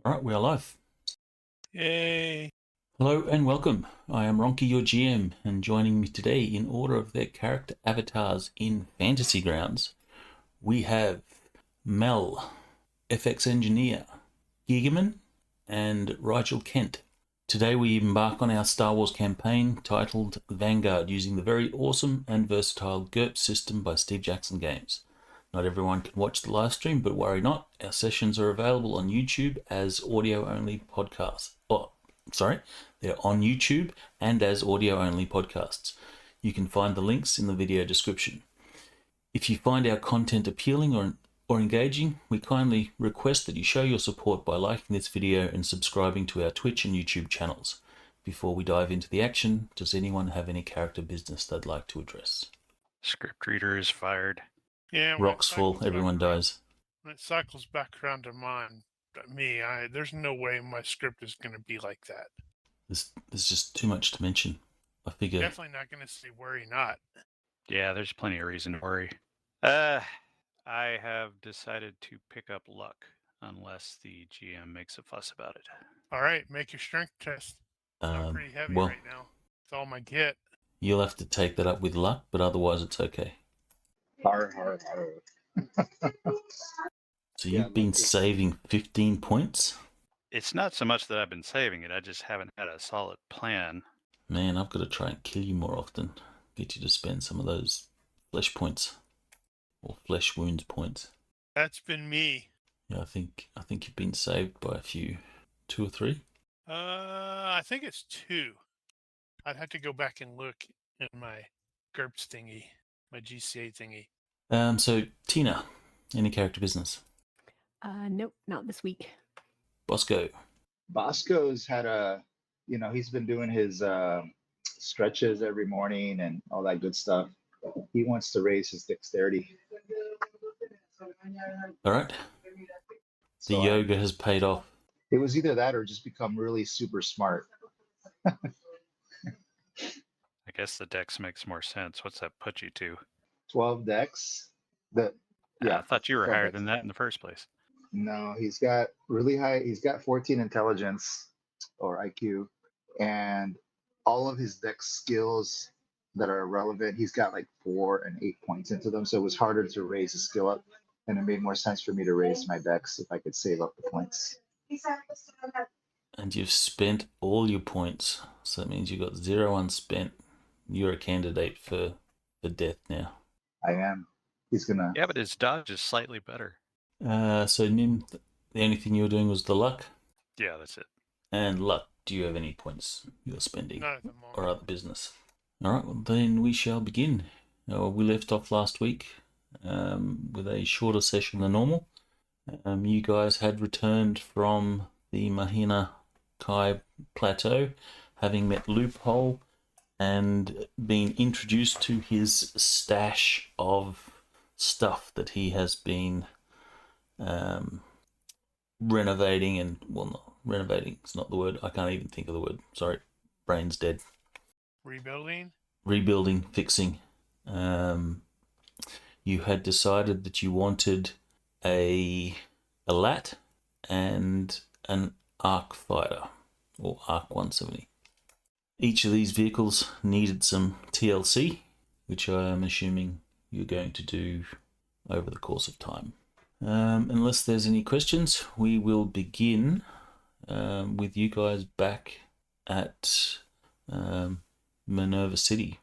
All right, we are live. Yay. Hello and welcome. I am Ronky, your GM, and joining me today in order of their character avatars in Fantasy Grounds, we have Mel, FX Engineer, Gigaman, and Rigel Kent. Today we embark on our Star Wars campaign titled Vanguard using the very awesome and versatile GURPS system by Steve Jackson Games. Not everyone can watch the live stream, but worry not. Our sessions are available on YouTube as audio-only podcasts. They're on YouTube and as audio-only podcasts. You can find the links in the video description. If you find our content appealing or engaging, we kindly request that you show your support by liking this video and subscribing to our Twitch and YouTube channels. Before we dive into the action, does anyone have any character business they'd like to address? Script reader is fired. Yeah, Rocks fall, everyone dies. when it cycles back around to me, there's no way my script is going to be like that. There's just too much to mention. I figure Definitely not going to say worry not. Yeah, there's plenty of reason to worry. I have decided to pick up luck unless the GM makes a fuss about it. All right, make your strength test. I'm pretty heavy well, right now. It's all my get. you'll have to take that up with luck, but otherwise it's okay. Har, har, har. So you've been saving 15 points? It's not so much that I've been saving it, I just haven't had a solid plan. Man, I've got to try and kill you more often. Get you to spend some of those flesh points. Or flesh wounds points. That's been me. Yeah, I think you've been saved by a few. 2 or 3? I think it's 2. I'd have to go back and look in my GURPS thingy, my GCA thingy. So Tina, any character business? Nope, not this week. Bosco. Bosco's had he's been doing his stretches every morning and all that good stuff. He wants to raise his dexterity. All right. The So, yoga has paid off. it was either that or just become really super smart. I guess the dex makes more sense. What's that put you to? 12 dex. I thought you were 12 higher dex. than that in the first place. No, he's got really high. He's got 14 intelligence or IQ, and all of his dex skills that are relevant, he's got like 4 and 8 points into them. So it was harder to raise his skill up, and it made more sense for me to raise my dex if I could save up the points. And you've spent all your points. So that means you've got 0 unspent. You're a candidate for death now. I am. He's gonna. Yeah, but his dodge is slightly better. So Nim, the only thing you were doing was the luck. Yeah, that's it. And luck, do you have any points you're spending? Not at the moment. Or other business? All right, well then we shall begin. We left off last week with a shorter session than normal. You guys had returned from the Mahina Kai Plateau, having met Loophole and been introduced to his stash of stuff that he has been renovating and, well, not renovating, it's not the word, I can't even think of the word, sorry, brain's dead. Rebuilding, fixing. You had decided that you wanted a LAT and an ARC fighter, or ARC 170. Each of these vehicles needed some TLC, which I am assuming you're going to do over the course of time. Unless there's any questions, we will begin with you guys back at Minerva City,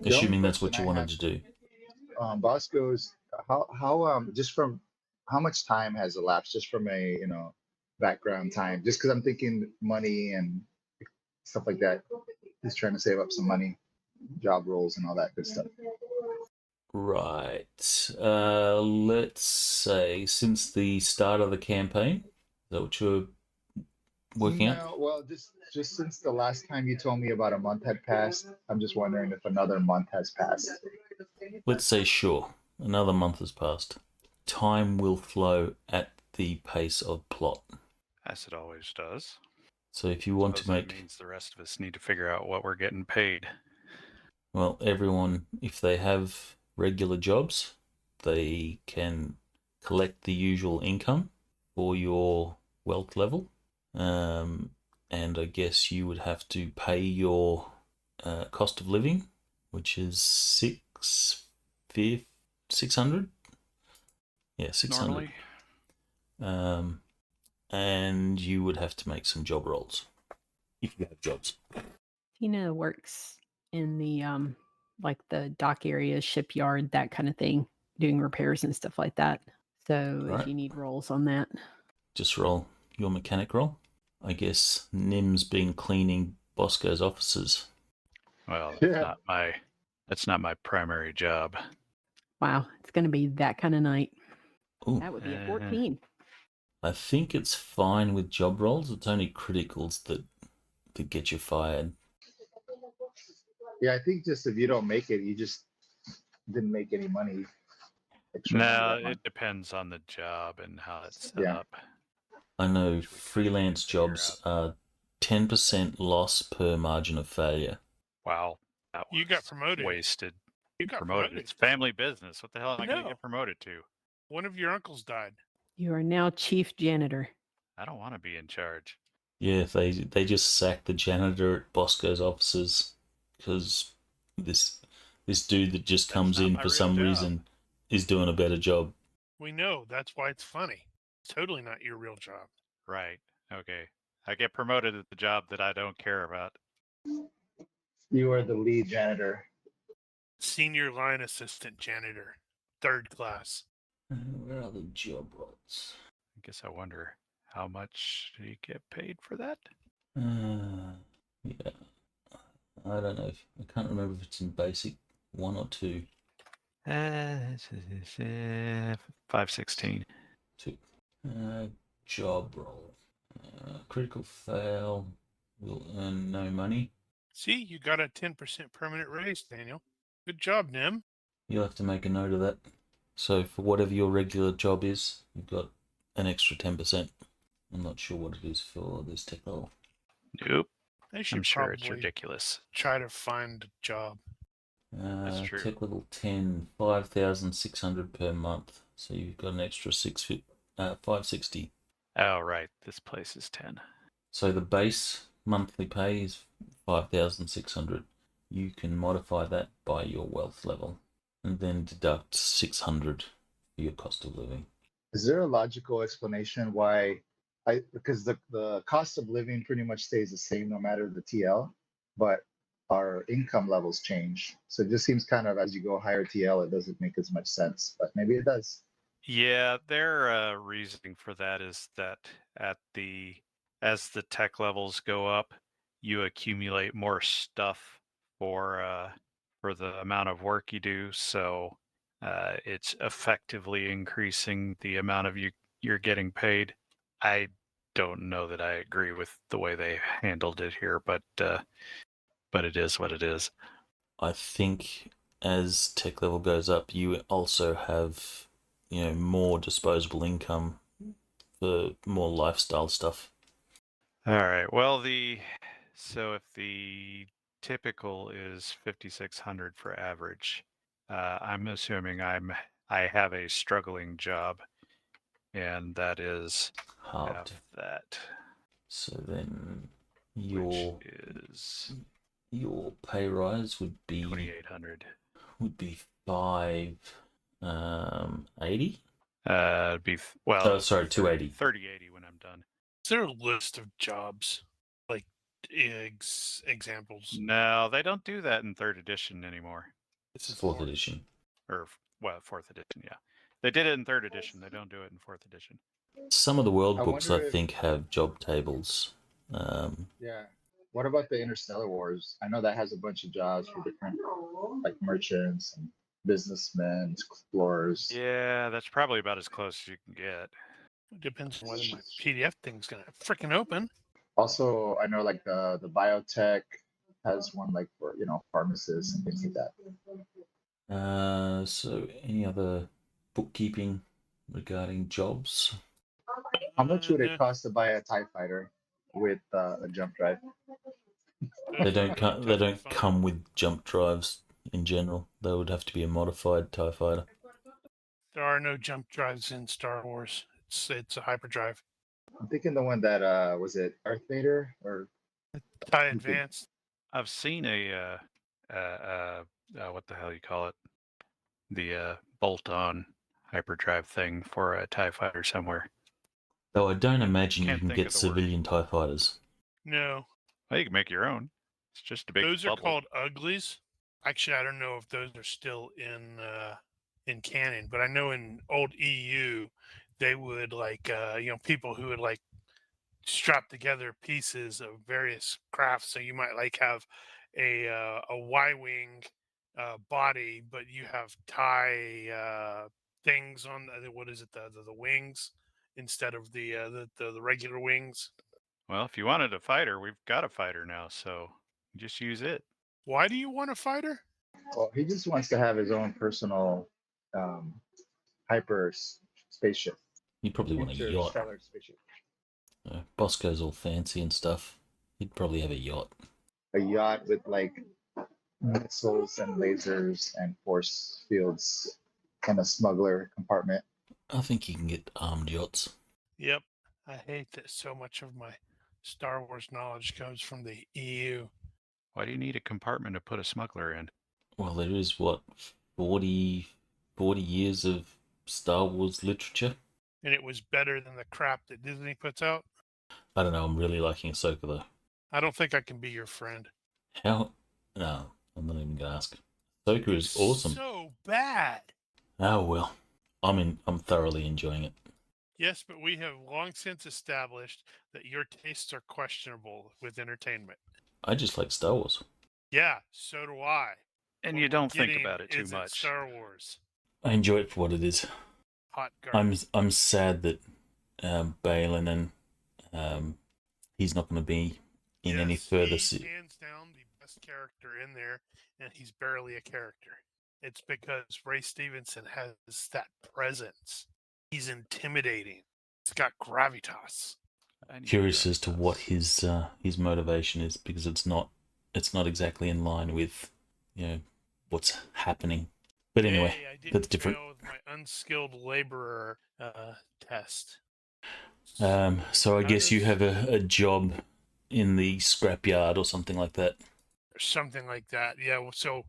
assuming that's what you wanted to do. Bosco's. How just from how much time has elapsed just from a background time? Just because I'm thinking money and stuff like that. He's trying to save up some money, job roles and all that good stuff. Right. Let's say since the start of the campaign. Is that what you're working out? No, well, just since the last time you told me about a month had passed, I'm just wondering if another month has passed. Let's say sure. Another month has passed. Time will flow at the pace of plot. As it always does. So if you want to That make... means the rest of us need to figure out what we're getting paid. Well, everyone, if they have regular jobs, they can collect the usual income for your wealth level. And I guess you would have to pay your cost of living, which is 600. Yeah, 600. Normally, And you would have to make some job rolls if you have jobs. Tina works in the like the dock area, shipyard, that kind of thing, doing repairs and stuff like that. So Right. if you need rolls on that, Just roll your mechanic roll. I guess Nim's been cleaning Bosco's offices. well, Yeah. that's not my primary job. wow, it's going to be that kind of night. Ooh, That would be a 14. I think it's fine with job rolls. It's only criticals that get you fired. Yeah, I think just if you don't make it, you just didn't make any money. Extra money No, that month. it depends on the job and how it's set Yeah. up. I know Which we can freelance figure jobs are 10% loss per margin of failure. Wow, that You got was promoted. wasted. You got Promoted. promoted. It's family business. What the hell am I going to No. get promoted to? One of your uncles died. You are now chief janitor. I don't want to be in charge. Yeah, they just sacked the janitor at Bosco's offices because this dude that just That's comes not in my for real some job. reason is doing a better job. We know. That's why it's funny. It's totally not your real job. Right. Okay. I get promoted at the job that I don't care about. You are the lead janitor. Senior line assistant janitor, 3rd class. Where are the job roles? I guess I wonder how much do you get paid for that? Yeah, I don't know. I can't remember if it's in basic 1 or 2. 516. 2. Job role. Critical fail will earn no money. See, you got a 10% permanent raise, Daniel. Good job, Nim. You'll have to make a note of that. So for whatever your regular job is, you've got an extra 10%. I'm not sure what it is for this tech level. Nope. They should I'm sure it's probably ridiculous. try to find a job. That's true. Tech level 10, 5,600 per month. So you've got an extra 560. Oh, right. This place is 10. So the base monthly pay is 5,600. You can modify that by your wealth level and then deduct 600 for your cost of living. Is there a logical explanation why because the cost of living pretty much stays the same no matter the TL, but our income levels change. So it just seems kind of as you go higher TL, it doesn't make as much sense, but maybe it does. Yeah, their reasoning for that is that as the tech levels go up, you accumulate more stuff for the amount of work you do. So it's effectively increasing the amount of you're getting paid. I don't know that I agree with the way they handled it here, but it is what it is. I think as tech level goes up, you also have, more disposable income for more lifestyle stuff. All right. Well, so if the typical is 5,600 for average, I'm assuming I have a struggling job, and that is half Halved. that, So then which is your pay rise would be 2,800. 580. It'd be 280. 3080 when I'm done. Is there a list of jobs, like examples? No, they don't do that in 3rd edition anymore. This is 4th edition. Or 4th edition. Yeah, they did it in 3rd edition. They don't do it in 4th edition. Some of the world I books, wonder I if- think, have job tables. Yeah. What about the Interstellar Wars? I know that has a bunch of jobs for different like merchants and businessmen, explorers. Yeah, that's probably about as close as you can get. Depends on whether my PDF thing's gonna freaking open. Also, I know like the biotech has one like for pharmacists and things like that. So any other bookkeeping regarding jobs? How much would no. it cost to buy a TIE fighter with a jump drive? They don't Totally fine. come with jump drives in general. They would have to be a modified TIE fighter. There are no jump drives in Star Wars. It's a hyperdrive. I'm thinking the one that was it Darth Vader or Tie you could- advanced. I've seen a what the hell you call it? The bolt-on hyperdrive thing for a TIE fighter somewhere. Though I don't imagine you Can't can think get of the word. civilian TIE fighters. No, Well, you can make your own. It's just a big those are bubble. called uglies. Actually, I don't know if those are still in canon, but I know in old EU they would people who would like strap together pieces of various crafts. So you might like have a Y-wing body, but you have tie things on what is it the wings instead of the regular wings. Well, if you wanted a fighter, we've got a fighter now, so you just use it. Why do you want a fighter? Well, he just wants to have his own personal um, spaceship. You probably want a yacht. Interstellar spaceship. Bosco's all fancy and stuff. He'd probably have a yacht. A yacht with like missiles and lasers and force fields and a smuggler compartment. I think you can get armed yachts. Yep. I hate that so much of my Star Wars knowledge comes from the EU. Why do you need a compartment to put a smuggler in? Well, there is, 40 years of Star Wars literature? And it was better than the crap that Disney puts out. I don't know, I'm really liking Ahsoka though. I don't think I can be your friend. How? No, I'm not even gonna ask. Ahsoka is awesome. So bad. Oh well, I'm thoroughly enjoying it. Yes, but we have long since established that your tastes are questionable with entertainment. I just like Star Wars. Yeah, so do I. And What you we're don't think getting about it too isn't much. Star Wars. I enjoy it for what it is. Hot garbage. I'm sad that Balin and he's not going to be in any Yes, further. He's hands down the best character in there, and he's barely a character. It's because Ray Stevenson has that presence. He's intimidating. He's got gravitas. Curious as to what his motivation is, because it's not exactly in line with what's happening. But anyway, Hey, I didn't that's different. fail with my unskilled laborer test. So I How guess you does- have a job in the scrapyard or something like that. Or something like that. Yeah. Well, so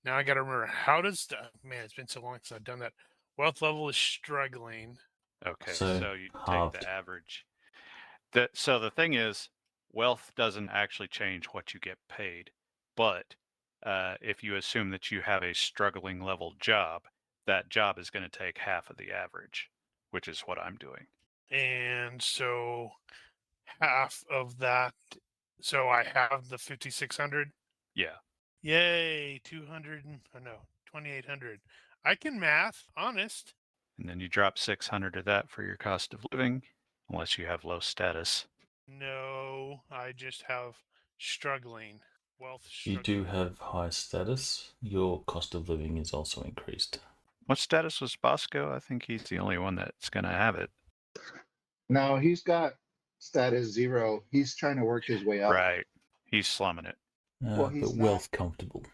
now I got to remember, how does man? It's been so long since I've done that. Wealth level is struggling. Okay, So, so you take halved. the average. So the thing is, wealth doesn't actually change what you get paid, but if you assume that you have a struggling level job, that job is going to take half of the average, which is what I'm doing. And so half of that. So I have the 5,600. Yeah. Yay, 200. Oh no, 2,800. I can math, honest. And then you drop 600 of that for your cost of living, unless you have low status. No, I just have struggling. Wealth You struggling. do have high status. Your cost of living is also increased. What status was Bosco? I think he's the only one that's going to have it. No, he's got status 0. He's trying to work his way up. Right. He's slumming it. Well, he's but wealth comfortable.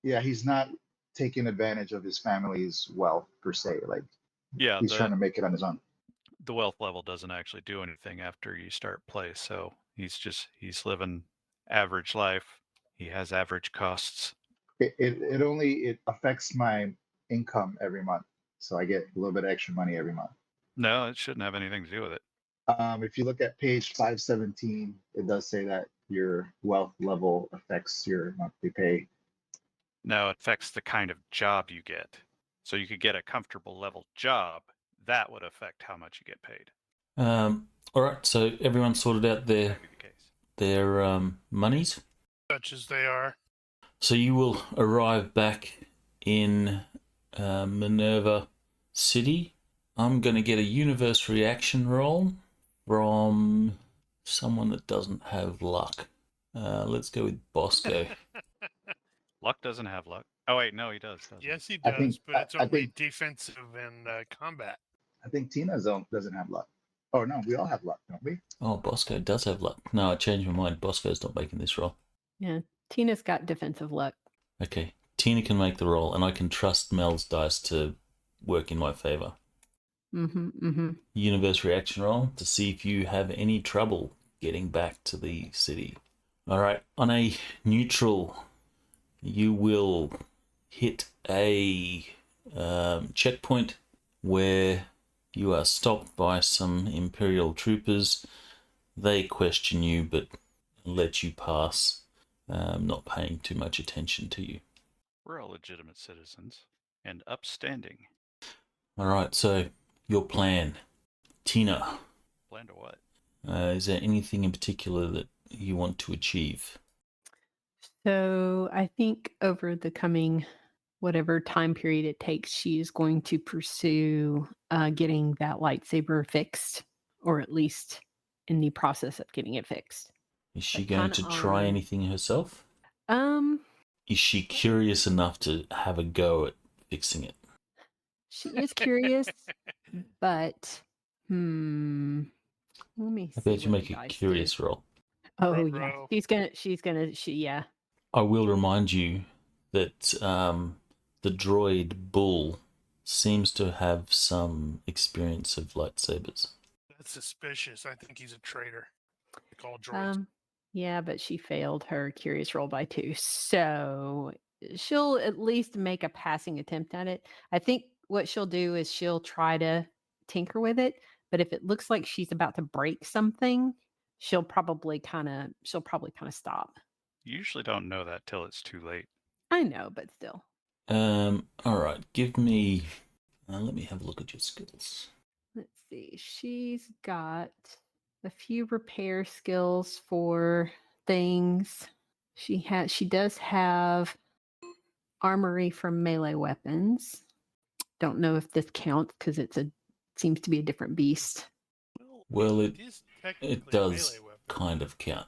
Yeah, he's not taking advantage of his family's wealth per se. Like Yeah, he's trying to make it on his own. the wealth level doesn't actually do anything after you start play, so he's living average life. He has average costs. It affects my income every month, so I get a little bit of extra money every month. No, it shouldn't have anything to do with it. If you look at page 517, it does say that your wealth level affects your monthly pay. No, it affects the kind of job you get. So you could get a comfortable level job. That would affect how much you get paid. All right, so everyone sorted out their That'd be the case. their monies. Such as they are. So you will arrive back in Minerva City. I'm going to get a universe reaction roll from someone that doesn't have luck. Let's go with Bosco. Luck doesn't have luck. Oh wait, no, he does. Doesn't Yes, he I does, think- but it's I only think- defensive and combat. I think Tina doesn't have luck. Oh no, we all have luck, don't we? Oh, Bosco does have luck. No, I changed my mind. Bosco's not making this roll. Yeah, Tina's got defensive luck. Okay, Tina can make the roll, and I can trust Mel's dice to work in my favor. Universe reaction roll to see if you have any trouble getting back to the city. All right, on a neutral, you will hit a checkpoint where you are stopped by some Imperial troopers. They question you but let you pass, not paying too much attention to you. We're all legitimate citizens and upstanding. All right, so your plan. Tina, Plan to what? is there anything in particular that you want to achieve? So I think over the coming whatever time period it takes, she's going to pursue getting that lightsaber fixed, or at least in the process of getting it fixed. Is she But going kinda to try on- anything herself? Um, Is she curious enough to have a go at fixing it? she is curious, but let me How see about you what make the a dice curious do. roll? Oh yeah, Ruh-roh. yeah. I will remind you that the droid Bull seems to have some experience of lightsabers. That's suspicious. I think he's a traitor. Like all droids. Yeah, but she failed her curious roll by 2. So she'll at least make a passing attempt at it. I think what she'll do is she'll try to tinker with it, but if it looks like she's about to break something, she'll probably kind of stop. You usually don't know that till it's too late. I know, but still. All right, give me. Let me have a look at your skills. Let's see. She's got a few repair skills for things. She does have armory from melee weapons. Don't know if this counts because seems to be a different beast. Well, is technically it a does melee weapon. kind of count.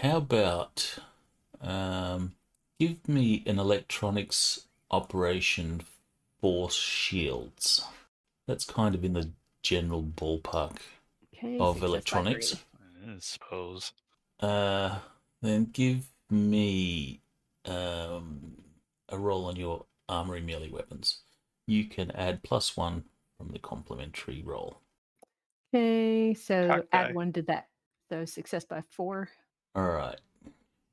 How about give me an electronics operation for shields? That's kind of in the general ballpark Okay, of success by electronics. 3. I suppose. Then give me a roll on your armory melee weapons. You can add +1 from the complementary roll. Okay, so Cock add die. 1 to that. So success by 4. All right.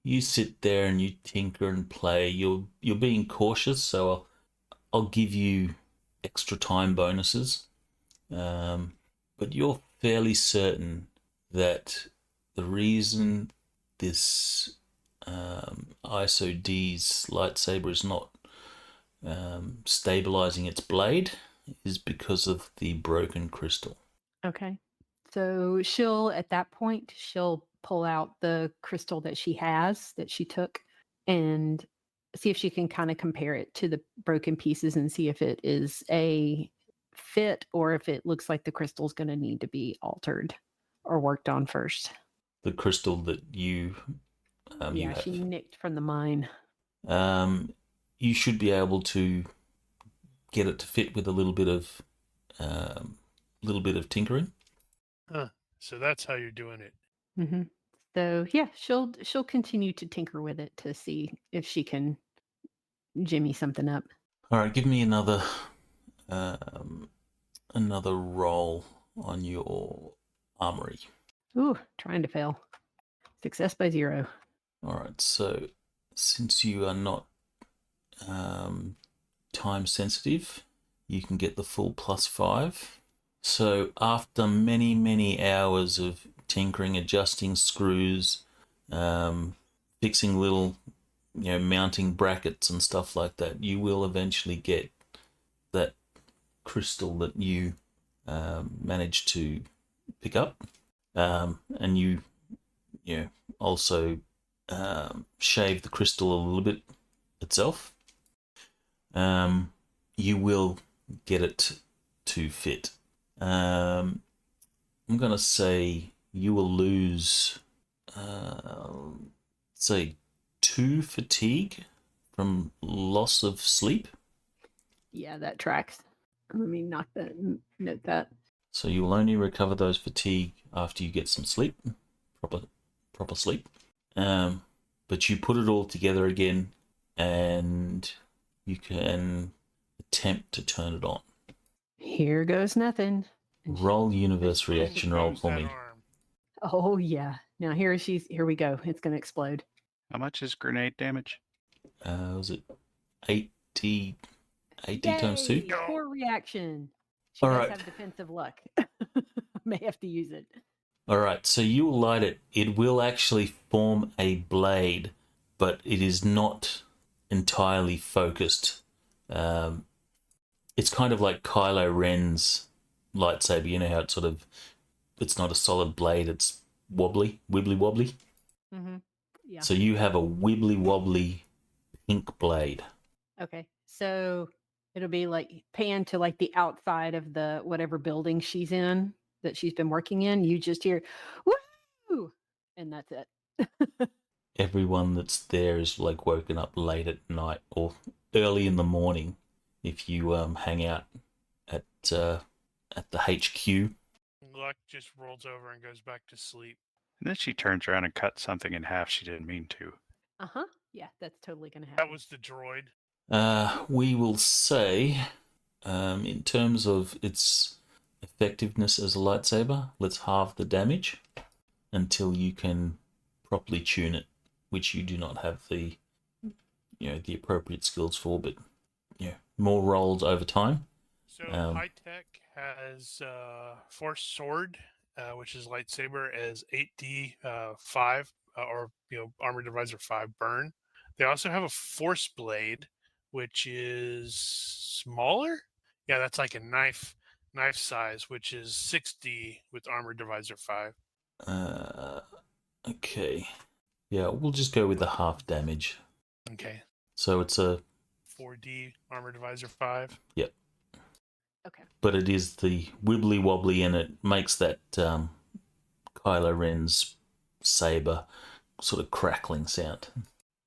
You sit there and you tinker and play. You're being cautious, so I'll give you extra time bonuses. But you're fairly certain that the reason this ISO-D's lightsaber is not stabilizing its blade is because of the broken crystal. Okay. So at that point, she'll pull out the crystal that she took, and see if she can kind of compare it to the broken pieces and see if it is a fit or if it looks like the crystal's going to need to be altered or worked on first. The crystal that you Yeah, have. she nicked from the mine. You should be able to get it to fit with a little bit of tinkering. Huh. So that's how you're doing it. Mm-hmm. So yeah, she'll continue to tinker with it to see if she can jimmy something up. All right, give me another roll on your armory. Ooh, trying to fail. Success by 0. All right, so since you are not time sensitive, you can get the full +5. So after many, many hours of tinkering, adjusting screws, fixing little, mounting brackets and stuff like that, you will eventually get that crystal that you managed to pick up, and you also shave the crystal a little bit itself. You will get it to fit. I'm gonna say you will lose, say 2 fatigue from loss of sleep. Yeah, that tracks. Let me note that. So you will only recover those fatigue after you get some sleep, proper sleep. But you put it all together again, and you can attempt to turn it on. Here goes nothing. And Roll universe Just reaction roll Expose for that me. arm. oh yeah. Now here we go. It's gonna explode. How much is grenade damage? Was it 80 times 2? Yay! Go. Poor reaction. She All does right. have defensive luck. May have to use it. All right, so you will light it. It will actually form a blade, but it is not entirely focused. It's kind of like Kylo Ren's lightsaber. You know how it's not a solid blade, it's wibbly wobbly. Mm-hmm. Yeah. So you have a wibbly wobbly pink blade. Okay. So it'll be like pan to like the outside of the whatever building she's in that she's been working in. You just hear woo, and that's it. Everyone that's there is like woken up late at night or early in the morning if you hang out at the HQ. Luck just rolls over and goes back to sleep. And then she turns around and cuts something in half she didn't mean to. Uh-huh. Yeah, that's totally gonna happen. That was the droid. We will say, in terms of its effectiveness as a lightsaber, let's halve the damage until you can properly tune it, which you do not have the appropriate skills for, but more rolls over time. So high tech has Force Sword, which is lightsaber, as 8D 5 or Armor Divisor 5 burn. They also have a Force Blade, which is smaller. Yeah, that's like a knife size, which is 6D with Armor Divisor 5. Okay. Yeah, we'll just go with the half damage. Okay. So it's a 4D Armor Divisor 5. Yep. Okay. But it is the wibbly wobbly, and it makes that Kylo Ren's saber sort of crackling sound.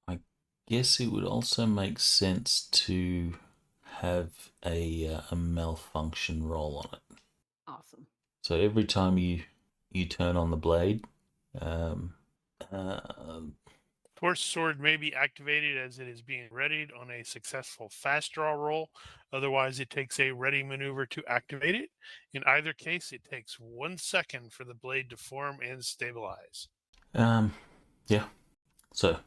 I guess it would also make sense to have a malfunction roll on it. Awesome. So every time you turn on the blade, Force Sword may be activated as it is being readied on a successful fast draw roll. Otherwise, it takes a ready maneuver to activate it. In either case, it takes 1 second for the blade to form and stabilize. yeah. So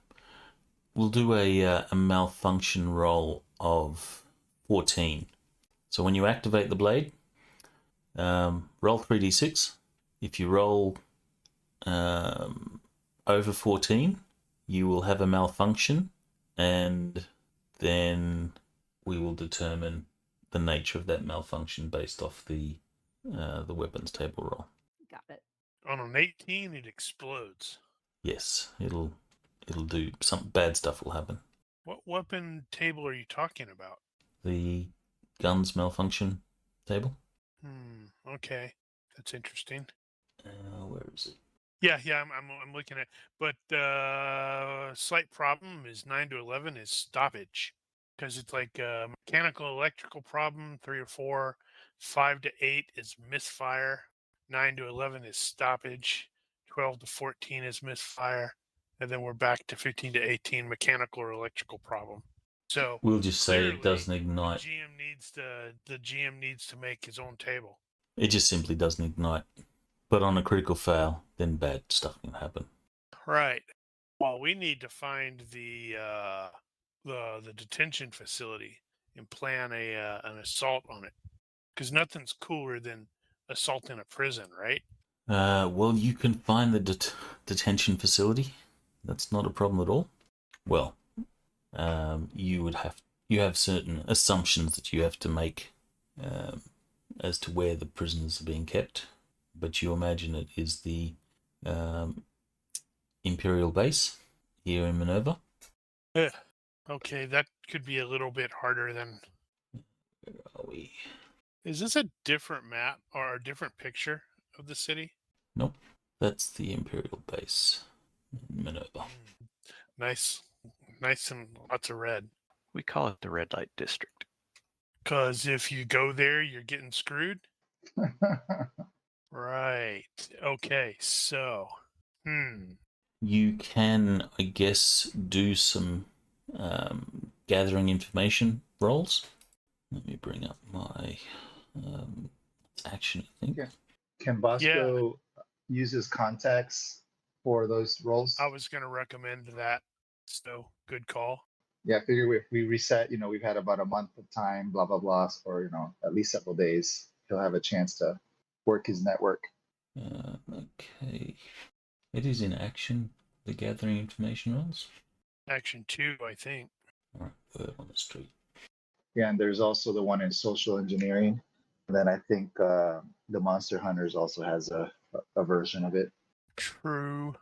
we'll do a malfunction roll of 14. So when you activate the blade, roll 3d6. If you roll over 14, you will have a malfunction, and then we will determine the nature of that malfunction based off the weapons table roll. Got it. On an 18, it explodes. Yes, it'll do some bad stuff will happen. What weapon table are you talking about? The guns malfunction table. Okay, that's interesting. Where is it? Yeah, I'm looking at. But slight problem is 9 to 11 is stoppage, because it's like mechanical electrical problem 3 or 4, 5 to 8 is misfire, 9 to 11 is stoppage, 12 to 14 is misfire, and then we're back to 15 to 18 mechanical or electrical problem. So We'll just say it clearly, doesn't ignite. The GM needs to make his own table. It just simply doesn't ignite. But on a critical fail, then bad stuff can happen. Right. Well, we need to find the detention facility and plan an assault on it, because nothing's cooler than assaulting a prison, right? Well, you can find the detention facility. That's not a problem at all. Well, you have certain assumptions that you have to make as to where the prisoners are being kept, but you imagine it is the Imperial base here in Minerva. Okay, that could be a little bit harder than. Where are we? Is this a different map or a different picture of the city? Nope, that's the Imperial base in Minerva. Nice and lots of red. We call it the red light district. Because if you go there, you're getting screwed. Right. Okay. So, You can, I guess, do some gathering information rolls. Let me bring up my It's action, I think. Yeah. Can Bosco use his contacts for those roles? I was going to recommend that. So good call. Yeah, I figure if we reset, we've had about a month of time, blah, blah, blah, or, at least several days, he'll have a chance to work his network. Okay. It is in action, the gathering information roles. Action 2, I think. All right, third on the street. Yeah, and there's also the one in social engineering. And then I think the Monster Hunters also has a version of it. True.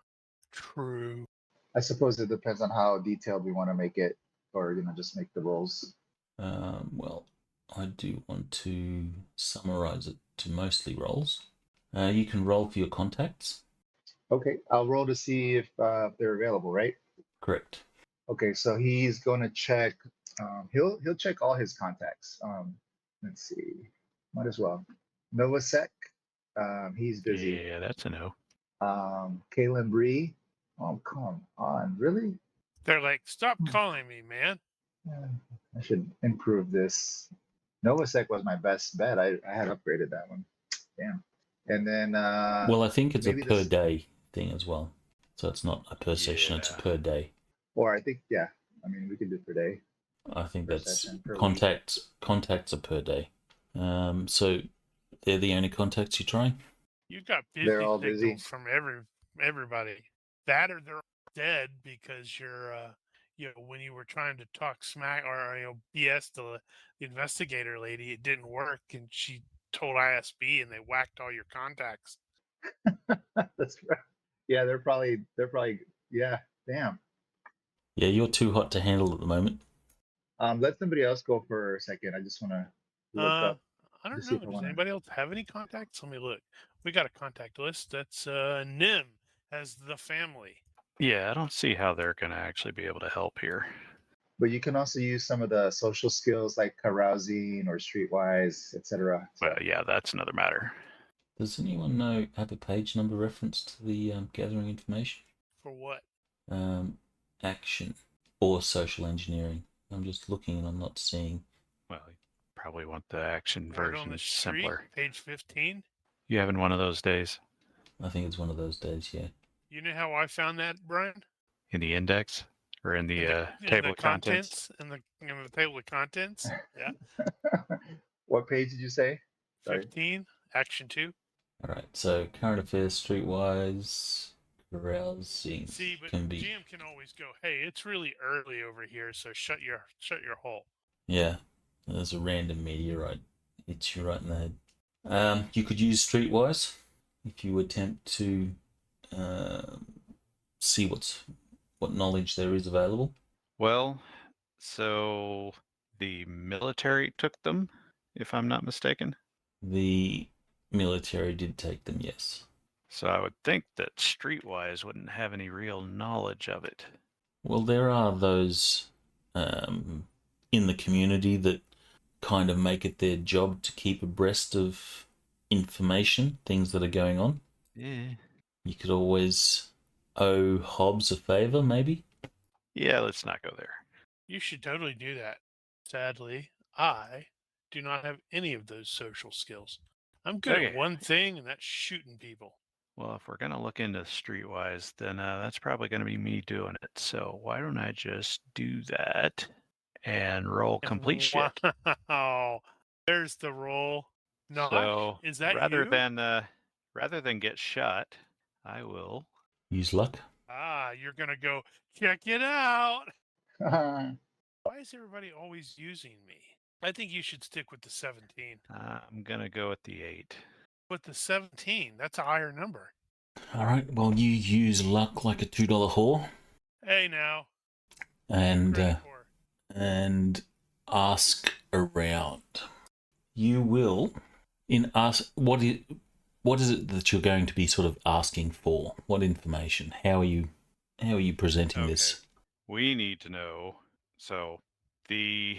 I suppose it depends on how detailed we want to make it, or just make the roles. Well, I do want to summarize it to mostly roles. You can roll for your contacts. Okay, I'll roll to see if they're available, right? Correct. Okay, so he's going to check. He'll check all his contacts. Let's see. Might as well. Novasek. He's busy. Yeah, that's a no. Kalen Bree. Oh, come on, really? They're like, stop calling me, man. I should improve this. Novasek was my best bet. I had upgraded that one. Damn. And then Well, I think it's a maybe per this- day thing as well. So it's not a per session, it's a Yeah. per day. or I think we can do per day. I think Per that's session, per week. contacts are per day. So they're the only contacts you're trying? You got busy They're all signals busy. from everybody. That or they're all dead because you're when you were trying to talk smack or BS to the investigator lady, it didn't work, and she told ISB, and they whacked all your contacts. That's right. Yeah, they're probably yeah, damn. Yeah, you're too hot to handle at the moment. Let somebody else go for a second. I just want to look up. I don't to see know. if I Does wanna- anybody else have any contacts? Let me look. We got a contact list. That's Nim as the family. Yeah, I don't see how they're going to actually be able to help here. But you can also use some of the social skills like carousing or streetwise, etc. Well, yeah, that's another matter. Does anyone have a page number reference to the gathering information? For what? Action or social engineering. I'm just looking and I'm not seeing. Well, you probably want the action Word on version the street, simpler. page 15. You having one of those days I think it's one of those days, yeah. You know how I found that, Brian? in the index or in the In table the of contents? in the table of contents. Yeah. What page did you say? Sorry. 15, action 2. All right, so current affairs, streetwise, carousing See, but can be. GM can always go, "Hey, it's really early over here, so shut your hole." Yeah, there's a random meteorite hits you right in the head. You could use streetwise if you attempt to see what knowledge there is available. Well, so the military took them, if I'm not mistaken. The military did take them, yes. So I would think that Streetwise wouldn't have any real knowledge of it. Well, there are those in the community that kind of make it their job to keep abreast of information, things that are going on. Yeah. You could always owe Hobbs a favor, maybe. Yeah, let's not go there. You should totally do that. Sadly, I do not have any of those social skills. I'm good at Okay. one thing, and that's shooting people. Well, if we're going to look into Streetwise, then that's probably going to be me doing it. So why don't I just do that and roll complete shit? Wow, there's the roll. No, So is that rather you? than get shot, I will. Use luck. You're gonna go check it out. Why is everybody always using me? I think you should stick with the 17. I'm going to go with the 8. With the 17, that's a higher number. All right. Well, you use luck like a $2 whore, Hey, now. and Credit for. and ask around. You will ask what is it that you're going to be sort of asking for? What information? How are you presenting this? We need to know. So the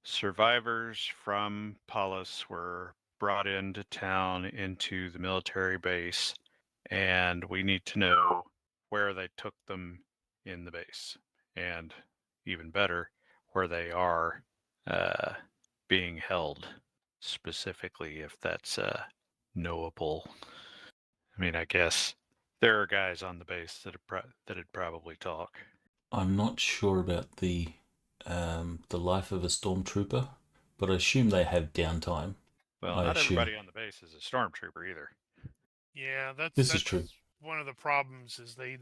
survivors from Paulus were brought into town into the military base, and we need to know where they took them in the base, and even better, where they are being held. specifically if that's knowable. I mean, I guess there are guys on the base that'd probably talk. I'm not sure about the life of a stormtrooper, but I assume they have downtime. Well, I not assume. everybody on the base is a stormtrooper either. Yeah, This is true. one of the problems is they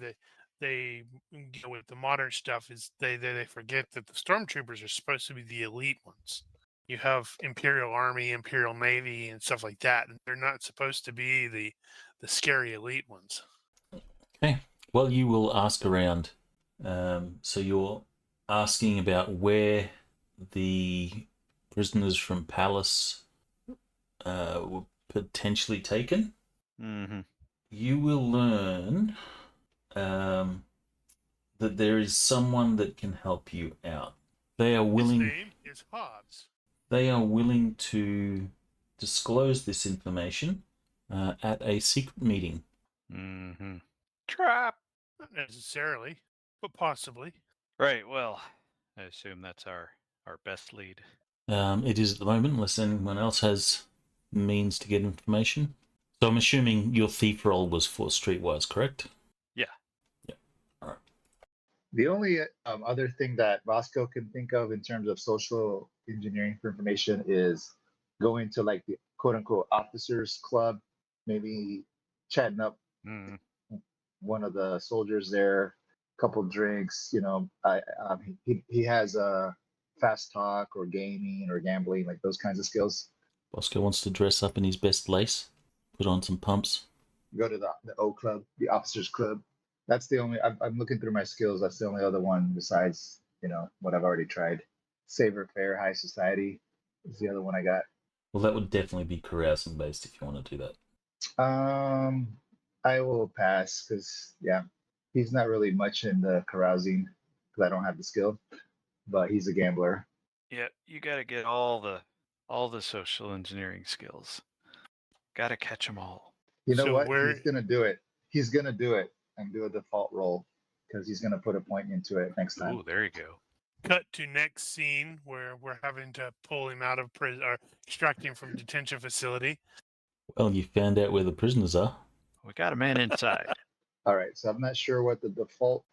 with the modern stuff is they forget that the stormtroopers are supposed to be the elite ones. You have Imperial Army, Imperial Navy, and stuff like that, and they're not supposed to be the scary elite ones. Okay. Well, you will ask around. So you're asking about where the prisoners from Palace were potentially taken. Mm-hmm. You will learn that there is someone that can help you out. They are His willing. name is Hobbs. They are willing to disclose this information at a secret meeting. Mm-hmm. Trap. Not necessarily, but possibly. Right. Well, I assume that's our best lead. It is at the moment, unless anyone else has means to get information. So I'm assuming your thief roll was for Streetwise, correct? Yeah. Yeah. All right. The only other thing that Roscoe can think of in terms of social engineering for information is going to like the quote unquote officers club, maybe chatting up Mm. one of the soldiers there, couple drinks. He has a fast talk or gaming or gambling, like those kinds of skills. Bosco wants to dress up in his best lace, put on some pumps. Go to the O club, the officers club. That's the only. I'm looking through my skills. That's the only other one besides what I've already tried. Savor Fair High Society is the other one I got. Well, that would definitely be carousing based if you want to do that. I will pass because he's not really much in the carousing because I don't have the skill, but he's a gambler. Yeah, you got to get all the social engineering skills. Got to catch them all. You know So what? where- He's gonna do it. He's gonna do it and do a default roll because he's gonna put a point into it next time. Ooh, there you go. Cut to next scene where we're having to pull him out of prison or extract him from detention facility. Well, you found out where the prisoners are. We got a man inside. All right, so I'm not sure what the default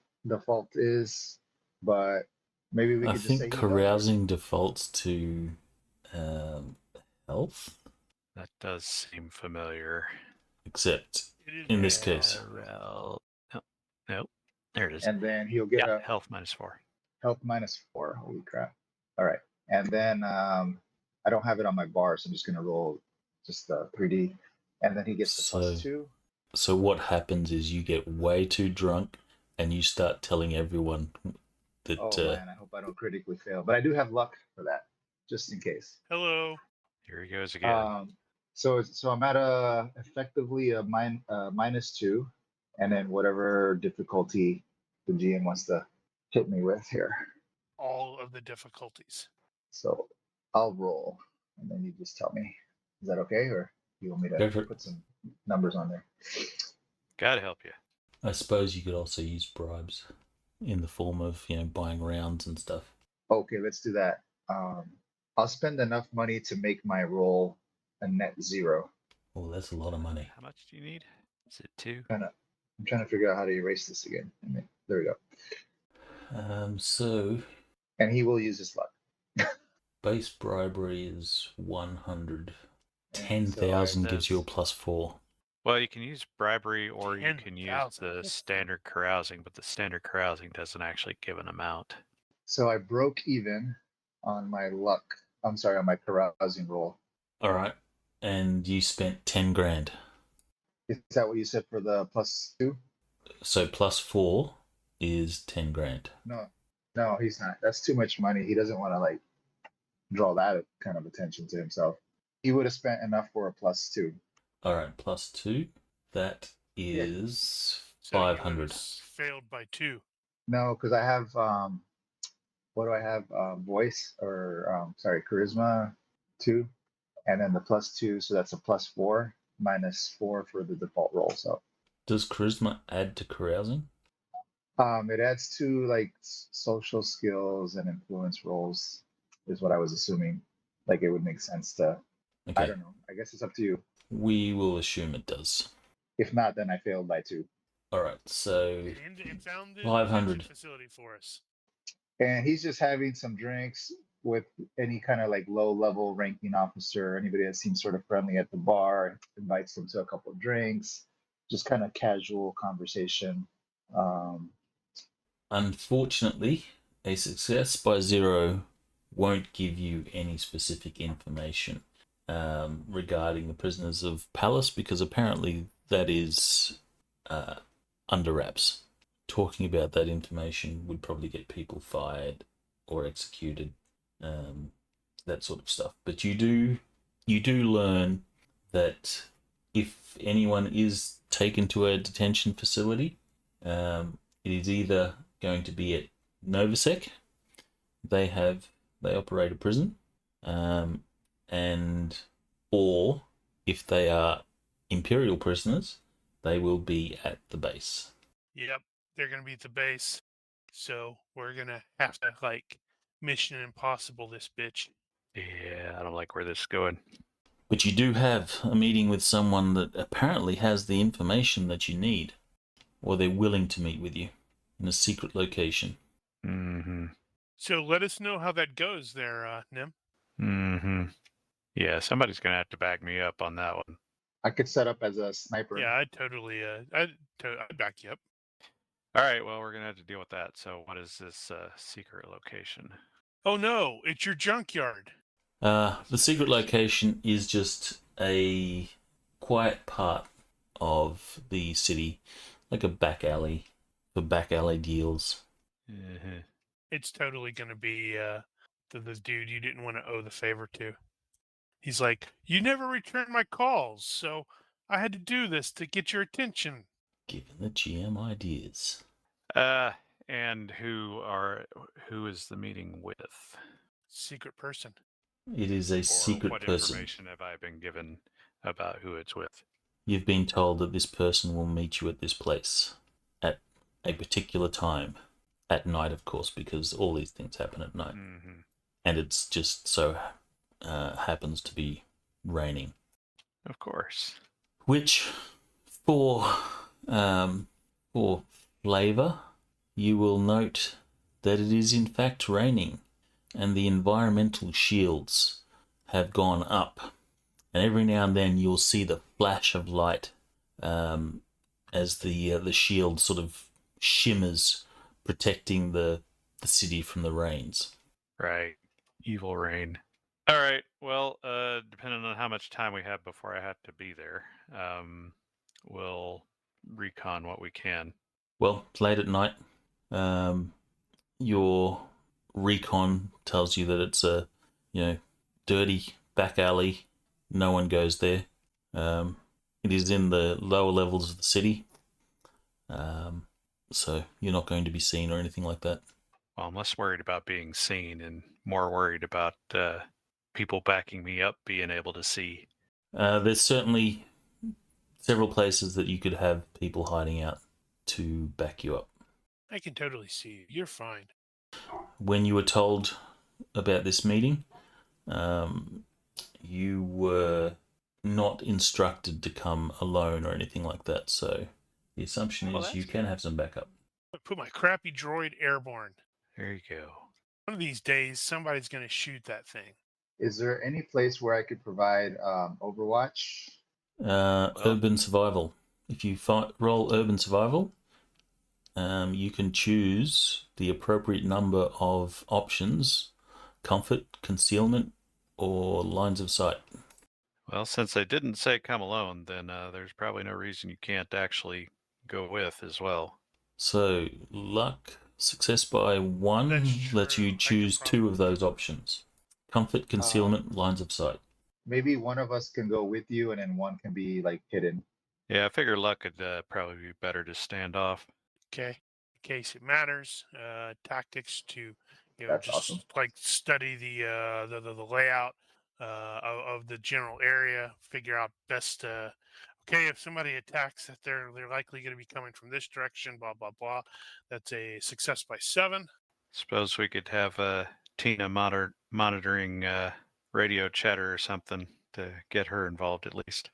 is, but maybe we I could just think say he knows. carousing defaults to health, That does seem familiar. except It is in this case. Well, nope. There it is. And then he'll get Yeah, a health -4. health -4. Holy crap! All right, and then I don't have it on my bar, so I'm just gonna roll just the 3D, and then he gets the So- +2. So what happens is you get way too drunk and you start telling everyone that Oh man, I hope I don't critically fail, but I do have luck for that, just in case. Hello. Here he goes again. So I'm at effectively a -2, and then whatever difficulty the GM wants to hit me with here. All of the difficulties. So I'll roll, and then you just tell me. Is that okay, or you want me Go for to it. put some numbers on there? Gotta help you. I suppose you could also use bribes in the form of, buying rounds and stuff. Okay, let's do that. I'll spend enough money to make my roll a net 0. Oh, that's a lot of money. How much do you need? Is it 2? I'm trying to figure out how to erase this again. There we go. So And he will use his luck. base bribery is 100. So 10,000 I- gives you a +4. Well, you can use bribery or you can use 10,000. the standard carousing, but the standard carousing doesn't actually give an amount. So I broke even on my luck. I'm sorry, on my carousing roll. All right. And you spent 10 grand. Is that what you said for the +2? So +4 is 10 grand. No, he's not. That's too much money. He doesn't want to draw that kind of attention to himself. He would have spent enough for a +2. All right, +2. That is So you 500. failed by 2. No, because I have what do I have? Voice or charisma 2, and then the +2, so that's a +4 -4 for the default roll. So Does charisma add to carousing? it adds to social skills and influence rolls, is what I was assuming. It would make sense to. I Okay. don't know. I guess it's up to you. We will assume it does. If not, then I failed by 2. All right. So And found the 500. detention facility for us. And he's just having some drinks with any kind of like low level ranking officer, anybody that seems sort of friendly at the bar, invites them to a couple of drinks, just kind of casual conversation. Um, Unfortunately, a success by 0 won't give you any specific information regarding the prisoners of Palace, because apparently that is under wraps. Talking about that information would probably get people fired or executed, that sort of stuff. But you do learn that if anyone is taken to a detention facility, it is either going to be at Novosec. They operate a prison, and or if they are Imperial prisoners, they will be at the base. Yep, they're gonna be at the base, so we're gonna have to like Mission Impossible this bitch. Yeah, I don't like where this is going. But you do have a meeting with someone that apparently has the information that you need, or they're willing to meet with you in a secret location. Mm-hmm. So let us know how that goes there, Nim. Mm-hmm. Yeah, somebody's gonna have to back me up on that one. I could set up as a sniper. Yeah, I'd totally, I'd back you up. All right, well, we're gonna have to deal with that. So, what is this secret location? Oh no, it's your junkyard. The secret location is just a quiet part of the city, like a back alley for back alley deals. Mm-hmm. It's totally gonna be the dude you didn't want to owe the favor to. He's like, you never returned my calls, so I had to do this to get your attention. Giving the GM ideas. And who is the meeting with? Secret person. It is a Or secret what person. information have I been given about who it's with? You've been told that this person will meet you at this place at a particular time. At night, of course, because all these things happen at night. Mm-hmm. And it's just so happens to be raining. Of course. Which, for flavour, you will note that it is in fact raining, and the environmental shields have gone up. And every now and then you'll see the flash of light as the shield sort of shimmers, protecting the city from the rains. Right. Evil rain. All right. Well, depending on how much time we have before I have to be there, we'll recon what we can. Well, it's late at night. Your recon tells you that it's a dirty back alley. No one goes there. It is in the lower levels of the city, so you're not going to be seen or anything like that. Well, I'm less worried about being seen and more worried about people backing me up being able to see. There's certainly several places that you could have people hiding out to back you up. I can totally see you. You're fine. When you were told about this meeting, you were not instructed to come alone or anything like that, so the assumption Well, is you that's can have some backup. I put my crappy droid airborne. There you go. One of these days, somebody's going to shoot that thing. Is there any place where I could provide Overwatch? Urban survival. If you roll urban survival, you can choose the appropriate number of options: comfort, concealment, or lines of sight. Well, since they didn't say come alone, then there's probably no reason you can't actually go with as well. So, luck, success by 1 That's lets true. you I could choose 2 probably of those options: comfort, concealment, lines of sight. Maybe one of us can go with you, and then one can be like hidden. Yeah, I figure luck could probably be better to stand off. Okay. In case it matters, tactics to, That's just awesome. like study the layout of the general area, figure out best. Okay, if somebody attacks, that they're likely going to be coming from this direction. Blah blah blah. That's a success by 7. Suppose we could have Tina monitoring radio chatter or something to get her involved at least.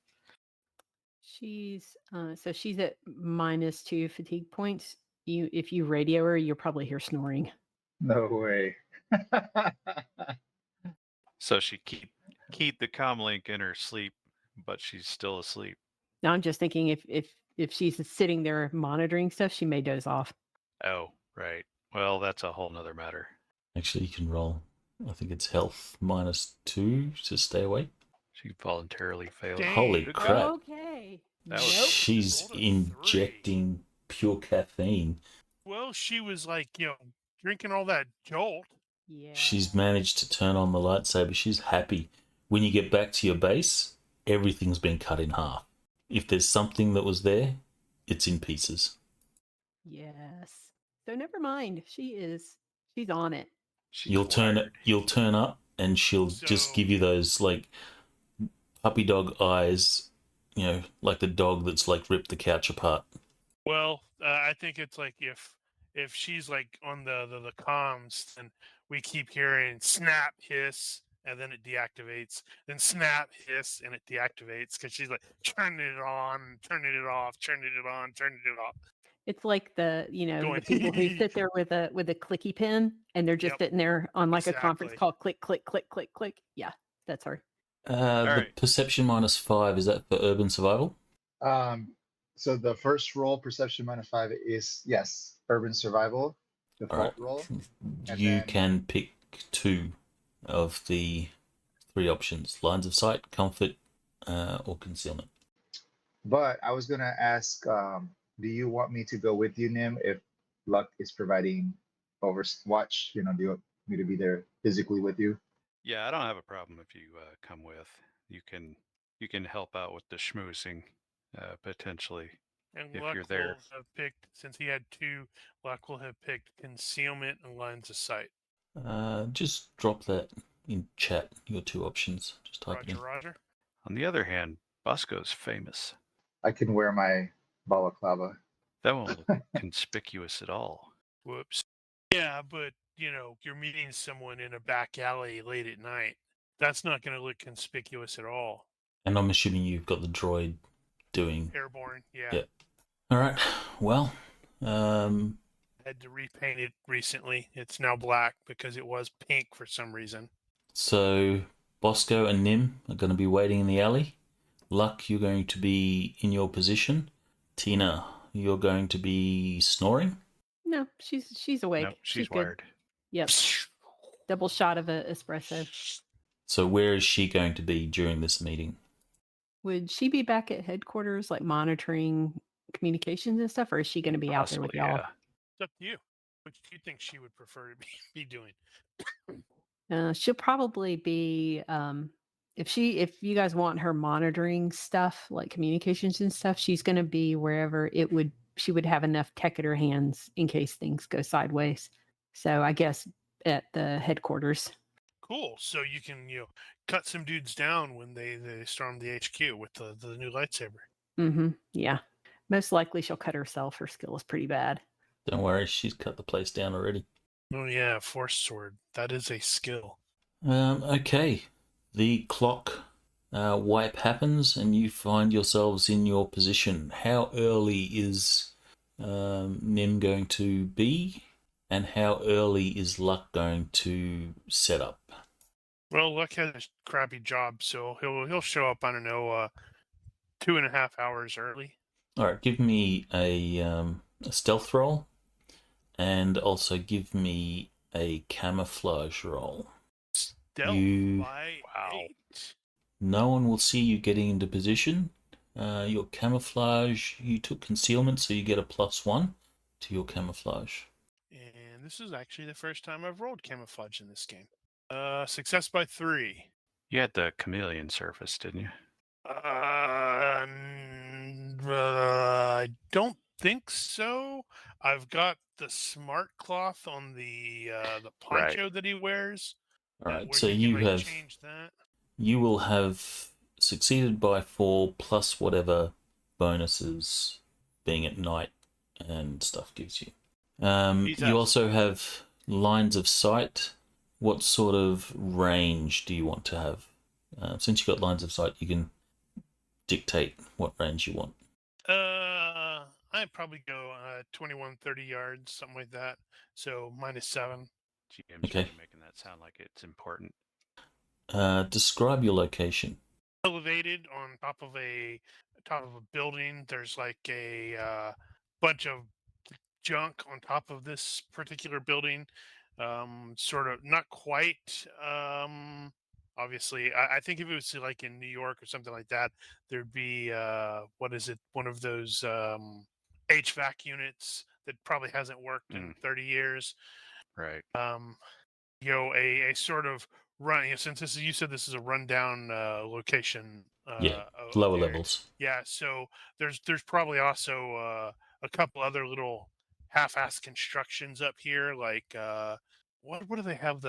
She's so she's at -2 fatigue points. If you radio her, you'll probably hear snoring. No way. So she keyed the comm link in her sleep, but she's still asleep. Now I'm just thinking if she's sitting there monitoring stuff, she may doze off. Oh, right. Well, that's a whole nother matter. Actually, you can roll. I think it's health -2 to stay awake. She voluntarily failed. Dang. Holy Good crap. Okay. That was- Nope. She's Rolled a 3. injecting pure caffeine. Well, she was like, drinking all that jolt. Yeah. She's managed to turn on the lightsaber. She's happy. When you get back to your base, everything's been cut in half. If there's something that was there, it's in pieces. Yes. So never mind. She's on it. She's You'll turn wired. up and she'll just So- give you those like puppy dog eyes, like the dog that's like ripped the couch apart. Well, I think it's like if she's like on the comms, then we keep hearing snap, hiss, and then it deactivates. Then snap, hiss, and it deactivates because she's like turning it on, turning it off, turning it on, turning it off. It's like the Going- the people who sit there with a clicky pen and they're just Yep. sitting there on like a conference Exactly. call, click, click, click, click, click. Yeah, that's her. The right. perception -5, is that for urban survival? So the first roll, perception -5, is yes, urban survival. The All right. default roll. And You then- can pick 2 of the 3 options: lines of sight, comfort, or concealment. But I was gonna ask, do you want me to go with you, Nim, if Luck is providing overwatch? Do you want me to be there physically with you? Yeah, I don't have a problem if you come with. You can help out with the schmoozing, potentially. And If Luck you're there. will have picked, since he had 2, Luck will have picked concealment and lines of sight. Just drop that in chat, your 2 options. Just type it Roger, in. Roger. On the other hand, Bosco's famous. I can wear my balaclava. That won't look conspicuous at all. Whoops. Yeah, but you're meeting someone in a back alley late at night. That's not going to look conspicuous at all. And I'm assuming you've got the droid doing... Airborne, yeah. Yeah. All right, well, Had to repaint it recently. It's now black because it was pink for some reason. so Bosco and Nim are going to be waiting in the alley. Luck, you're going to be in your position. Tina, you're going to be snoring. No, she's awake. No, she's good. wired. Yep. Double shot of a espresso. So where is she going to be during this meeting? Would she be back at headquarters, like monitoring communications and stuff, or is she going to be out there with Possibly, y'all? yeah. It's up to you. What do you think she would prefer to be doing? She'll probably be if you guys want her monitoring stuff like communications and stuff, she's going to be wherever she would have enough tech at her hands in case things go sideways. So I guess at the headquarters. Cool. So you can, cut some dudes down when they storm the HQ with the new lightsaber. Mm-hmm. Yeah. Most likely she'll cut herself. Her skill is pretty bad. Don't worry, she's cut the place down already. Oh yeah, Force Sword. That is a skill. Okay. The clock wipe happens and you find yourselves in your position. How early is Nim going to be? And how early is Luck going to set up? Well, Luck has a crappy job, so he'll show up, I don't know, 2.5 hours early. All right, give me a stealth roll, and also give me a camouflage roll. Stealth You- by Wow. 8. No one will see you getting into position. Your camouflage, you took concealment, so you get a +1 to your camouflage. And this is actually the first time I've rolled camouflage in this game. Success by 3. You had the chameleon surface, didn't you? I don't think so. I've got the smart cloth on the poncho that he wears. All right, where so you you can, have change that. you will have succeeded by 4 plus whatever bonuses being at night and stuff gives you. You also have lines of sight. What sort of range do you want to have? Since you've got lines of sight, you can dictate what range you want. I'd probably go 21, 30 yards, something like that. So -7. GM's Okay. really making that sound like it's important. Describe your location. Elevated on top of a building. There's like a bunch of junk on top of this particular building. Sort of not quite. Obviously, I think if it was like in New York or something like that, there'd be what is it? One of those HVAC units that probably hasn't worked in 30 years. Right. A sort of run. Since you said this is a rundown location. Lower area. levels. Yeah, so there's probably also a couple other little half-assed constructions up here, like what do they have,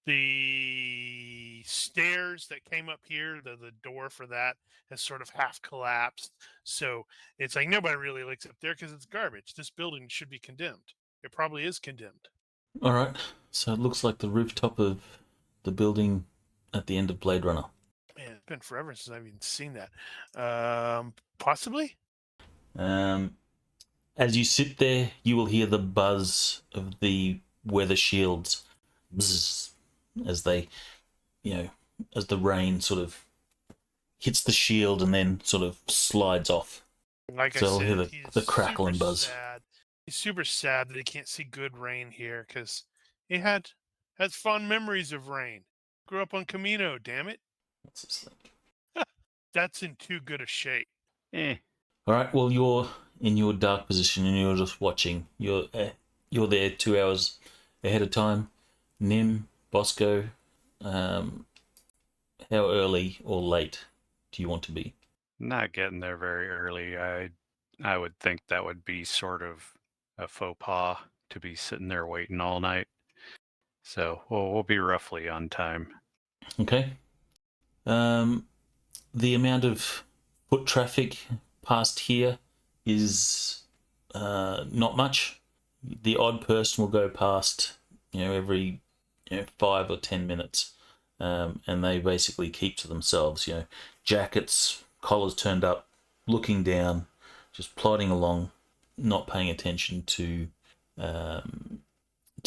the stairs that came up here, the door for that has sort of half collapsed. So it's like nobody really looks up there because it's garbage. This building should be condemned. It probably is condemned. All right. So it looks like the rooftop of the building at the end of Blade Runner. Man, it's been forever since I've even seen that. Possibly. As you sit there, you will hear the buzz of the weather shields bzz, as they, as the rain sort of hits the shield and then sort of slides off. Like So I I'll said, hear he's the crackle and super buzz. sad. He's super sad that he can't see good rain here because he has fond memories of rain. Grew up on Camino, damn it. What's this thing? That's in too good a shape. Eh. All right. Well, you're in your dark position and you're just watching. You're there 2 hours ahead of time. Nim, Bosco, how early or late do you want to be? Not getting there very early. I would think that would be sort of a faux pas to be sitting there waiting all night. So we'll be roughly on time. Okay. The amount of foot traffic past here is not much. The odd person will go past, every 5 or 10 minutes, and they basically keep to themselves. Jackets, collars turned up, looking down, just plodding along, not paying attention to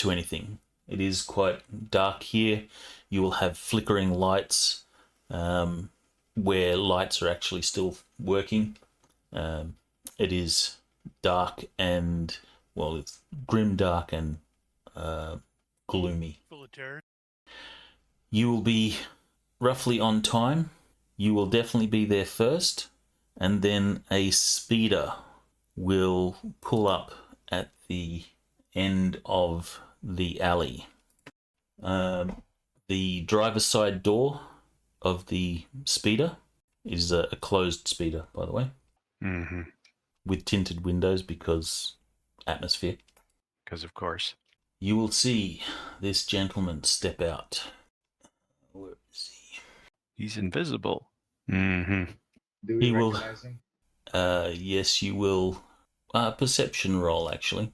anything. It is quite dark here. You will have flickering lights where lights are actually still working. It is dark and, it's grim dark and gloomy. Full of terror. You will be roughly on time. You will definitely be there first, and then a speeder will pull up at the end of the alley. The driver's side door of the speeder is a closed speeder, by the way, Mm-hmm. with tinted windows because atmosphere. Because of course. You will see this gentleman step out. Where is he? He's invisible. Mm-hmm. Do we He will- recognize him? Yes, you will. Perception roll, actually.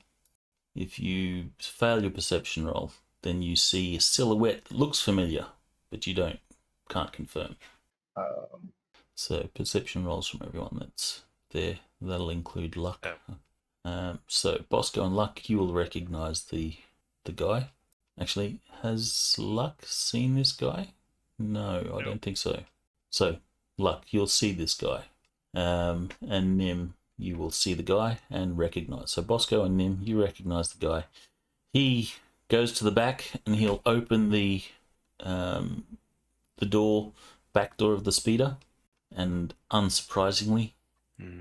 If you fail your perception roll, then you see a silhouette that looks familiar, but you can't confirm. So perception rolls from everyone that's there. That'll include Luck. So Bosco and Luck, you will recognise the guy. Actually, has Luck seen this guy? No, I don't think so. So Luck, you'll see this guy. And Nim, you will see the guy and recognise. So Bosco and Nim, you recognise the guy. He goes to the back and he'll open the back door of the speeder, and unsurprisingly,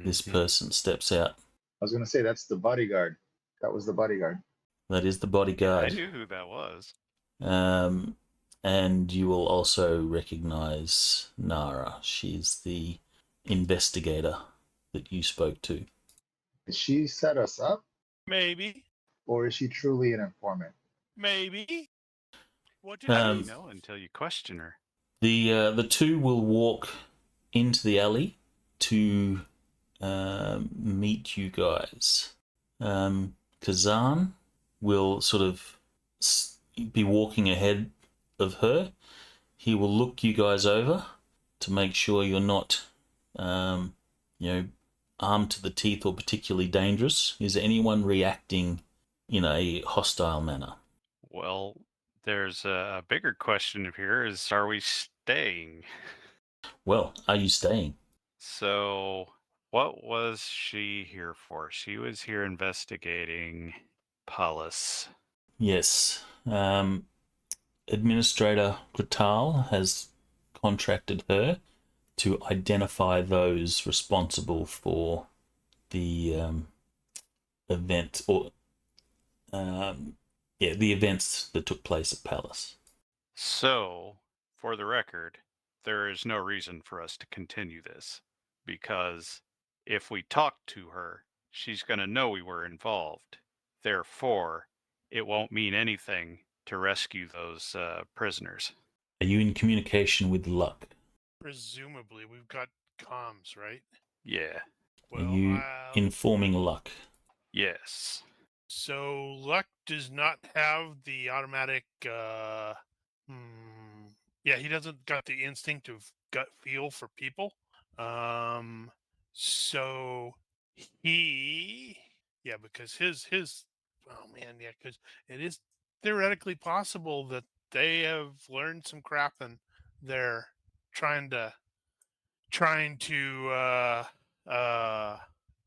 this person steps out. I was going to say, that's the bodyguard. That was the bodyguard. That is the I bodyguard. knew who that was. And you will also recognise Nara. She's the investigator that you spoke to. Did she set us up, Maybe. or is she truly an informant? Maybe. What did How do you you know until you question her? The two will walk into the alley to meet you guys. Kazan will sort of be walking ahead of her. he will look you guys over to make sure you're not, armed to the teeth or particularly dangerous. Is anyone reacting in a hostile manner? Well, there's a bigger question here: is are we staying? Well, are you staying? So, what was she here for? She was here investigating Paulus. Yes. Administrator Gratal has contracted her to identify those responsible for the event or the events that took place at Palace. So, for the record, there is no reason for us to continue this, because if we talk to her, she's going to know we were involved. Therefore, it won't mean anything to rescue those prisoners. Are you in communication with Luck? Presumably, we've got comms, right? Yeah. Are Well, you informing Luck? Yes. so Luck does not have the automatic. Yeah, he doesn't got the instinctive gut feel for people. So he, yeah, because his, oh man, yeah, because it is theoretically possible that they have learned some crap and they're trying to I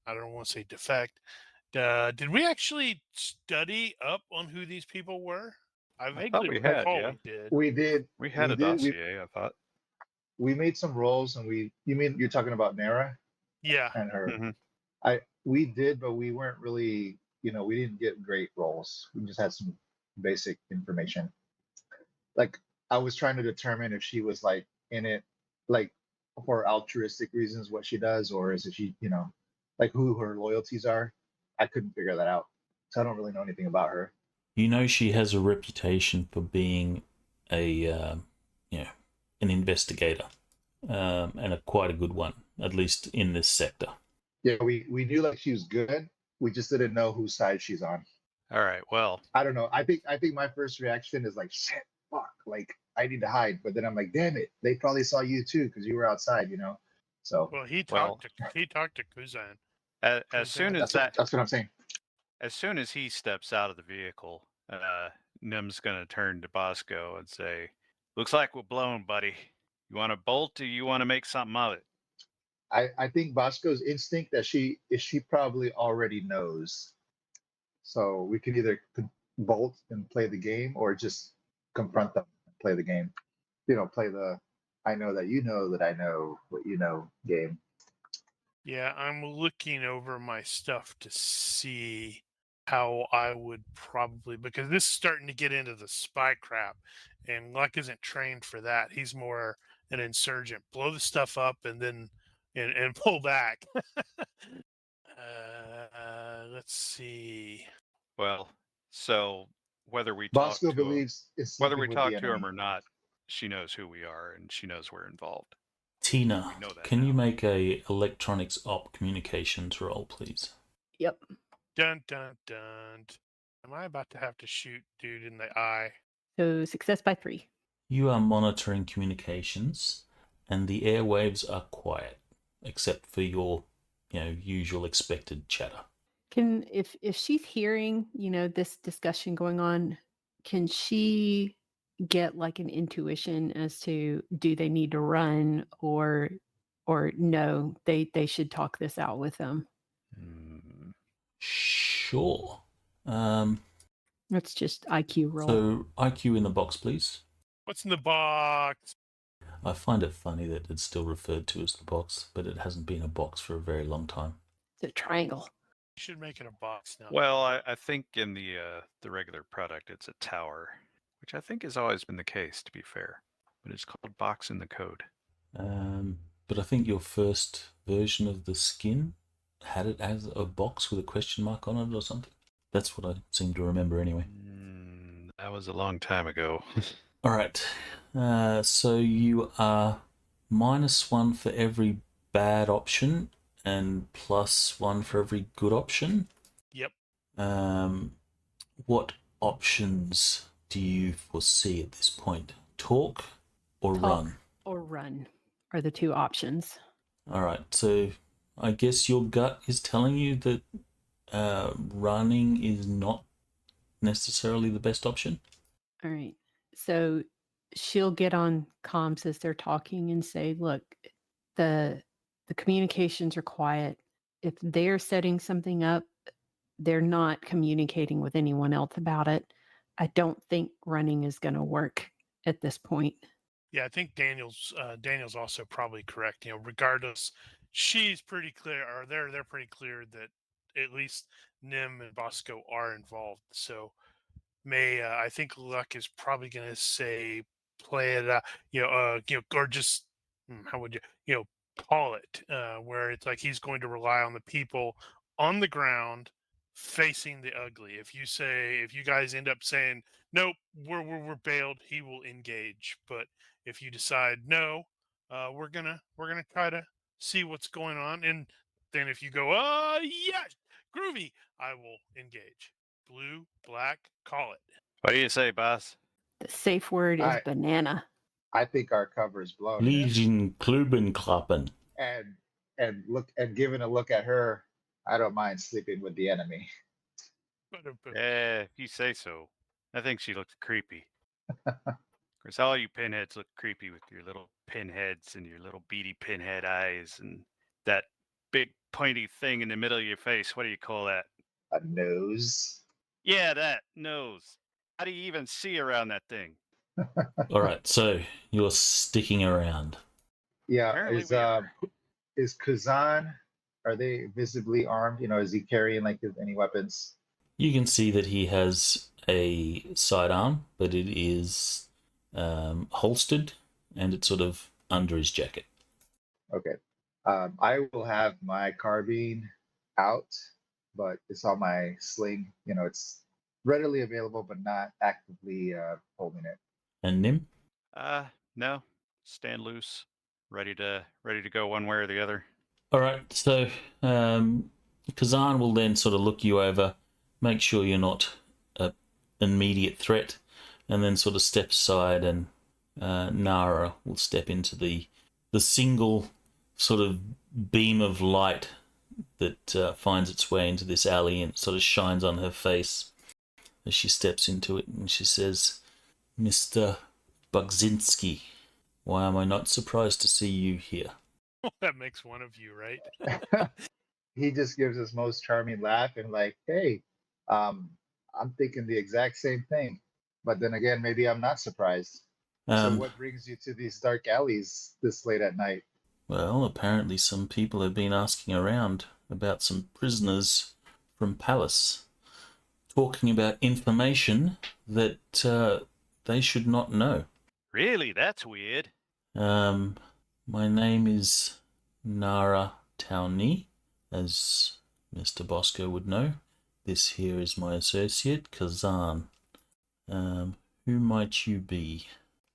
don't want to say defect. Did we actually study up on who these people were? I I thought vaguely we had, recall yeah. we did. We did. We had a did. dossier, I thought. We made some rolls, and you mean you're talking about Nara Yeah. and her? Mm-hmm. We did, but we weren't really, we didn't get great rolls. We just had some basic information. Like, I was trying to determine if she was like in it, like for altruistic reasons, what she does, or is it like who her loyalties are. I couldn't figure that out, so I don't really know anything about her. You know she has a reputation for being an investigator, and quite a good one, at least in this sector. Yeah, we knew like she was good. We just didn't know whose side she's on. All right, well. I don't know. I think my first reaction is like, shit, fuck, like I need to hide. But then I'm like, damn it, they probably saw you too because you were outside, So Well, he talked to Kuzan. As soon as that's what I'm saying. As soon as he steps out of the vehicle, Nim's gonna turn to Bosco and say, "Looks like we're blown, buddy. You want to bolt, or you want to make something of it?" I think Bosco's instinct that she probably already knows. So we can either bolt and play the game or just confront them and play the game. Play the I know that you know that I know what you know game. Yeah, I'm looking over my stuff to see how I would probably, because this is starting to get into the spy crap, and Luck isn't trained for that. He's more an insurgent. Blow the stuff up and then and pull back. Let's see. Well, so whether we Bosco talk to believes whether we talk to him or not, she knows who we are and she knows we're involved. Tina, We know that can now. you make a electronics op communications roll, please? Yep. Dun dun dun. Am I about to have to shoot dude in the eye? So success by 3. You are monitoring communications, and the airwaves are quiet, except for your, usual expected chatter. Can if she's hearing, this discussion going on, can she get like an intuition as to do they need to run or no, they should talk this out with them? Sure. That's just IQ roll. So IQ in the box, please. What's in the box? I find it funny that it's still referred to as the box, but it hasn't been a box for a very long time. It's a triangle. You should make it a box now. Well, I think in the regular product it's a tower, which I think has always been the case, to be fair. But it's called box in the code. But I think your first version of the skin had it as a box with a question mark on it or something. That's what I seem to remember anyway. That was a long time ago. All right. So you are -1 for every bad option and +1 for every good option. Yep. What options do you foresee at this point? Talk or Talk run? or run are the two options. All right, so I guess your gut is telling you that running is not necessarily the best option. All right. So she'll get on comms as they're talking and say, look, the communications are quiet. If they're setting something up, they're not communicating with anyone else about it. I don't think running is going to work at this point. Yeah, I think Daniel's also probably correct. Regardless, she's pretty clear, or they're pretty clear that at least Nim and Bosco are involved. So I think Luck is probably going to say play it out, or just how would you call it, where it's like he's going to rely on the people on the ground facing the ugly. If you guys end up saying nope, we're bailed, he will engage. But if you decide no, we're gonna try to see what's going on, and then if you go, yes, groovy, I will engage. Blue, black, call it. What do you say, boss? The safe word is I banana. I think our cover is blown here. Legion Klubenklappen. And giving a look at her, I don't mind sleeping with the enemy. If you say so. I think she looks creepy. Of course, all you pinheads look creepy with your little pinheads and your little beady pinhead eyes and that big pointy thing in the middle of your face. What do you call that? A nose. Yeah, that nose. How do you even see around that thing? All right, so you're sticking around. Yeah, Apparently we are. is Kazan? Are they visibly armed? Is he carrying like any weapons? You can see that he has a sidearm, but it is holstered and it's sort of under his jacket. Okay. I will have my carbine out, but it's on my sling. It's readily available, but not actively holding it. And Nim? No. Stand loose. Ready to go one way or the other. All right, so Kazan will then sort of look you over, make sure you're not an immediate threat, and then sort of step aside, and Nara will step into the single sort of beam of light that finds its way into this alley and sort of shines on her face as she steps into it, and she says, "Mr. Bugzinski, why am I not surprised to see you here?" That makes one of you, right? He just gives his most charming laugh and like, hey, I'm thinking the exact same thing. But then again, maybe I'm not surprised. So what brings you to these dark alleys this late at night? Well, apparently some people have been asking around about some prisoners from Palace, talking about information that they should not know. Really? That's weird. My name is Nara Tauni, as Mr. Bosco would know. This here is my associate, Kazan. Who might you be?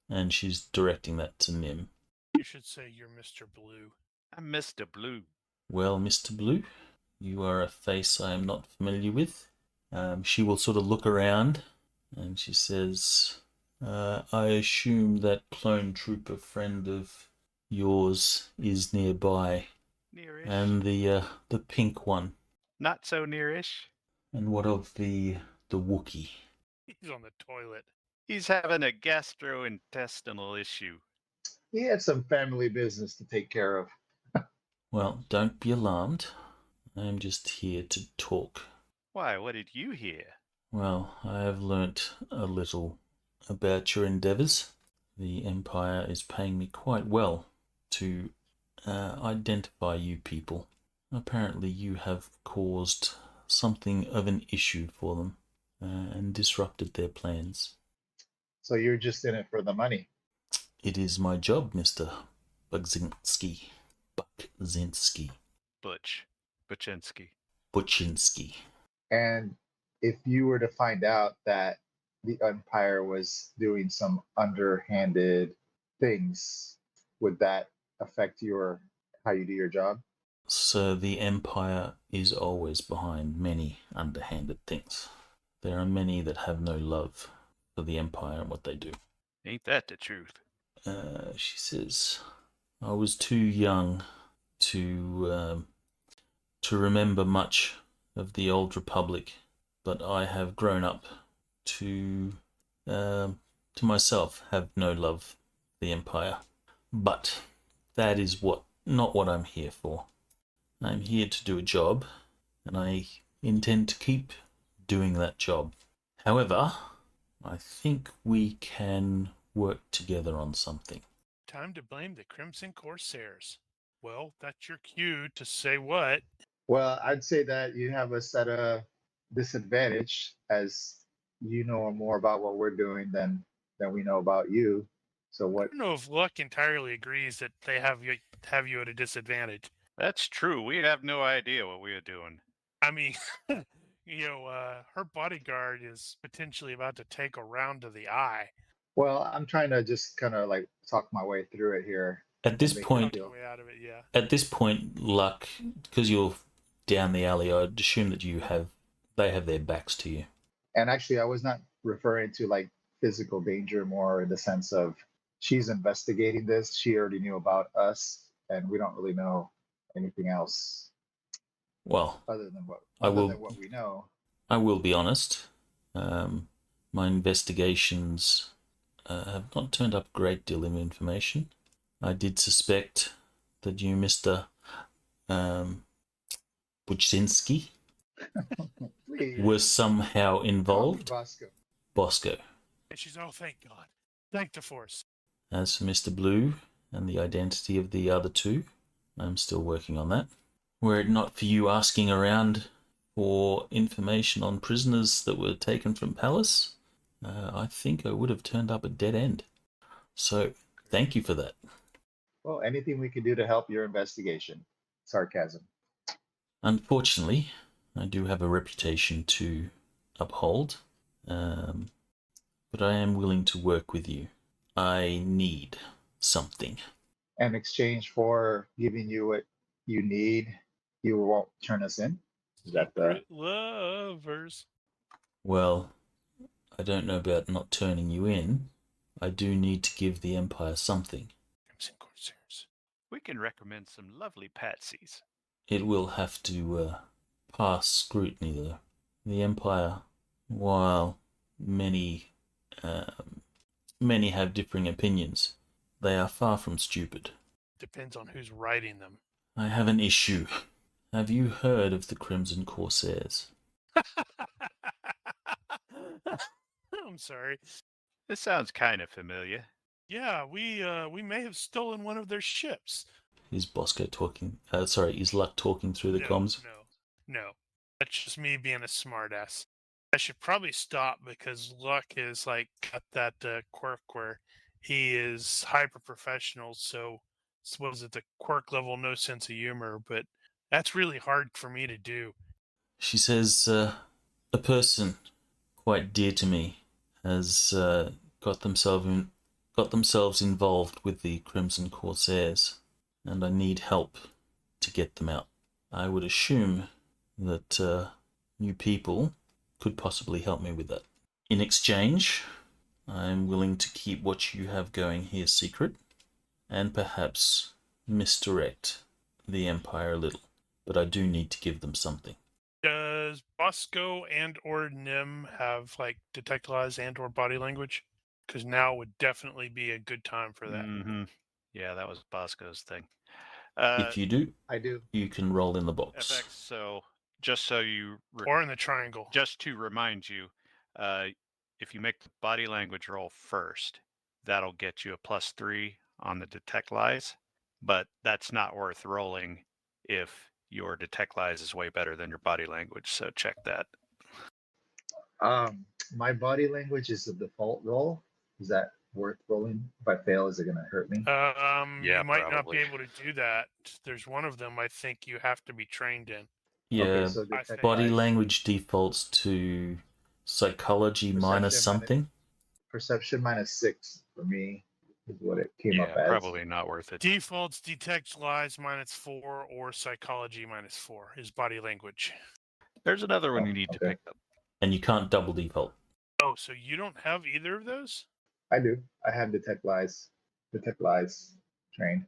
And she's directing that to Nim. You should say you're Mr. Blue. I'm Mr. Blue. Well, Mr. Blue, you are a face I am not familiar with. She will sort of look around and she says, I assume that clone trooper friend of yours is nearby. Nearish. And the pink one. Not so nearish. And what of the Wookiee? He's on the toilet. He's having a gastrointestinal issue. He had some family business to take care of. Well, don't be alarmed. I am just here to talk. Why, what did you hear? Well, I have learnt a little about your endeavours. The Empire is paying me quite well to identify you people. Apparently you have caused something of an issue for them and disrupted their plans. So you're just in it for the money. It is my job, Mr. Bugzinski. Butchinsky. And if you were to find out that the Empire was doing some underhanded things, would that affect how you do your job? So the Empire is always behind many underhanded things. There are many that have no love for the Empire and what they do. Ain't that the truth? She says, I was too young to remember much of the old republic, but I have grown up to myself have no love for the Empire. But that is not what I'm here for. I'm here to do a job, and I intend to keep doing that job. However, I think we can work together on something. Time to blame the Crimson Corsairs. Well, that's your cue to say what. Well, I'd say that you have us at a disadvantage as you know more about what we're doing than we know about you. So I what? don't know if Luck entirely agrees that they have you at a disadvantage. That's true. We have no idea what we are doing. I mean, her bodyguard is potentially about to take a round to the eye. Well, I'm trying to just kind of like talk my way through it here. At this Make her point, feel- Way out of it, yeah. At this point, Luck, because you're down the alley, I'd assume that they have their backs to you. And actually, I was not referring to like physical danger, more in the sense of she's investigating this. She already knew about us, and we don't really know anything else Well, other than what I will- than what we know. I will be honest. My investigations have not turned up a great deal of information. I did suspect that you, Mr. Buczynski, Please, were somehow call me involved. Bosco. Bosco. And she's, oh, thank God. Thank the Force. As for Mr. Blue and the identity of the other two, I'm still working on that. Were it not for you asking around for information on prisoners that were taken from Palace, I think I would have turned up a dead end. So, thank you for that. Well, anything we can do to help your investigation. Sarcasm. Unfortunately, I do have a reputation to uphold, but I am willing to work with you. I need something. In exchange for giving you what you need, you won't turn us in. Is that the? Secret lovers. Well, I don't know about not turning you in. I do need to give the Empire something. Crimson Corsairs. We can recommend some lovely patsies. It will have to pass scrutiny, though. The Empire, while many have differing opinions, they are far from stupid. Depends on who's writing them. I have an issue. Have you heard of the Crimson Corsairs? I'm sorry. This sounds kind of familiar. Yeah, we may have stolen one of their ships. Is Bosco talking? Is Luck talking through the No, comms? No. That's just me being a smartass. I should probably stop because Luck is like got that quirk where he is hyper professional. So what is it? The quirk level, no sense of humor. But that's really hard for me to do. She says, a person quite dear to me has got themselves involved with the Crimson Corsairs, and I need help to get them out. I would assume that you people could possibly help me with that. In exchange, I'm willing to keep what you have going here secret, and perhaps misdirect the Empire a little. But I do need to give them something. Does Bosco and or Nim have like detectilize and or body language? Because now would definitely be a good time for that. Mm-hmm. Yeah, that was Bosco's thing. If you do, I do. you can roll in the box. FX, so just so you... Or in the triangle. Just to remind you, if you make the body language roll first, that'll get you a +3 on the detect lies, but that's not worth rolling if your detect lies is way better than your body language, so check that. My body language is the default roll. Is that worth rolling? If I fail, is it going to hurt me? Yeah, you might not probably. be able to do that. There's one of them I think you have to be trained in. Yeah, Okay, so I detect think- body lies. language defaults to psychology minus Perception something. Perception -6 for me is what it came up Yeah, as. probably not worth it. Defaults detect lies -4 or psychology -4 is body language. There's another one Oh, you need to okay. pick up. And you can't double default. Oh, so you don't have either of those? I do. I have detect lies. detect lies trained.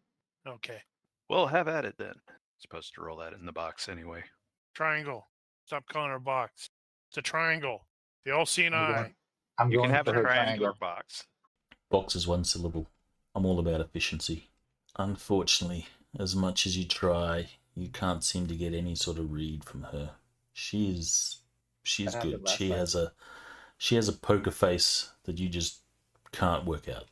Okay. We'll have at it then. Supposed to roll that in the box anyway. Triangle. Stop calling her a box. It's a triangle. The all-seeing I'm eye. going, I'm You can going have for a her triangular triangle. box. Box is one syllable. I'm all about efficiency. Unfortunately, as much as you try, you can't seem to get any sort of read from her. She's That happened good. last She has a poker face that you just can't work out.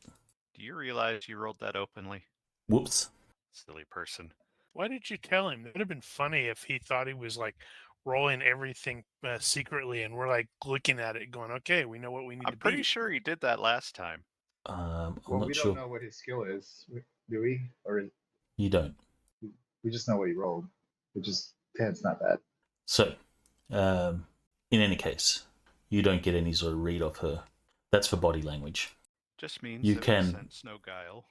Do you realize you rolled that openly? Whoops. Silly person. Why did you tell him? It would have been funny if he thought he was like rolling everything secretly, and we're like looking at it, going, "Okay, we know what we need I'm to pretty beat." sure he did that last time. I'm Well, we not don't sure. know what his skill is, do we? Or You don't. we just know what he rolled, which is 10's not bad. So, in any case, you don't get any sort of read off her. That's for body language. Just means You that can- we sense no guile.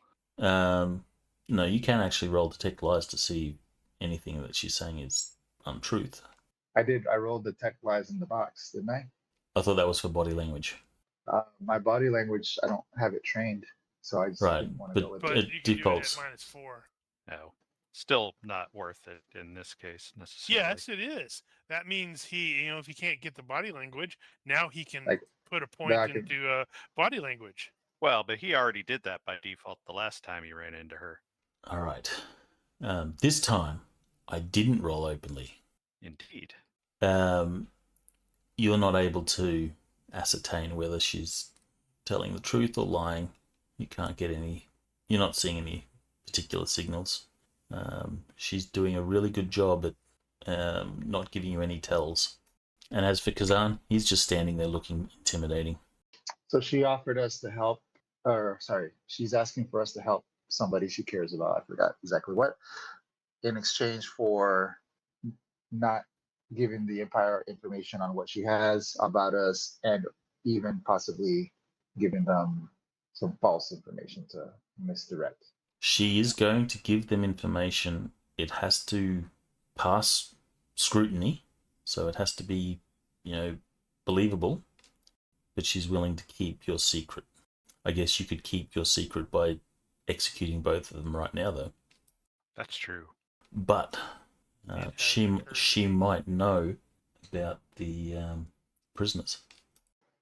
No, you can actually roll detect lies to see anything that she's saying is untruth. I did. I rolled detect lies in the box, didn't I? I thought that was for body language. My body language, I don't have it trained, so I just Right, didn't want to but- go with But it. It you can defaults. do it at -4. No. Still not worth it in this case necessarily. Yes, it is. That means he, if he can't get the body language, now he can Like, put a point now I can- into body language. Well, but he already did that by default the last time he ran into her. All right. This time, I didn't roll openly. Indeed. You're not able to ascertain whether she's telling the truth or lying. You can't get any. You're not seeing any particular signals. She's doing a really good job at not giving you any tells. And as for Kazan, he's just standing there looking intimidating. So she offered us to help, or sorry, she's asking for us to help somebody she cares about. I forgot exactly what, in exchange for not giving the Empire information on what she has about us, and even possibly giving them some false information to misdirect. She is going to give them information. It has to pass scrutiny, so it has to be, believable. But she's willing to keep your secret. I guess you could keep your secret by executing both of them right now, though. That's true. But It has she occurred. might know about the prisoners.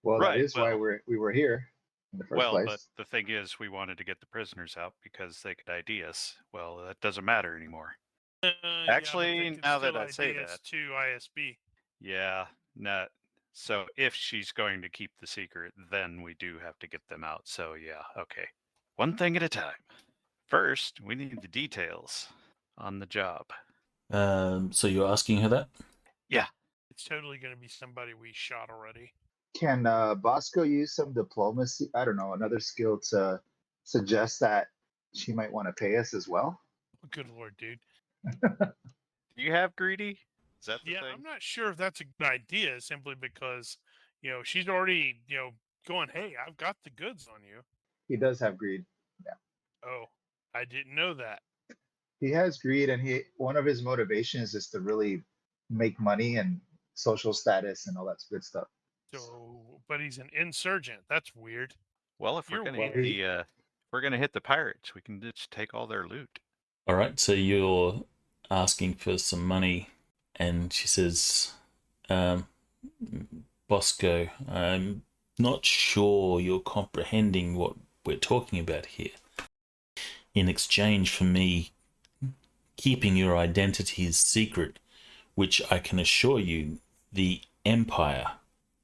Well, Right, that is why well- we were here in the first Well, place. but the thing is, we wanted to get the prisoners out because they could ID us. Well, that doesn't matter anymore. Yeah, but Actually, they can now that still I say ID us that- to ISB. Yeah, not. So if she's going to keep the secret, then we do have to get them out. So yeah, okay. One thing at a time. First, we need the details on the job. So you're asking her that? It's totally going to be somebody we shot already. Can Bosco use some diplomacy? I don't know, another skill to suggest that she might want to pay us as well? Good lord, dude. Do you have greedy? Is that the Yeah, thing? I'm not sure if that's a good idea, simply because she's already going, "Hey, I've got the goods on you." He does have greed. Oh, I didn't know that. He has greed, and one of his motivations is to really make money and social status and all that good stuff. So, but he's an insurgent. That's weird. Well, if we're You're gonna weird. hit if we're gonna hit the pirates, we can just take all their loot. All right, so you're asking for some money, and she says, Bosco, I'm not sure you're comprehending what we're talking about here. In exchange for me keeping your identities secret, which I can assure you the Empire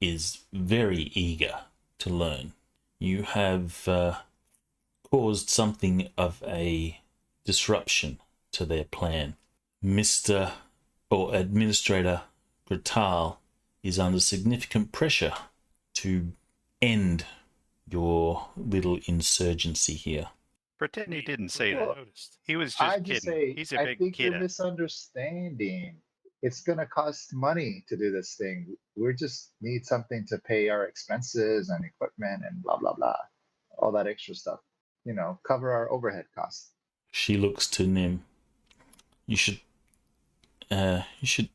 is very eager to learn. You have caused something of a disruption to their plan. Mr. or Administrator Gratal is under significant pressure to end your little insurgency here. Pretend he Neat. didn't say Well, that. noticed. He was just I kidding. just say, He's a I big think you're kid. misunderstanding. It's gonna cost money to do this thing. We just need something to pay our expenses and equipment and blah blah blah, all that extra stuff. Cover our overhead costs. She looks to Nim. You should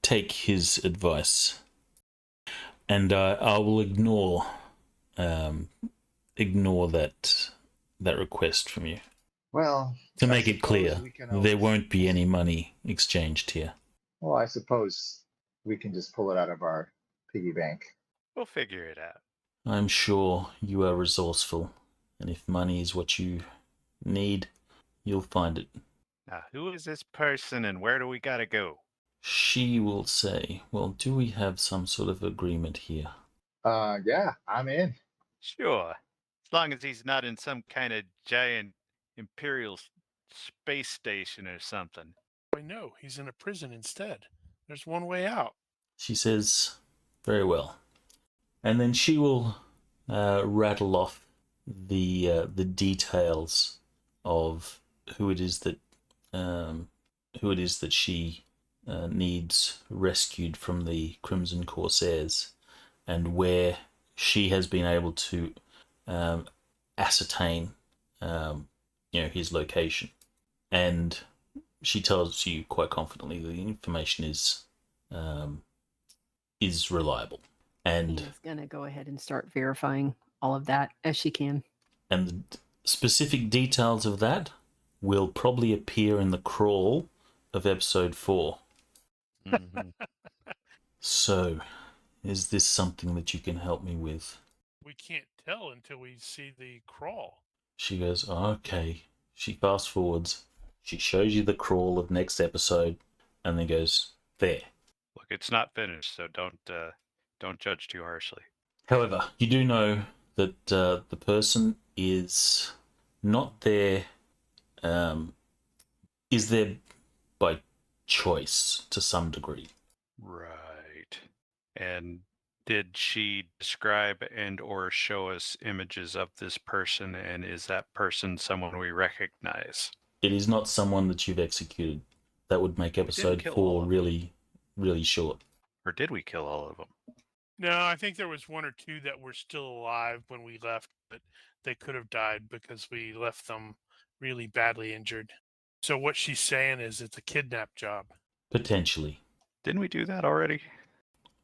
take his advice, and I will ignore that request from you. Well, To I make it suppose clear, we can there always. won't be any money exchanged here. Well, I suppose we can just pull it out of our piggy bank. We'll figure it out. I'm sure you are resourceful, and if money is what you need, you'll find it. Now, who is this person and where do we gotta go? She will say, well, do we have some sort of agreement here? Yeah, I'm in. Sure. As long as he's not in some kind of giant imperial space station or something. I know he's in a prison instead. There's one way out. She says, very well. And then she will rattle off the details of who it is that she needs rescued from the Crimson Corsairs, and where she has been able to ascertain his location. And she tells you quite confidently that the information is reliable. And Tina's going to go ahead and start verifying all of that as she can. And the specific details of that will probably appear in the crawl of episode 4. Mhm. So, is this something that you can help me with? We can't tell until we see the crawl. She goes, okay. She fast forwards. She shows you the crawl of next episode, and then goes, there. Look, it's not finished, so don't judge too harshly. However, you do know that the person is not there, is there by choice to some degree. Right. And did she describe and or show us images of this person, and is that person someone we recognize? It is not someone that you've executed. That would make episode kill all 4 of them. really, really short. Or did we kill all of them? No, I think there was one or two that were still alive when we left, but they could have died because we left them really badly injured. So what she's saying is it's a kidnap job. Potentially. Didn't we do that already?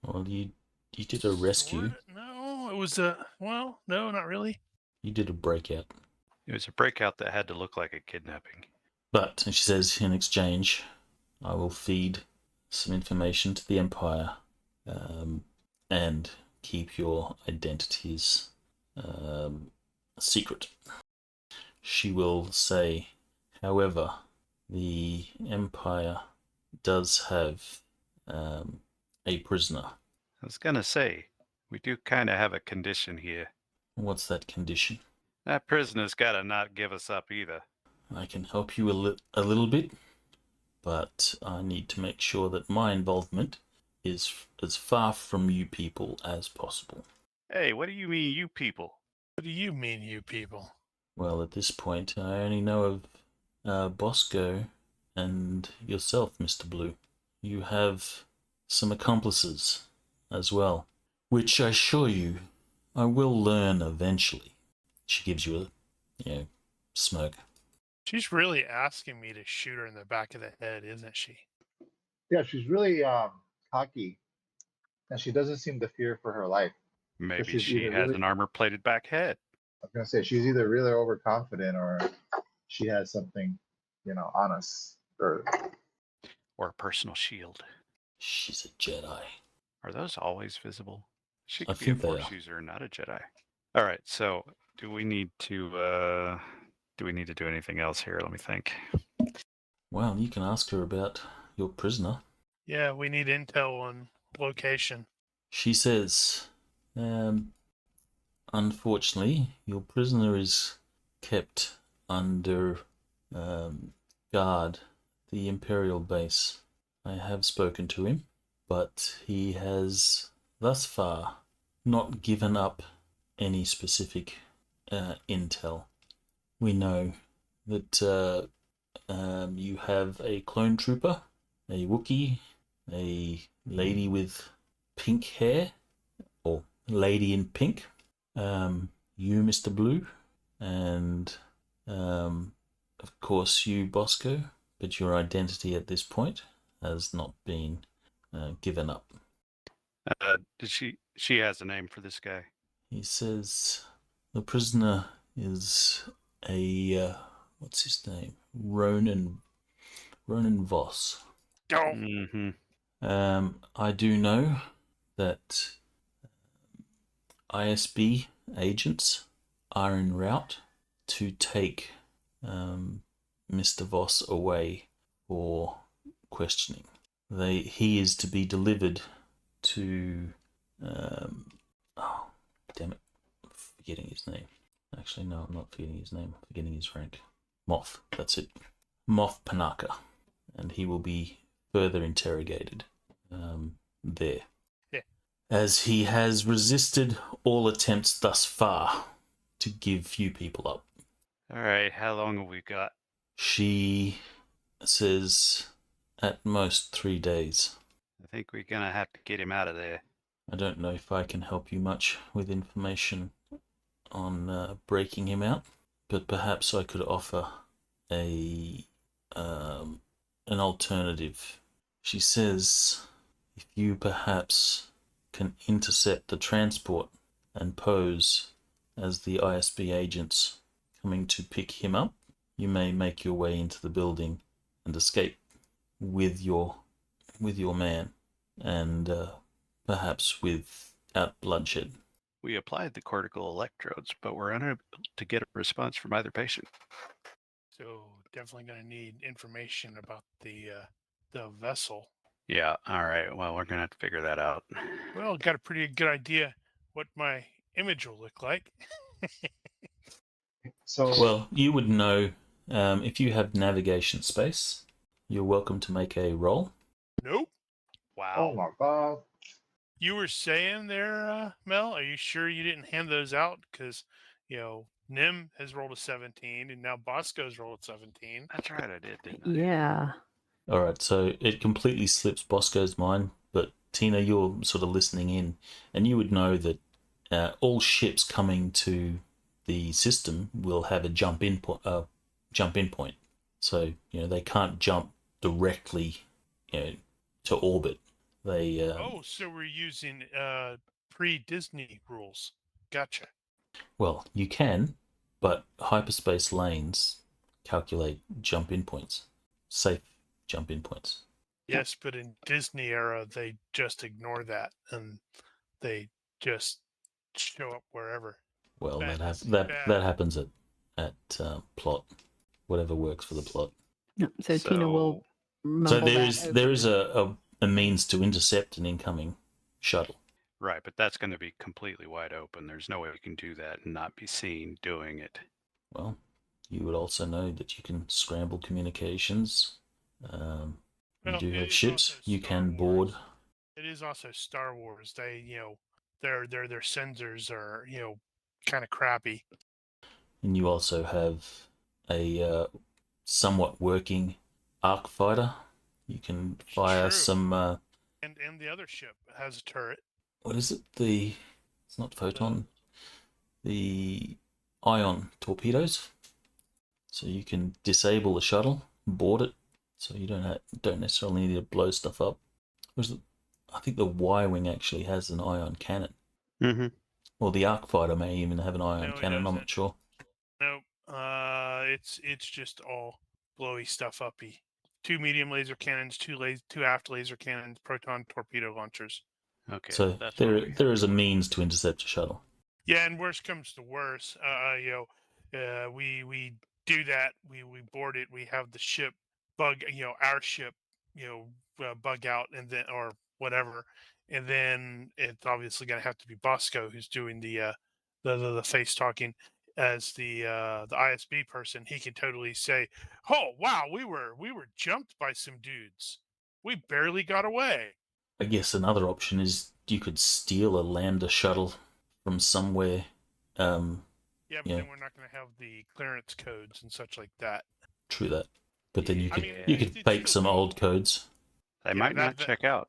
Well, you did a rescue. No, it was no, not really. You did a breakout. It was a breakout that had to look like a kidnapping. But, and she says, in exchange, I will feed some information to the Empire and keep your identities secret. She will say, however, the Empire does have a prisoner. I was gonna say, we do kind of have a condition here. What's that condition? That prisoner's gotta not give us up either. I can help you a little bit, but I need to make sure that my involvement is as far from you people as possible. Hey, what do you mean, you people? What do you mean, you people? Well, at this point, I only know of Bosco and yourself, Mr. Blue. You have some accomplices as well, which I assure you I will learn eventually. She gives you a, smirk. She's really asking me to shoot her in the back of the head, isn't she? Yeah, she's really cocky, and she doesn't seem to fear for her life. Maybe she's she either has really- an armor-plated back head. I was gonna say she's either really overconfident or she has something, on us. Or Or a personal shield. She's a Jedi. Are those always visible? She I could be a think they Force are. user, not a Jedi. All right, so do we need to do anything else here? Let me think. Well, you can ask her about your prisoner. Yeah, we need intel on location. She says, unfortunately, your prisoner is kept under guard at the Imperial base. I have spoken to him, but he has thus far not given up any specific intel. We know that you have a clone trooper, a Wookiee, a lady with pink hair, or lady in pink, you, Mr. Blue, and of course you, Bosco, but your identity at this point has not been given up. She has a name for this guy. He says the prisoner is a what's his name? Ronan Voss. Oh, I do know that ISB agents are en route to take Mr. Voss away for questioning. He is to be delivered to oh, damn it, I'm forgetting his name. Actually, no, I'm not forgetting his name. I'm forgetting his rank. Moth, that's it. Moth Panaka, and he will be further interrogated there. Yeah. As he has resisted all attempts thus far to give you people up. All right, how long have we got? She says at most 3 days. I think we're gonna have to get him out of there. I don't know if I can help you much with information on breaking him out, but perhaps I could offer an alternative. She says if you perhaps can intercept the transport and pose as the ISB agents coming to pick him up, you may make your way into the building and escape with your man, and perhaps without bloodshed. We applied the cortical electrodes, but we're unable to get a response from either patient. so definitely going to need information about the vessel. Yeah, all right. Well, we're gonna have to figure that out. Well, got a pretty good idea what my image will look like. So Well, you would know if you have navigation space. You're welcome to make a roll. Nope. Wow. oh my god. You were saying there, Mel, are you sure you didn't hand those out? Because, Nim has rolled a 17, and now Bosco's rolled a 17. That's right, I did, didn't I? Yeah. All right, so it completely slips Bosco's mind, but Tina, you're sort of listening in, and you would know that all ships coming to the system will have a jump in point. So they can't jump directly, to orbit. They So we're using pre-Disney rules. Gotcha. well, you can, but hyperspace lanes calculate jump in points, safe jump in points. Yes, but in Disney era, they just ignore that, and they just show up wherever. Well, Bad. that happens at plot, whatever works for the plot. No, so Tina will mumble So that there over. is a means to intercept an incoming shuttle. Right, but that's going to be completely wide open. There's no way you can do that and not be seen doing it. Well, you would also know that you can scramble communications. You Well, do it have is ships. also You Star can board. Wars. It is also Star Wars. They, their sensors are, kind of crappy. And you also have a somewhat working arc fighter. You can fire True. some. And the other ship has a turret. What is it? It's not photon. The ion torpedoes. So you can disable the shuttle, board it. So you don't necessarily need to blow stuff up. I think the Y-wing actually has an ion cannon. Mm-hmm. Or the arc fighter may even have an ion No, it cannon. I'm doesn't. not sure. Nope. It's just all blowy stuff uppy. 2 medium laser cannons, 2 aft laser cannons, proton torpedo launchers. Okay. So that's what we there is a means to intercept a shuttle. Yeah, and worst comes to worst, we do that. We board it. We have the ship bug, our ship, bug out, and then or whatever, and then it's obviously going to have to be Bosco who's doing the face talking as the ISB person. He can totally say, "Oh wow, we were jumped by some dudes. We barely got away." I guess another option is you could steal a lambda shuttle from somewhere. Yeah, but Yeah. then we're not going to have the clearance codes and such like that. True that. But then you I could mean, you could it's fake still some doable. old codes. They Yeah, might that- not that- check out.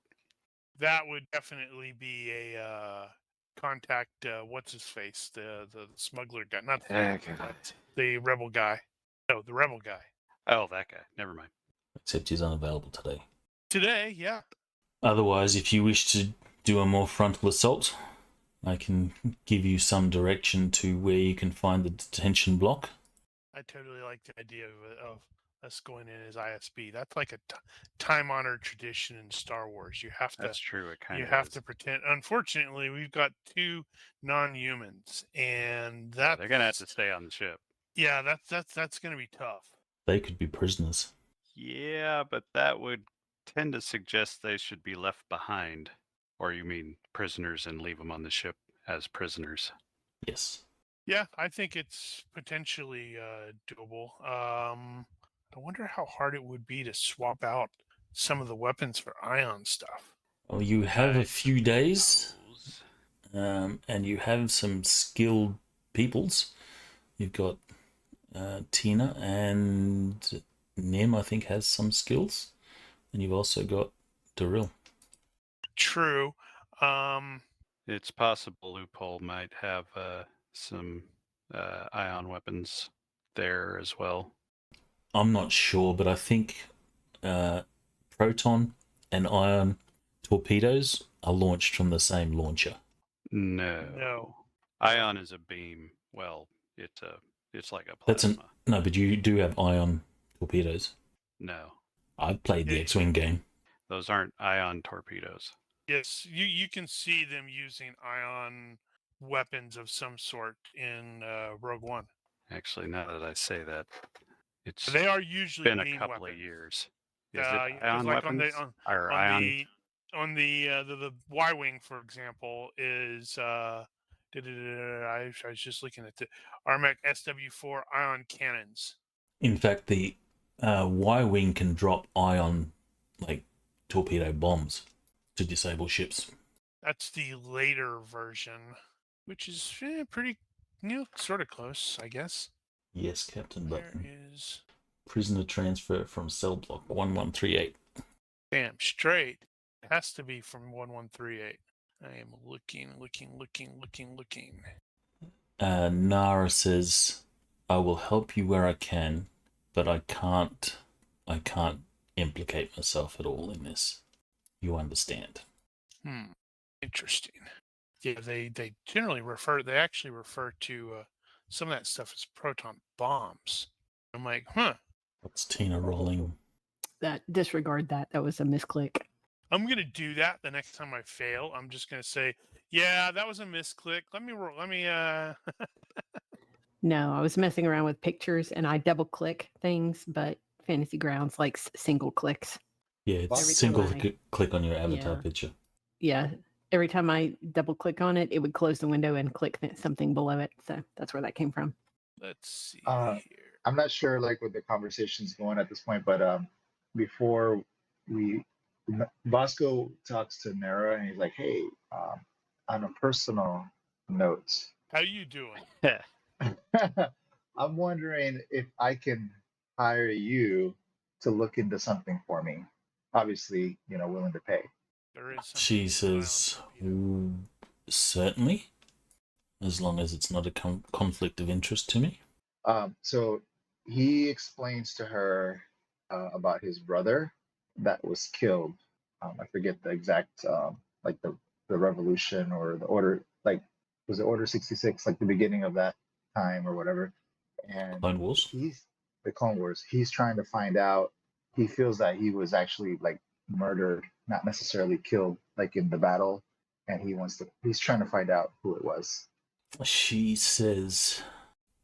That would definitely be a contact. What's his face? The smuggler guy, not the rebel guy. No, the rebel guy. Oh, that guy. Never mind. Except he's unavailable today. Today, yeah. Otherwise, if you wish to do a more frontal assault, I can give you some direction to where you can find the detention block. I totally like the idea of us going in as ISB. That's like a time-honored tradition in Star Wars. You have to That's true. It kind you of have is. to pretend. Unfortunately, we've got 2 non-humans, and Yeah, they're gonna have to stay on the ship. yeah, that's going to be tough. They could be prisoners. Yeah, but that would tend to suggest they should be left behind. Or you mean prisoners and leave them on the ship as prisoners? Yes. Yeah, I think it's potentially doable. I wonder how hard it would be to swap out some of the weapons for ion stuff. Well, you have I a few days, suppose. and you have some skilled peoples. You've got Tina and Nim, I think, has some skills. And you've also got Daryl. True. It's possible Loophole might have some ion weapons there as well. I'm not sure, but I think proton and ion torpedoes are launched from the same launcher. No. Ion is a beam. Well, it's like a That's plasma. no, but you do have ion torpedoes. No, I've played the Yeah. X-wing game. those aren't ion torpedoes. Yes, you can see them using ion weapons of some sort in Rogue One. Actually, now that I say that, it's They are usually been a beam couple weapons. of years. Is Yeah, it 'cause ion like weapons or on ion? the Y-wing, for example, is I was just looking at the Armec SW4 ion cannons. In fact, the Y-wing can drop ion like torpedo bombs to disable ships. That's the later version, which is pretty, sort of close, I guess. Yes, Captain There Button. is Prisoner transfer from cell block 1138. damn straight. It has to be from 1138. I am looking. Nara says, "I will help you where I can, but I can't implicate myself at all in this. You understand?" Interesting. Yeah, they actually refer to some of that stuff as proton bombs. I'm like, What's Tina rolling? Disregard that. That was a misclick. I'm gonna do that the next time I fail. I'm just gonna say, yeah, that was a misclick. Let me roll. No, I was messing around with pictures and I double click things, but Fantasy Grounds likes single clicks. Yeah, it's Every single time click on your avatar Yeah. picture. Yeah. Every time I double click on it, it would close the window and click something below it. So that's where that came from. Let's see Uh, here. I'm not sure like what the conversation's going at this point, but before we Bosco talks to Nara and he's like, "Hey, on a personal note, How you doing? I'm wondering if I can hire you to look into something for me. Obviously, willing to pay." There is. She something says, ion "Certainly, as long as it's not a conflict of interest to me." So he explains to her about his brother that was killed. I forget the exact, like the revolution or the order, like was it Order 66, like the beginning of that time or whatever. And Clone Wars. he's the Clone Wars. He's trying to find out. He feels that he was actually like murdered, not necessarily killed, like in the battle. And he's trying to find out who it was. She says,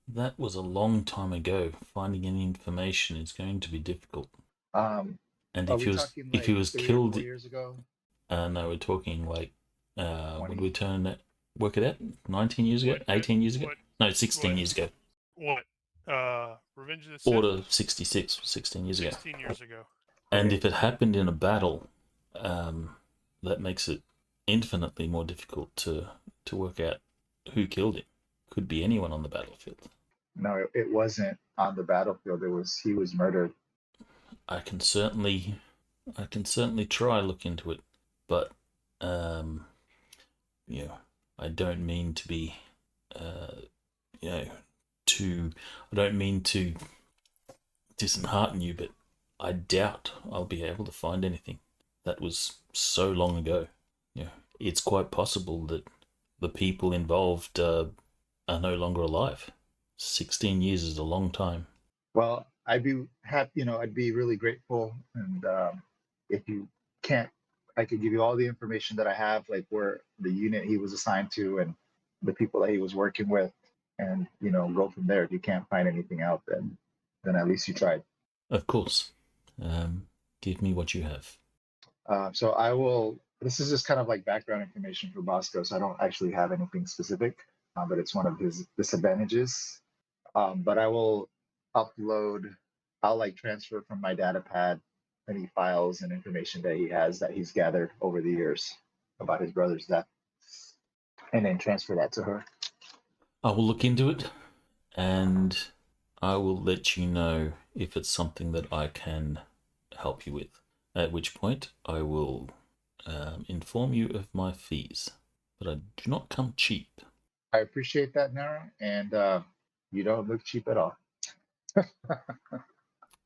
"That was a long time ago. Finding any information is going to be difficult." Um, And are if we he was talking if like he was 3 or killed, 4 years ago? no, we're talking like when 20. we work it out, 19 years ago, What- 18 years ago, what- no, 16 what- years ago. What? Revenge of the Sith? Order 66, 16 years ago. 16 years ago. And Okay. if it happened in a battle, that makes it infinitely more difficult to work out who killed him. Could be anyone on the battlefield. No, it wasn't on the battlefield. He was murdered. I can certainly try look into it, but I don't mean to be I don't mean to dishearten you, but I doubt I'll be able to find anything. That was so long ago. It's quite possible that the people involved are no longer alive. 16 years is a long time. Well, I'd be happy, I'd be really grateful. And if you can't, I could give you all the information that I have, like where the unit he was assigned to and the people that he was working with, and go from there. If you can't find anything out, then at least you tried. Of course. Give me what you have. So I will. This is just kind of like background information for Bosco, so I don't actually have anything specific, but it's one of his disadvantages. But I will upload. I'll like transfer from my data pad any files and information that he has that he's gathered over the years about his brother's death, and then transfer that to her. I will look into it, and I will let you know if it's something that I can help you with. At which point, I will inform you of my fees. But I do not come cheap. I appreciate that, Nara, and you don't look cheap at all.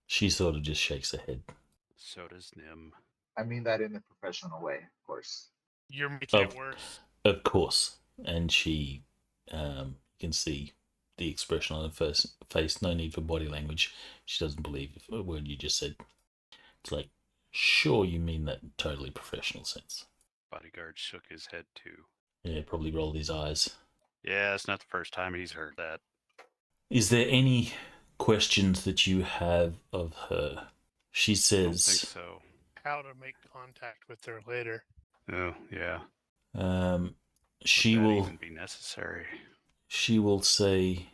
She sort of just shakes her head. So does Nim. I mean that in a professional way, of course. You're making it worse. Of course. And she can see the expression on her face. No need for body language. She doesn't believe a word you just said. It's like, sure, you mean that in totally professional sense. Bodyguard shook his head too. Yeah, probably rolled his eyes. Yeah, it's not the first time he's heard that. Is there any questions that you have of her? She I don't think says, so. How to make contact with her later. Oh, yeah. she Would that will even be necessary? she will say,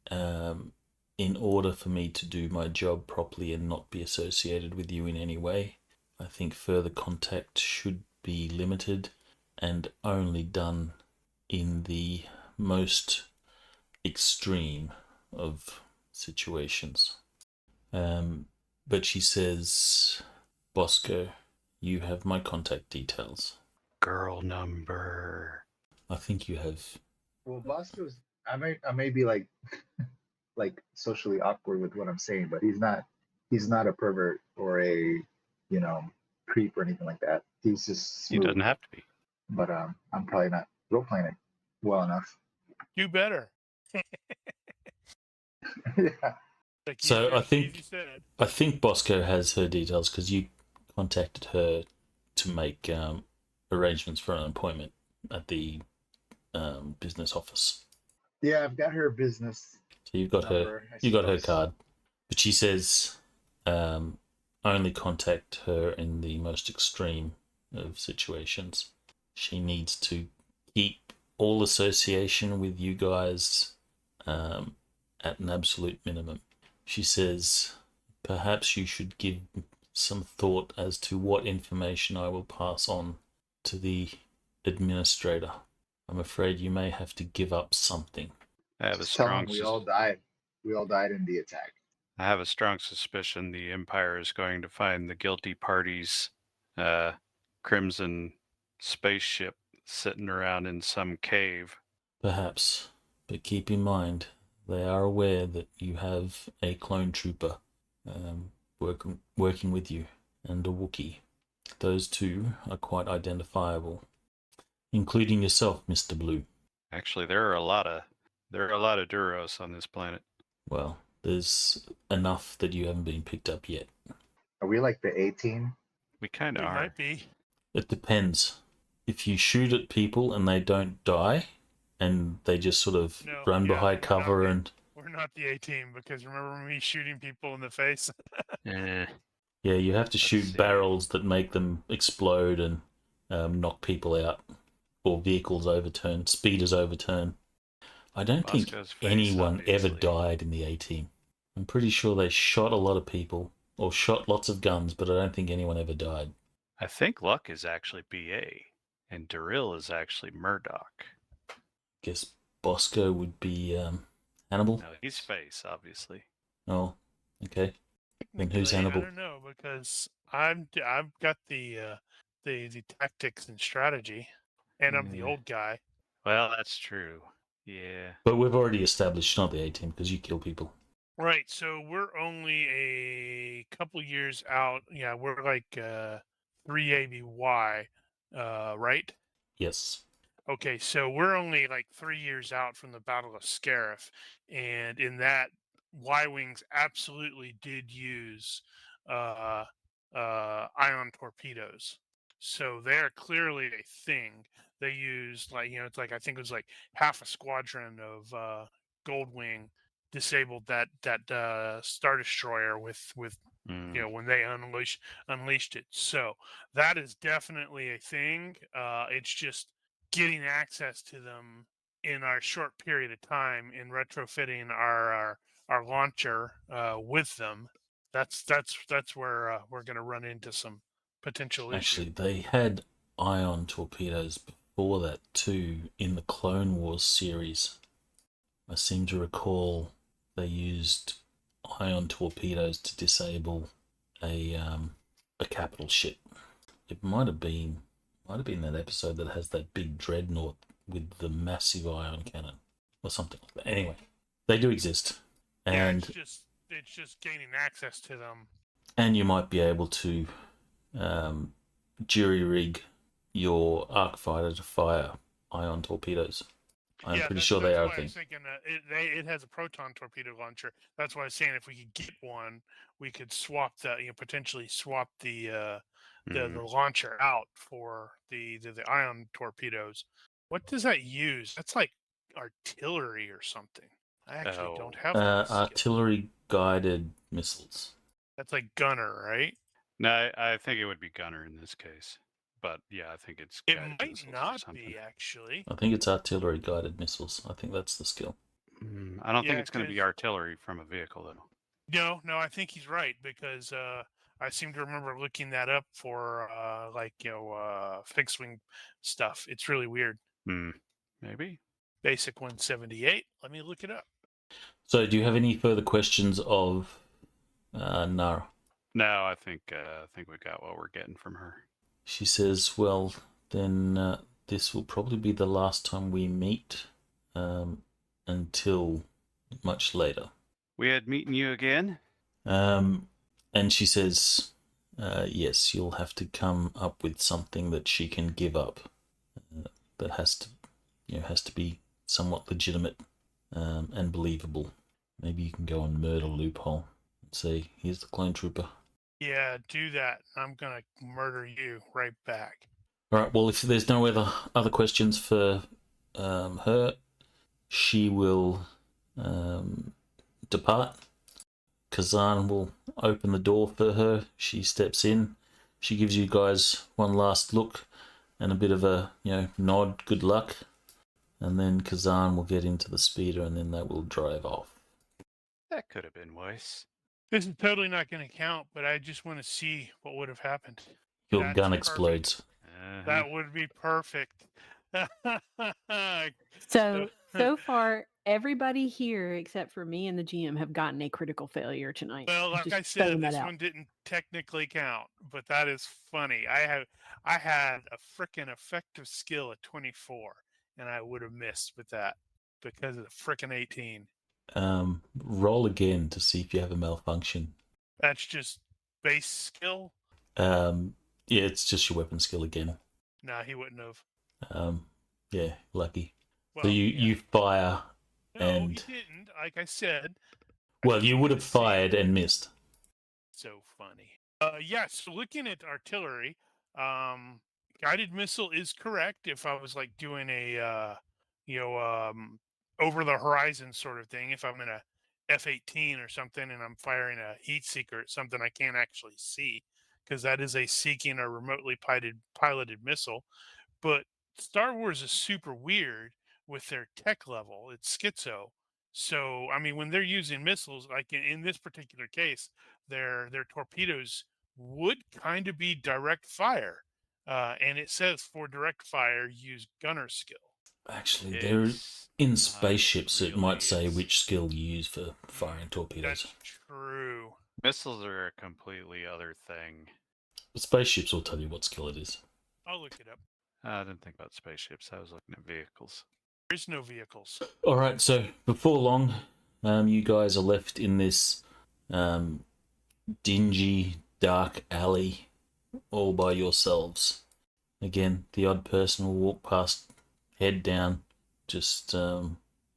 in order for me to do my job properly and not be associated with you in any way, I think further contact should be limited and only done in the most extreme of situations. But she says, Bosco, you have my contact details. Girl number. I think you have. Well, Bosco's. I may be like like socially awkward with what I'm saying, but he's not. He's not a pervert or a creep or anything like that. He's just He smooth. doesn't have to be. But I'm probably not role playing it well enough. Do better. Yeah. Like So I think you said. I think Bosco has her details because you contacted her to make arrangements for an appointment at the business office. Yeah, I've got her business. So you've got number, her. I You got her suppose. card, but she says only contact her in the most extreme of situations. She needs to keep all association with you guys at an absolute minimum. She says, perhaps you should give some thought as to what information I will pass on to the administrator. I'm afraid you may have to give up something. I have a Just tell strong him we all died. We all died in the attack. I have a strong suspicion the Empire is going to find the guilty party's crimson spaceship sitting around in some cave. Perhaps, but keep in mind, they are aware that you have a clone trooper working with you and a Wookiee. Those two are quite identifiable, including yourself, Mr. Blue. Actually, there are a lot of Duros on this planet. Well, there's enough that you haven't been picked up yet. Are we like the A team? We kind We of are. might be. It depends. If you shoot at people and they don't die, and they just sort of No, run yeah, behind we're cover not and... We're not the A team because remember me shooting people in the face? Eh, Yeah, you have to shoot see. barrels that make them explode and knock people out, or vehicles overturn, speeders overturn. I don't think Bosco's face, anyone ever obviously. died in the A-Team. I'm pretty sure they shot a lot of people, or shot lots of guns, but I don't think anyone ever died. I think Luck is actually BA, and Daril is actually Murdoch. Guess Bosco would be Hannibal? No, he's face, obviously. Oh, okay. Then who's Technically, Hannibal? I don't know because I've got the tactics and strategy, and I'm the Yeah. old guy. Well, that's true. Yeah. But we've already established not the A-Team, because you kill people. Right. So we're only a couple years out. Yeah, we're like 3 ABY, right? Yes. Okay, so we're only like 3 years out from the Battle of Scarif, and in that, Y-wings absolutely did use uh, ion torpedoes. So they're clearly a thing. They used like it's like I think it was like half a squadron of Goldwing disabled that Star Destroyer with when they unleashed it. So that is definitely a thing. It's just getting access to them in our short period of time in retrofitting our launcher with them. That's where we're going to run into some potential Actually, issue. they had ion torpedoes before that too in the Clone Wars series. I seem to recall they used ion torpedoes to disable a capital ship. It might have been that episode that has that big dreadnought with the massive ion cannon or something like that. Anyway, they do exist, Yeah, and it's just gaining access to them. you might be able to jury rig your arc fighter to fire ion torpedoes. I'm pretty sure they that's are a why I thing. was thinking it has a proton torpedo launcher. That's why I was saying if we could get one, we could swap potentially swap the launcher out for the ion torpedoes. What does that use? That's like artillery or something. I actually don't have that skill. Artillery guided missiles. That's like gunner, right? No, I think it would be gunner in this case. But yeah, I think it's It guided might missiles or not something. be actually. I think it's artillery guided missiles. I think that's the skill. I don't think Yeah, it's going to be 'cause- artillery from a vehicle though. No, I think he's right because I seem to remember looking that up for fixed wing stuff. It's really weird. Maybe. Basic 178. Let me look it up. So, do you have any further questions of Nara? No, I think we got what we're getting from her. She says, "Well, then this will probably be the last time we meet until much later." We had meeting you again. And she says, "Yes, you'll have to come up with something that she can give up. That has to be somewhat legitimate and believable. Maybe you can go on Murder Loophole and say, here's the clone trooper." Yeah, do that. I'm gonna murder you right back. All right. Well, if there's no other questions for her, she will depart. Kazan will open the door for her. She steps in. She gives you guys one last look and a bit of a nod, good luck, and then Kazan will get into the speeder and then they will drive off. That could have been Weiss. This is totally not going to count, but I just want to see what would have happened. Your That's gun perfect. explodes. That would be perfect. So far, everybody here except for me and the GM have gotten a critical failure tonight. Well, like Just I saying said, that this out. one didn't technically count, but that is funny. I had a freaking effective skill at 24, and I would have missed with that because of the freaking 18. Roll again to see if you have a malfunction. That's just base skill. Yeah, it's just your weapon skill again. No, he wouldn't have. Yeah, lucky. Well, So you fire. No, and he didn't. Like I said. Well, you would have fired and missed. So funny. So looking at artillery, guided missile is correct. If I was like doing a, over the horizon sort of thing, if I'm in a F-18 or something and I'm firing a heat seeker at something I can't actually see, because that is a seeking or remotely piloted missile. But Star Wars is super weird with their tech level. It's schizo. So, I mean, when they're using missiles, like in this particular case, their torpedoes would kind of be direct fire. And it says for direct fire, use gunner skill. Actually, there in spaceships it might say which skill you use for firing torpedoes. That's true. Missiles are a completely other thing. The spaceships will tell you what skill it is. I'll look it up. I didn't think about spaceships. I was looking at vehicles. There is no vehicles. All right, so before long, you guys are left in this dingy, dark alley all by yourselves. Again, the odd person will walk past head down, just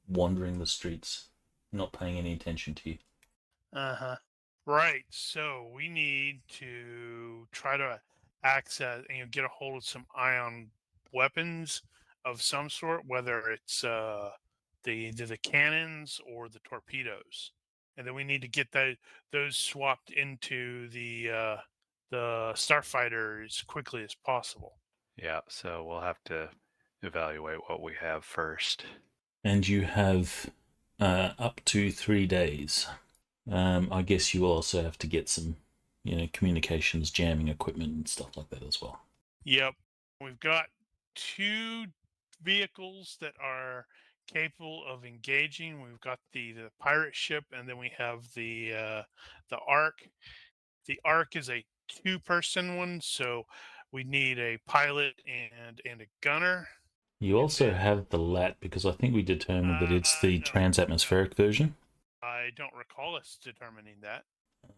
wandering the streets, not paying any attention to you. Uh-huh. Right. So we need to try to access and get a hold of some ion weapons of some sort, whether it's the cannons or the torpedoes. And then we need to get those swapped into the starfighter as quickly as possible. Yeah, so we'll have to evaluate what we have first. And you have up to 3 days. I guess you also have to get some, communications, jamming equipment and stuff like that as well. Yep. We've got 2 vehicles that are capable of engaging. We've got the pirate ship, and then we have the Ark. The Ark is a 2-person one, so we need a pilot and a gunner. You And also then, have the LAT, because I think we determined that it's the no, transatmospheric version. I don't recall us determining that.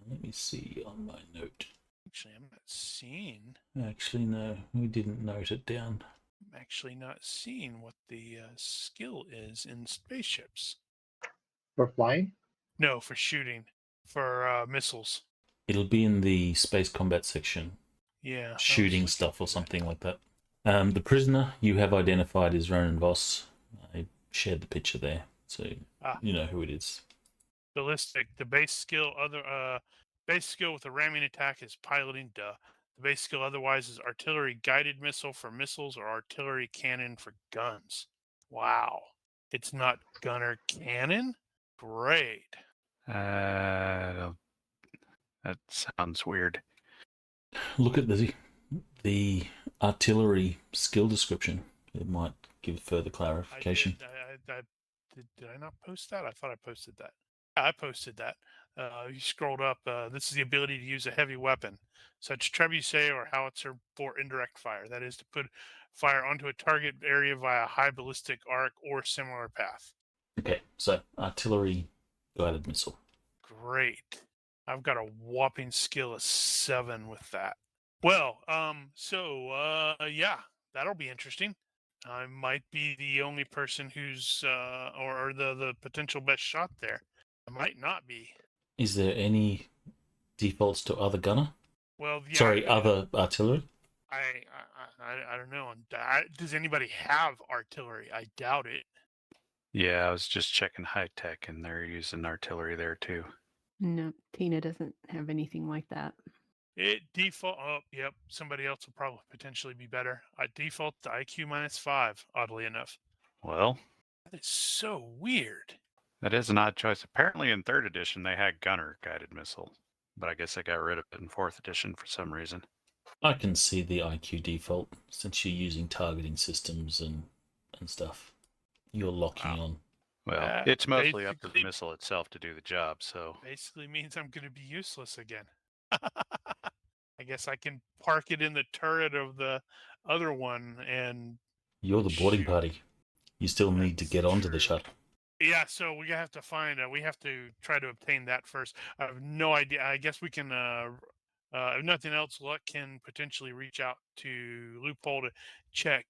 Let me see on my note. Actually, I'm not seeing. Actually, no, we didn't note it down. I'm actually not seeing what the skill is in spaceships. For flying? No, for shooting, for missiles. It'll be in the space combat section, Yeah, I was shooting looking stuff or for that. something like that. The prisoner you have identified is Ronan Voss. I shared the picture there, so you know who it is. Ballistic. The base skill with a ramming attack is piloting. Duh. The base skill otherwise is artillery guided missile for missiles or artillery cannon for guns. Wow. It's not gunner cannon? Great. That sounds weird. Look at the artillery skill description. It might give further clarification. Did I not post that? I thought I posted that. Yeah, I posted that. You scrolled up. This is the ability to use a heavy weapon, such trebuchet or howitzer for indirect fire. That is to put fire onto a target area via high ballistic arc or similar path. Okay, so artillery guided missile. Great. I've got a whopping skill of 7 with that. Well, yeah, that'll be interesting. I might be the only person who's or the potential best shot there. I might not be. Is there any defaults to other gunner? Well, yeah. Sorry, other artillery? I don't know. Does anybody have artillery? I doubt it. Yeah, I was just checking high tech, and they're using artillery there too. No, Tina doesn't have anything like that. It default. Oh, yep. Somebody else will probably potentially be better. I default to IQ -5. Oddly enough. Well, That is so weird. that is an odd choice. Apparently, in 3rd edition, they had gunner guided missile, but I guess I got rid of it in 4th edition for some reason. I can see the IQ default since you're using targeting systems and stuff. You're locking on. Well, it's mostly up to the basically- missile itself to do the job, so Basically means I'm going to be useless again. I guess I can park it in the turret of the other one and You're the boarding shoot. party. You still need to That's get onto true. the shuttle. Yeah, so we have to find. We have to try to obtain that first. I have no idea. I guess we can. If nothing else, Luck can potentially reach out to Loophole to check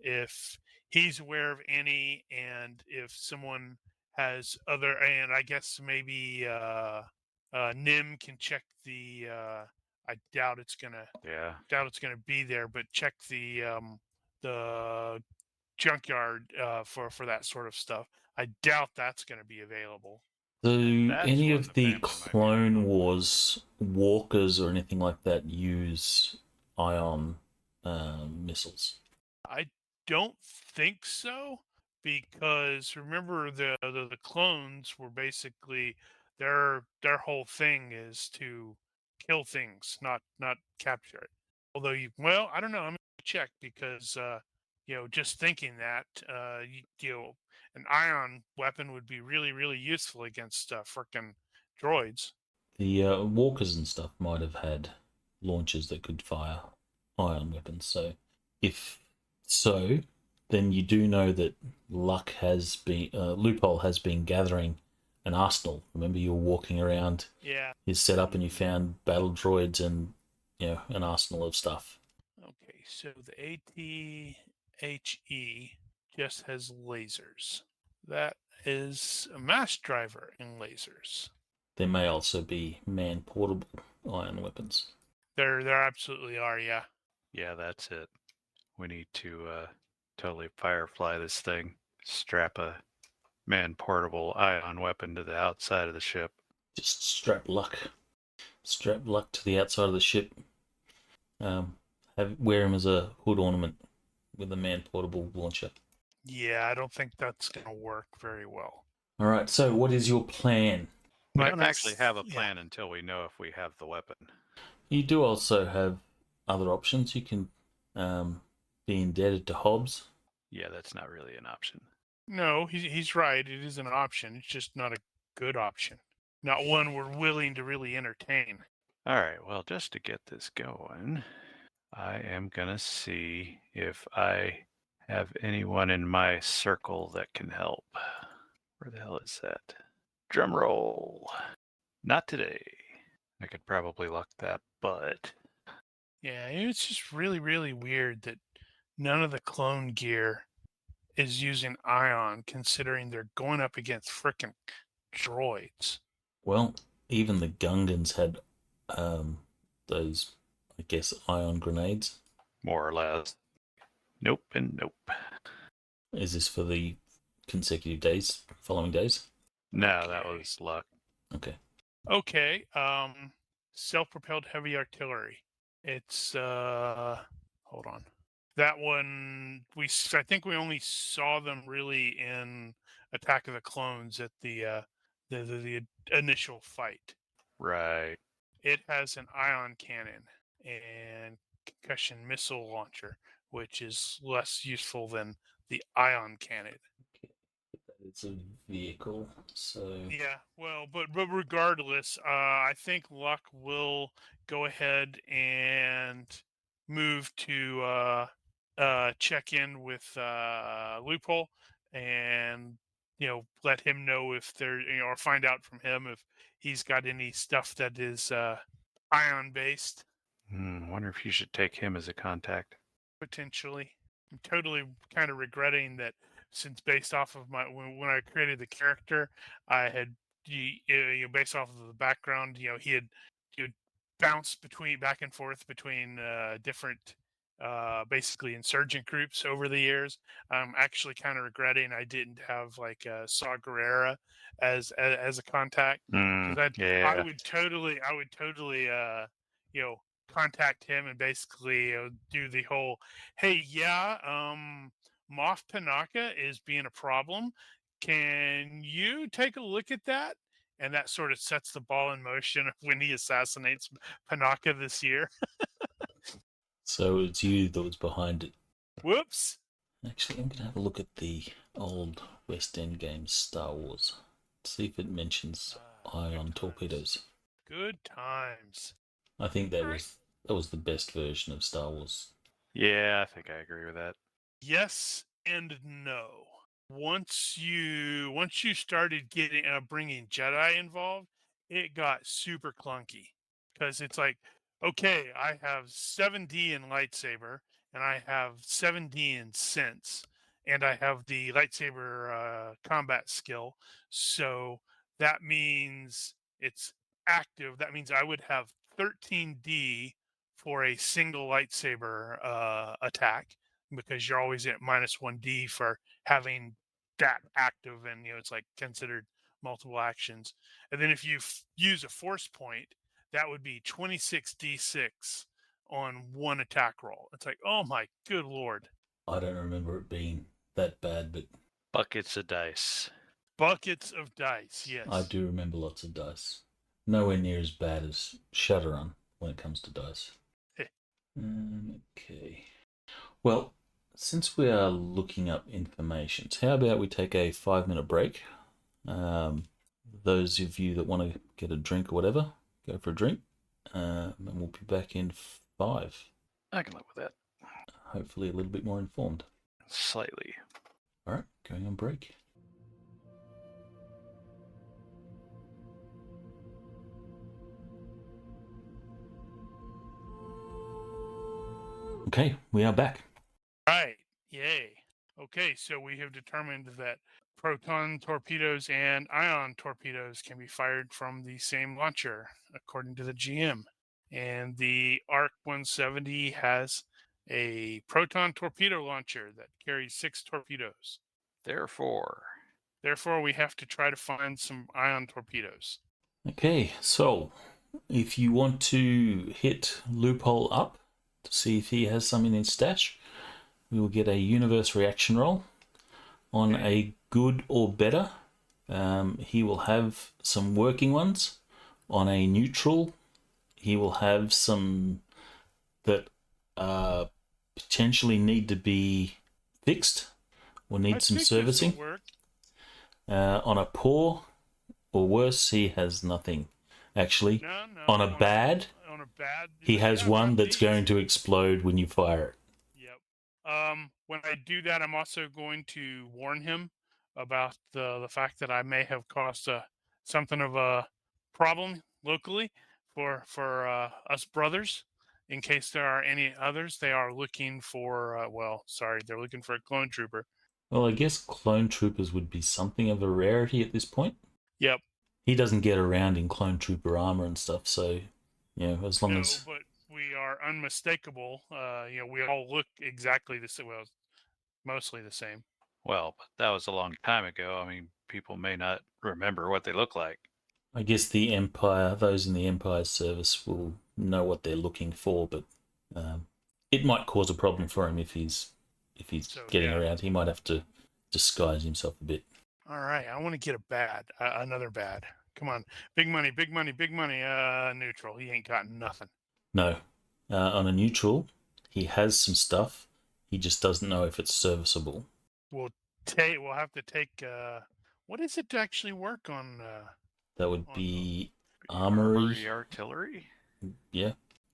if he's aware of any, and if someone has other. And I guess maybe Nim can check the. I doubt it's gonna be there, but check the junkyard for that sort of stuff. I doubt that's going to be available. So That's any what of the the family might be Clone doing. Wars walkers or anything like that use ion missiles? I don't think so, because remember the clones were basically their whole thing is to kill things, not capture it. Although I don't know. I'm gonna check because just thinking that an ion weapon would be really really useful against frickin' droids. The walkers and stuff might have had launchers that could fire ion weapons. So if so, then you do know that Loophole has been gathering an arsenal. Remember, you were walking around Yeah. his setup and you found battle droids and an arsenal of stuff. Okay, so the AT HE just has lasers. That is a mass driver in lasers. There may also be man-portable ion weapons. There absolutely are, yeah. Yeah, that's it. We need to totally firefly this thing. Strap a man-portable ion weapon to the outside of the ship. Just strap luck to the outside of the ship. Wear him as a hood ornament with a man-portable launcher. Yeah, I don't think that's going to work very well. All right. So, what is your plan? We My don't actually have a yeah. plan until we know if we have the weapon. You do also have other options. You can be indebted to Hobbs. Yeah, that's not really an option. No, he's right. It is an option. It's just not a good option. Not one we're willing to really entertain. All right, well, just to get this going, I am going to see if I have anyone in my circle that can help. Where the hell is that? Drum roll. Not today. I could probably luck that, but Yeah, it's just really, really weird that none of the clone gear is using ion, considering they're going up against frickin' droids. Well, even the Gungans had those, I guess, ion grenades. more or less. Nope and nope. Is this for the consecutive days, following days? No, that Okay. was luck. Okay. Okay, self-propelled heavy artillery. It's hold on. That one I think we only saw them really in Attack of the Clones at the initial fight. Right. It has an ion cannon and concussion missile launcher, which is less useful than the ion cannon. It's a vehicle, so Yeah, well, but regardless, I think Luck will go ahead and move to check in with Loophole, and let him know if there, or find out from him if he's got any stuff that is ion based Wonder if you should take him as a contact. potentially. I'm totally kind of regretting that, since based off of when I created the character, I had based off of the background, he would bounce back and forth between different basically insurgent groups over the years. I'm actually kind of regretting I didn't have like Saw Gerrera as a contact, because I Yeah. would totally contact him and basically do the whole, hey, yeah, Moff Panaka is being a problem. Can you take a look at that? And that sort of sets the ball in motion of when he assassinates Panaka this year. so it's you that was behind it. Whoops. Actually, I'm going to have a look at the old West End games Star Wars. See if it mentions ion torpedoes. Good times. I think that was the best version of Star Wars. Yeah, I think I agree with that. Yes and no. Once you started getting bringing Jedi involved, it got super clunky, because it's like, okay, I have 7D in lightsaber, and I have 7D in sense, and I have the lightsaber combat skill, so that means it's active. That means I would have 13D for a single lightsaber attack, because you're always at -1D for having that active, and it's like considered multiple actions. And then if you use a force point, that would be 26d6 on one attack roll. It's like, oh my good lord. I don't remember it being that bad, but Buckets of dice. Buckets of dice, yes. I do remember lots of dice. Nowhere near as bad as Shadowrun when it comes to dice. Okay. Well, since we are looking up information, how about we take a 5-minute break? Those of you that want to get a drink or whatever, go for a drink. And we'll be back in 5. I can live with that. Hopefully a little bit more informed. Slightly. All right, going on break. Okay, we are back. Right. Yay. Okay, so we have determined that proton torpedoes and ion torpedoes can be fired from the same launcher, according to the GM. And the ARC 170 has a proton torpedo launcher that carries 6 torpedoes. Therefore, We have to try to find some ion torpedoes. Okay, so if you want to hit Loophole up to see if he has some in his stash, we will get a universe reaction roll. On a good or better, he will have some working ones. On a neutral, he will have some that potentially need to be fixed or need some servicing. Work. On a poor or worse, he has nothing. Actually, No, on a bad, he has one that's going to explode when you fire it. Yep. When I do that, I'm also going to warn him about the fact that I may have caused something of a problem locally for us brothers. In case there are any others, they are looking for. They're looking for a clone trooper. Well, I guess clone troopers would be something of a rarity at this point. Yep. He doesn't get around in clone trooper armor and stuff, so as long as. But we are unmistakable. We all look exactly the same. Well, mostly the same. well, but that was a long time ago. I mean, people may not remember what they look like. I guess the Empire, those in the Empire's service will know what they're looking for, but it might cause a problem for him if he's getting around. He might have to disguise himself a bit. All right, I want to get another bad. Come on, big money, big money, big money. Neutral. He ain't got nothing. No, on a neutral, he has some stuff. He just doesn't know if it's serviceable. We'll have to take. What is it to actually work on? That would be armory, artillery. Yeah,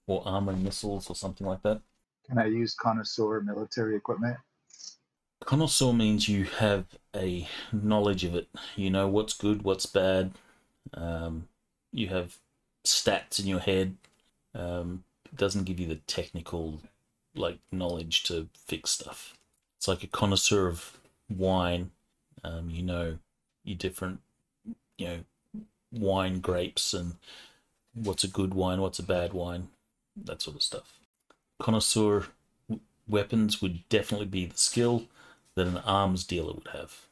or armory missiles or something like that. Can I use connoisseur military equipment? Connoisseur means you have a knowledge of it. You know what's good, what's bad. You have stats in your head. It doesn't give you the technical knowledge to fix stuff. It's like a connoisseur of wine. Your different wine grapes and what's a good wine, what's a bad wine, that sort of stuff. Connoisseur weapons would definitely be the skill that an arms dealer would have.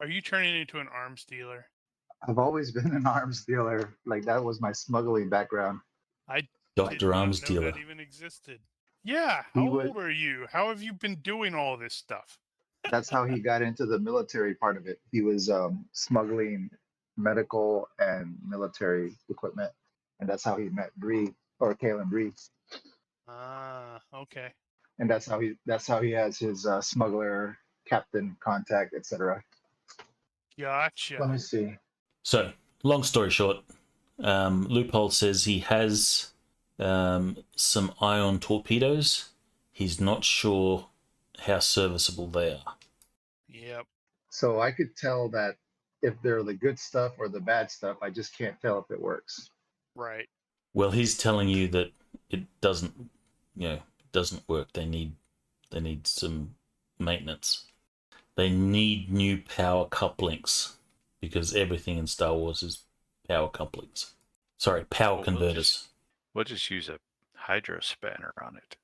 Are you turning into an arms dealer? I've always been an arms dealer. That was my smuggling background. Dr. Arms did not know Dealer. that even existed. Yeah. How old are you? How have you been doing all this stuff? That's how he got into the military part of it. He was smuggling medical and military equipment, and that's how he met Kaylin Bree. Ah, okay. And that's how he has his smuggler captain contact, etc. Gotcha. Let me see. So, long story short, Loophole says he has some ion torpedoes. He's not sure how serviceable they are. Yep. So I could tell that if they're the good stuff or the bad stuff. I just can't tell if it works. Right. Well, he's telling you that it doesn't work. They need some maintenance. They need new power couplings because everything in Star Wars is power couplings. Sorry, power converters. We'll just use a hydro spanner on it.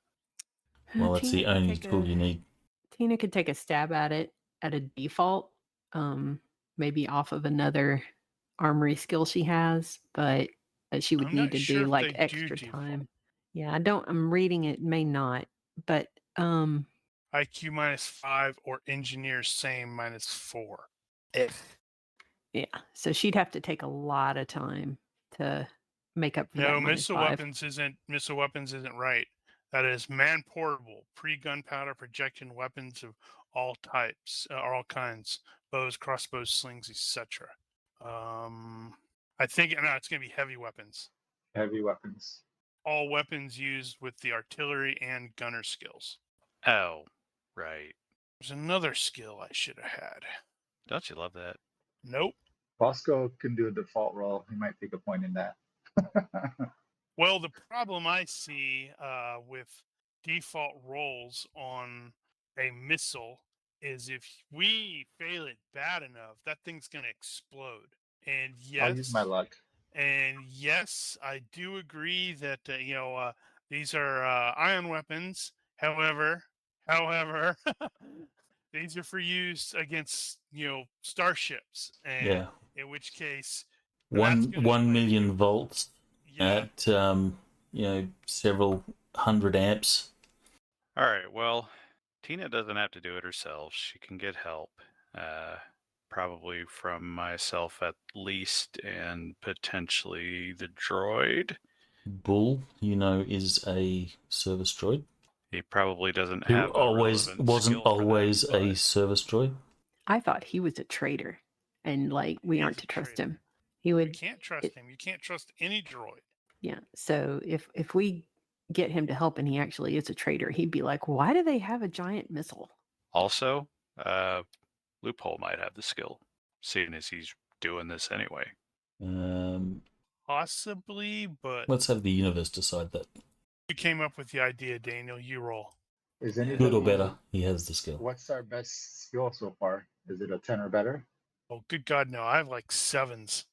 Well, that's the only tool you need. Tina could take a stab at it at a default, maybe off of another armory skill she has, but she would need to do extra time. Yeah, I'm reading it, may not, but IQ -5 or engineer same -4. Yeah, so she'd have to take a lot of time to make up for that. No, missile weapons isn't right. That is man portable, pre-gunpowder projection weapons of all types, or all kinds, bows, crossbows, slings, etc. I think it's going to be heavy weapons. Heavy weapons. All weapons used with the artillery and gunner skills. Oh, right. There's another skill I should have had. Don't you love that? Nope. Bosco can do a default roll. He might take a point in that. Well, the problem I see with default rolls on a missile is if we fail it bad enough, that thing's going to explode. And I'll use my yes, luck. I do agree that these are ion weapons. However, these are for use against starships, and Yeah. in which case One gonna, 1,000,000 volts yeah. at several hundred amps. All right. Well, Tina doesn't have to do it herself. She can get help, probably from myself at least, and potentially the droid. Bull, is a service droid He probably doesn't who have a always relevant wasn't skill for always that, a but service droid. I thought he was a traitor, and we He aren't is to a trust traitor. him. He You would, can't trust him. You can't trust any droid. yeah. So if we get him to help, and he actually is a traitor, he'd be like, "Why do they have a giant missile?" also, Loophole might have the skill, seeing as he's doing this anyway. Possibly, but Let's have the universe decide that. you came up with the idea, Daniel. You roll. Is Good anybody or better, he has the skill. What's our best skill so far? Is it a 10 or better? Oh, good God, no! I have like 7s.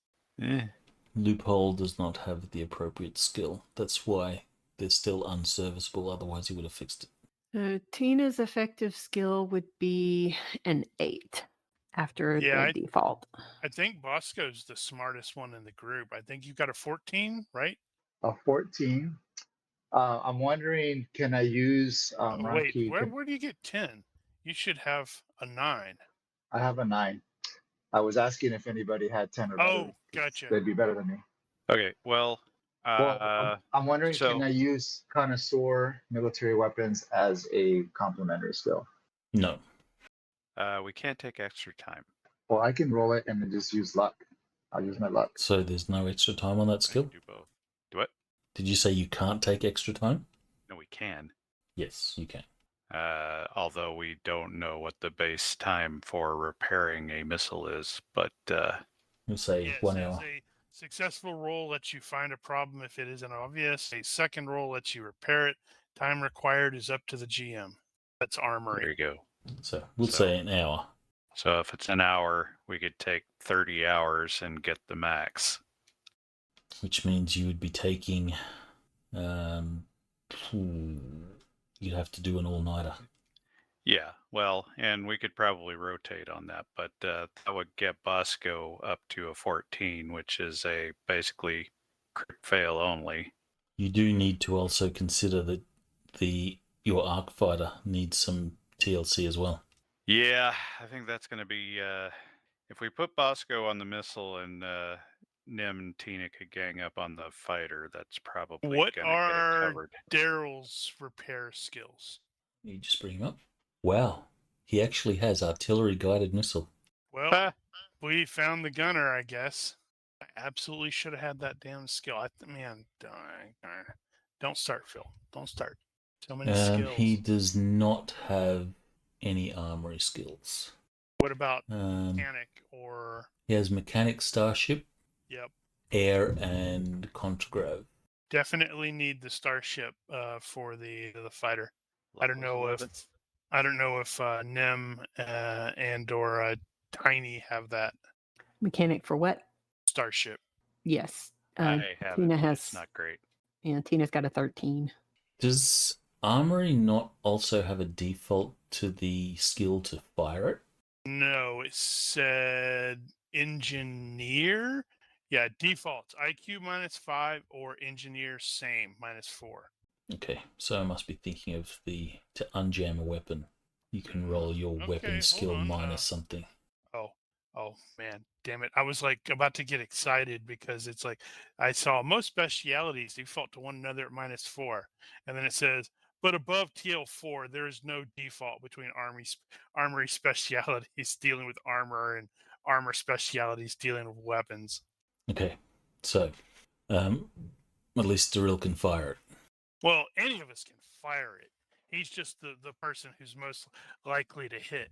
Eh. Loophole does not have the appropriate skill. That's why they're still unserviceable. Otherwise, he would have fixed it. Tina's effective skill would be an 8 after Yeah, the default. I think Bosco's the smartest one in the group. I think you got a 14, right? A 14. I'm wondering, can I use Wait, Ronki? where do you get 10? You should have a 9. I have a 9. I was asking if anybody had 10 or better. Oh, gotcha. They'd be better than me. Okay. Well, I'm wondering, so- can I use connoisseur military weapons as a complementary skill? No. we can't take extra time. Well, I can roll it and then just use luck. I'll use my luck. So there's no extra time on that I can skill? do both. Do what? Did you say you can't take extra time? No, we can. Yes, you can. Although we don't know what the base time for repairing a missile is, but We'll say Yeah, it 1 says hour. a successful roll lets you find a problem if it isn't obvious. A second roll lets you repair it. Time required is up to the GM. That's there armory. you go. So we'll So- say an hour. So if it's an hour, we could take 30 hours and get the max. Which means you would be taking you'd have to do an all-nighter. Yeah, well, and we could probably rotate on that, but that would get Bosco up to a 14, which is a basically crit fail only. You do need to also consider that your arc fighter needs some TLC as well. Yeah, I think that's going to be if we put Bosco on the missile and Nim and Tina could gang up on the fighter, that's probably What going to get it are covered. Daryl's repair skills? You just bring him up. Wow, he actually has artillery guided missile. Well, Ah, we found the gunner, I guess. I absolutely should have had that damn skill. Man, don't start, Phil. Don't start. So many skills. He does not have any armory skills. What about Um, mechanic or? he has mechanic, starship, Yep. air, and contragrav. Definitely need the starship for the fighter. I don't levels know 11. if Nem and or Tiny have that Mechanic for what? starship. Yes. I have Tina it, but has. it's not great. Yeah, Tina's got a 13. Does armory not also have a default to the skill to fire it? No, it said engineer. Yeah, defaults IQ -5 or engineer same -4. Okay, so I must be thinking of to unjam a weapon. You can roll your Okay, weapon hold skill on, minus something. Oh man, damn it! I was like about to get excited because it's like I saw most specialities default to one another at -4, and then it says, but above TL4, there is no default between armory specialities dealing with armor and armor specialities dealing with weapons. Okay, so at least Daryl can fire it. Well, any of us can fire it. He's just the person who's most likely to hit.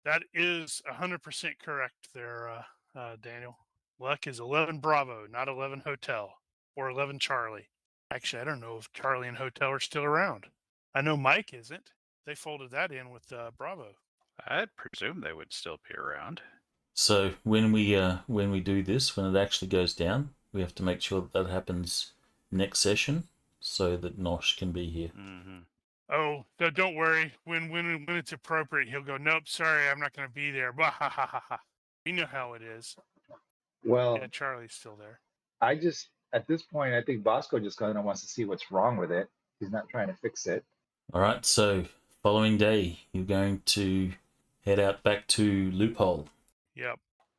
That is 100% correct there, Daniel. Luck is 11 Bravo, not 11 Hotel or 11 Charlie. Actually, I don't know if Charlie and Hotel are still around. I know Mike isn't. they folded that in with Bravo. I'd presume they would still be around. So when we do this, when it actually goes down, we have to make sure that happens next session, so that Nosh can be here. Mm-hmm. Oh, so don't worry. When it's appropriate, he'll go, "Nope, sorry, I'm not going to be there." Bah, ha, ha, ha, ha. You know how it is. Well, Yeah, Charlie's still there. at this point, I think Bosco just kind of wants to see what's wrong with it. He's not trying to fix it. All right. So following day, you're going to head out back to Loophole. Yep.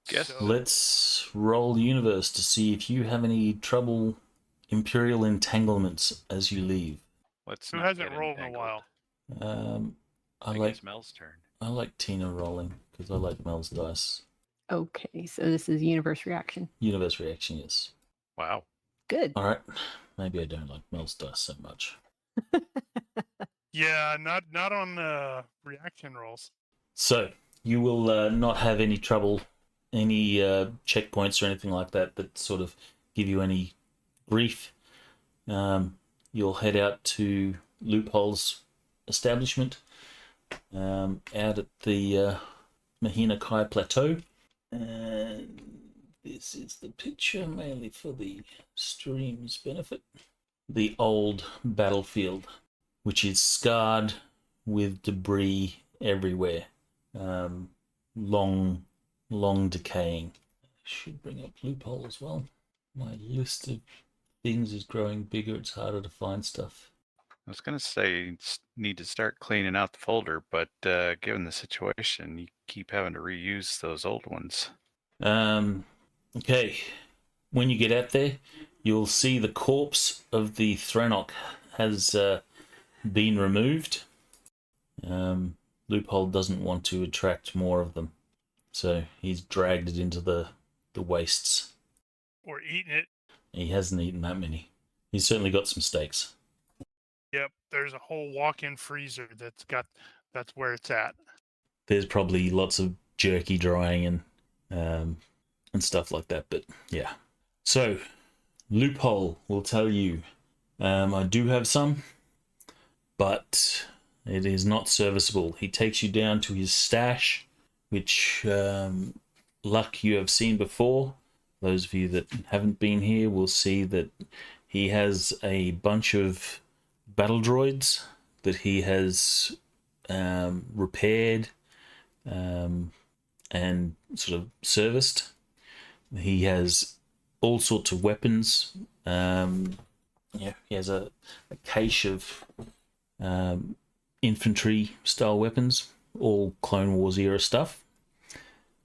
Guess So, Let's roll Universe to see if you have any trouble Imperial entanglements as you leave. Let's who not hasn't get rolled in a entangled. while? I think like it's Mel's turn. I like Tina rolling because I like Mel's dice. Okay, so this is universe reaction. Universe reaction, yes. Wow. Good. All right. Maybe I don't like Mel's dice so much. Yeah, not on reaction rolls. So you will not have any trouble, any checkpoints or anything like that that sort of give you any grief. You'll head out to Loophole's establishment out at the Mahina Kai Plateau. And this is the picture mainly for the stream's benefit. The old battlefield, which is scarred with debris everywhere. Long decaying. I should bring up Loophole as well. My list of things is growing bigger. It's harder to find stuff. I was going to say need to start cleaning out the folder, but given the situation, you keep having to reuse those old ones. Okay. When you get out there, you'll see the corpse of the Thranok has been removed. Loophole doesn't want to attract more of them, so he's dragged it into the wastes. Or eating it. He hasn't eaten that many. He's certainly got some steaks. Yep. There's a whole walk-in freezer that's where it's at. There's probably lots of jerky drying and stuff like that, but yeah. So, Loophole will tell you, I do have some, but it is not serviceable. He takes you down to his stash, which luck you have seen before. Those of you that haven't been here will see that he has a bunch of battle droids that he has repaired and sort of serviced. He has all sorts of weapons. He has a cache of infantry style weapons, all Clone Wars era stuff.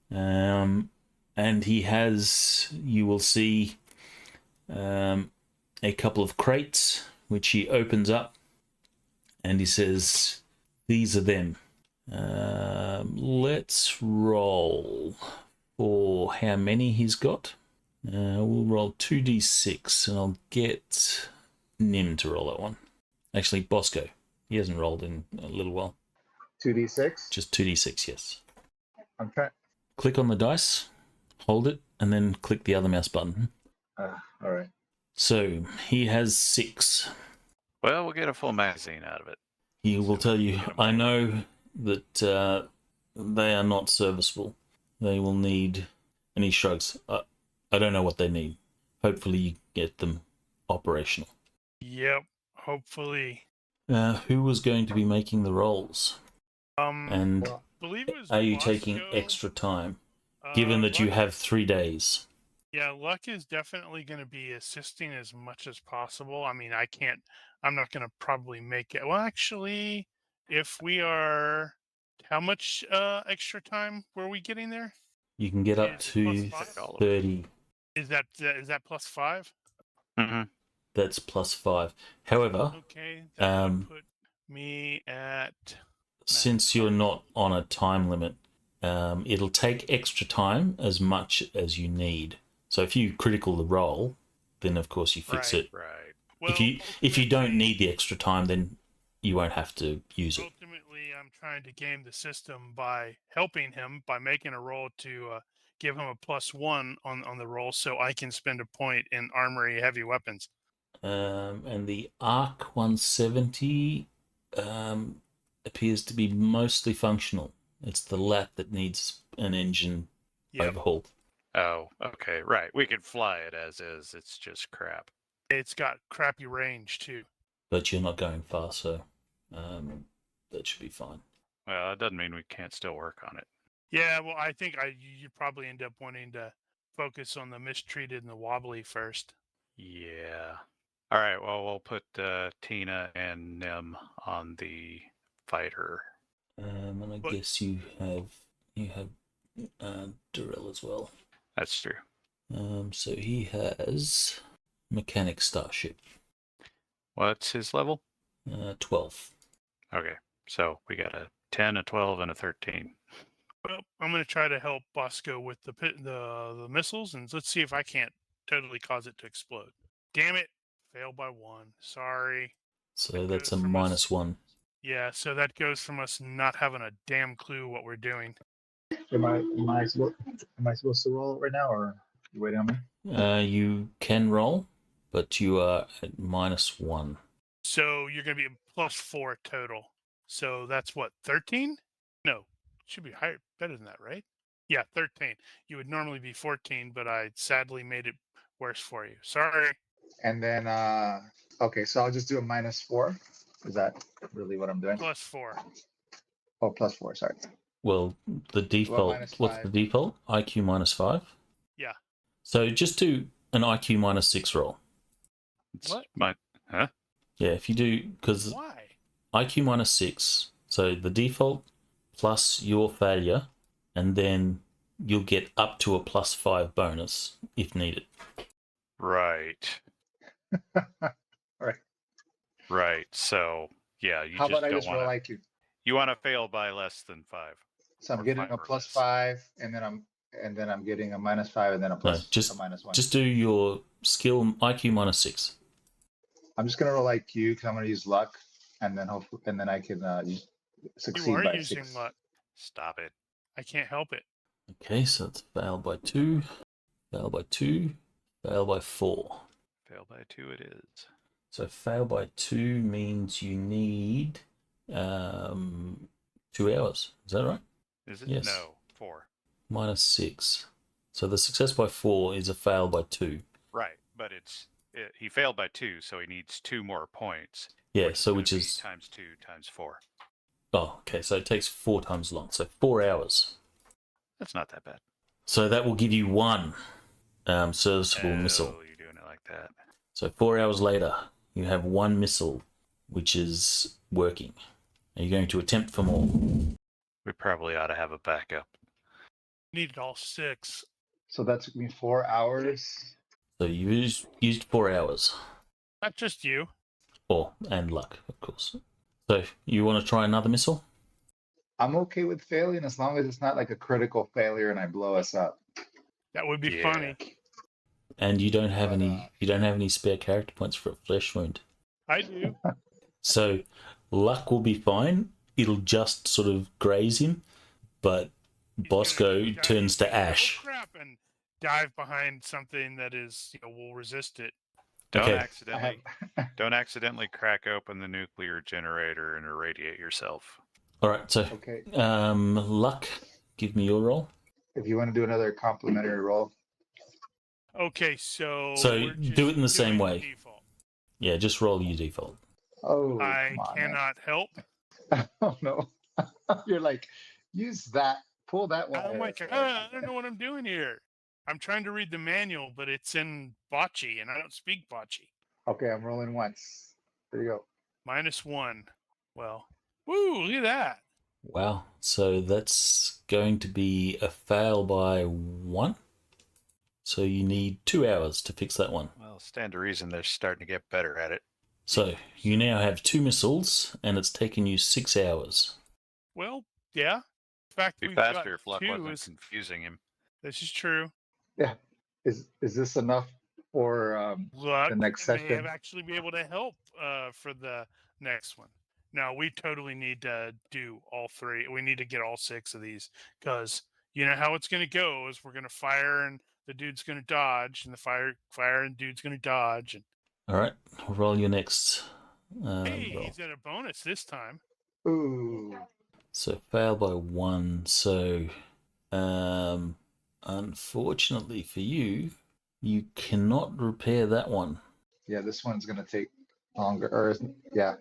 And he has, you will see, a couple of crates which he opens up and he says, "These are them." Let's roll for how many he's got. We'll roll 2d6 and I'll get Nim to roll that one. Actually, Bosco. He hasn't rolled in a little while. 2d6. Just 2d6, yes. I'm trying. Click on the dice, hold it, and then click the other mouse button. All right. So he has 6. Well, we'll get a full magazine out of it. He will tell you, I know that they are not serviceable. They will need, and he shrugs, I don't know what they need. Hopefully you get them operational. Yep. Hopefully. Who was going to be making the rolls? And I believe it was are you Bosco. taking extra time, given that you Luck- have 3 days? Yeah, Luck is definitely going to be assisting as much as possible. I mean, I'm not going to probably make it. Well, actually, if we are, how much extra time were we getting there? You can get up Is it to plus 5? 30. Is that plus 5? Mm-hmm. That's plus 5. However, Okay, that would Um, put me at. since you're not on a time limit, it'll take extra time as much as you need. So if you critical the roll, then of course you fix Right. it. Right. Well, If you don't ultimately- need the extra time, then you won't have to use it. Ultimately, I'm trying to game the system by helping him by making a roll to give him a +1 on the roll, so I can spend a point in armory heavy weapons. And the Arc 170, appears to be mostly functional. It's the lat that needs an engine Yep. overhaul. Oh, okay, right. We could fly it as is. It's just crap. It's got crappy range too. But you're not going far, so that should be fine. Well, it doesn't mean we can't still work on it. Yeah, well, I think you'd probably end up wanting to focus on the mistreated and the wobbly first. Yeah. All right. Well, we'll put Tina and Nim on the fighter. And I But- guess you have Durrell as well. That's true. So he has mechanic starship, What's his level? 12. Okay. So we got a 10, a 12, and a 13. Well, I'm going to try to help Bosco with the missiles, and let's see if I can't totally cause it to explode. Damn it! Failed by 1. Sorry. So That that's a goes from us- -1. Yeah, so that goes from us not having a damn clue what we're doing. Am I supposed to roll right now, or you waiting on me? You can roll, but you are at -1. So you're going to be +4 total. So that's what, 13? No, it should be higher, better than that, right? Yeah, 13. You would normally be 14, but I sadly made it worse for you. Sorry. And then okay, so I'll just do a -4. Is that really what I'm doing? +4. Oh, +4. Sorry. Well, the default. -5? What's the default? IQ -5. Yeah. So just do an IQ -6 roll. It's What? Huh? Yeah, if you do, because Why? IQ -6. So the default plus your failure, and then you'll get up to a +5 bonus if needed. Right. Alright. Right. So yeah, you How just about I don't just want roll to. IQ? You want to fail by less than 5. So I'm or getting 5 a or less. +5, and then I'm getting a -5, and then a plus just- a -1. Just do your skill IQ -6. I'm just gonna roll IQ because I'm gonna use luck, and then hopefully, and then I can succeed You are by using 6. luck. Stop it. I can't help it. Okay, so it's fail by 2, fail by 2, fail by 4. Fail by 2 it is. So fail by 2 means you need 2 hours. Is that right? Is it? Yes. No. 4. -6. So the success by 4 is a fail by 2. Right. But he failed by 2, so he needs 2 more points. Yeah, so gonna which be is times 2 times 4. oh, okay. So it takes 4 times long. So 4 hours. That's not that bad. So that will give you 1 serviceable missile. Oh, you're doing it like that. So 4 hours later, you have 1 missile, which is working. Are you going to attempt for more? We probably ought to have a backup. Needed all 6. So that took me 4 hours. So you used 4 hours. Not just you. And luck, of course. So you want to try another missile? I'm okay with failing as long as it's not like a critical failure and I blow us up. That would be Yeah. funny. And you don't have But, any spare character points for a flesh wound. I do. So luck will be fine. It'll just sort of graze him, but He's Bosco gonna dive- turns to he's gonna, ash. Oh crap! And dive behind something that is, will resist it. Don't Okay. accidentally don't accidentally crack open the nuclear generator and irradiate yourself. All right, so Okay. luck, give me your roll. If you want to do another complimentary roll, Okay, so So we're do just it in the same doing way. default. Yeah, just roll your default. oh, I come on, man. cannot help. Oh no, you're like, use that, pull that one. I'm like, I don't know what I'm doing here. I'm trying to read the manual, but it's in bocce, and I don't speak bocce. Okay, I'm rolling once. There you go. -1. Well, woo! Look at that. Wow. So that's going to be a fail by 1. So you need 2 hours to fix that one. Well, stand to reason they're starting to get better at it. So you now have 2 missiles, and it's taken you 6 hours. Well, yeah. In fact, Be we've got faster if luck 2 wasn't is- confusing him. This is true. Yeah. Is this enough for Luck the next may session? have actually be able to help for the next one. No, we totally need to do all 3. We need to get all 6 of these because you know how it's going to go is we're going to fire and the dude's going to dodge and the fire and dude's going to dodge. And All right, roll your next hey, roll. he's got a bonus this time. Ooh. So fail by 1. So, unfortunately for you, you cannot repair that one. Yeah, this one's gonna take longer. Or yeah,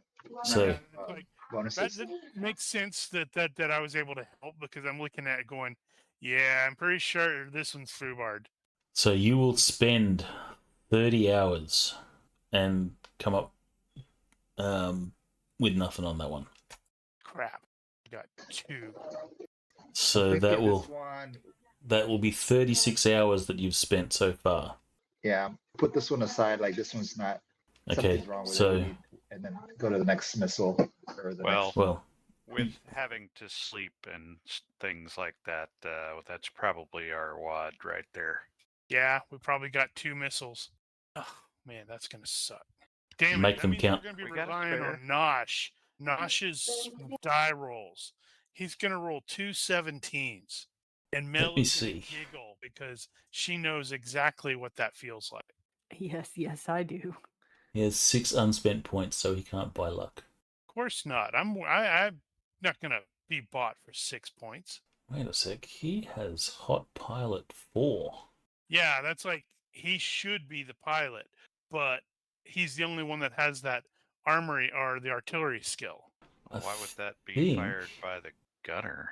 So- Yeah, it's like bonuses. that makes sense that I was able to help because I'm looking at it going, yeah, I'm pretty sure this one's foobarred. So you will spend 30 hours and come up with nothing on that one. Crap. I got 2. So Thinking that this will one. that will be 36 hours that you've spent so far. Yeah, put this one aside. Like this one's not. Okay, Something's wrong with it. so We need, and then go to the next missile or the Well, next. well, with having to sleep and things like that, that's probably our wad right there. Yeah, we probably got 2 missiles. Oh, man, that's going to suck. Damn Make it. That them means count. we're going to be We got a relying spare. on Nosh. Nosh's die rolls. He's going to roll 2 17s. And Mel me is going see. to giggle because she knows exactly what that feels like. Yes, I do. He has 6 unspent points, so he can't buy luck. Of course not. I'm not going to be bought for 6 points. Wait a sec. He has Hot Pilot 4. Yeah, that's like he should be the pilot, but he's the only one that has that armory or the artillery skill. I Why would that be think fired by the gunner?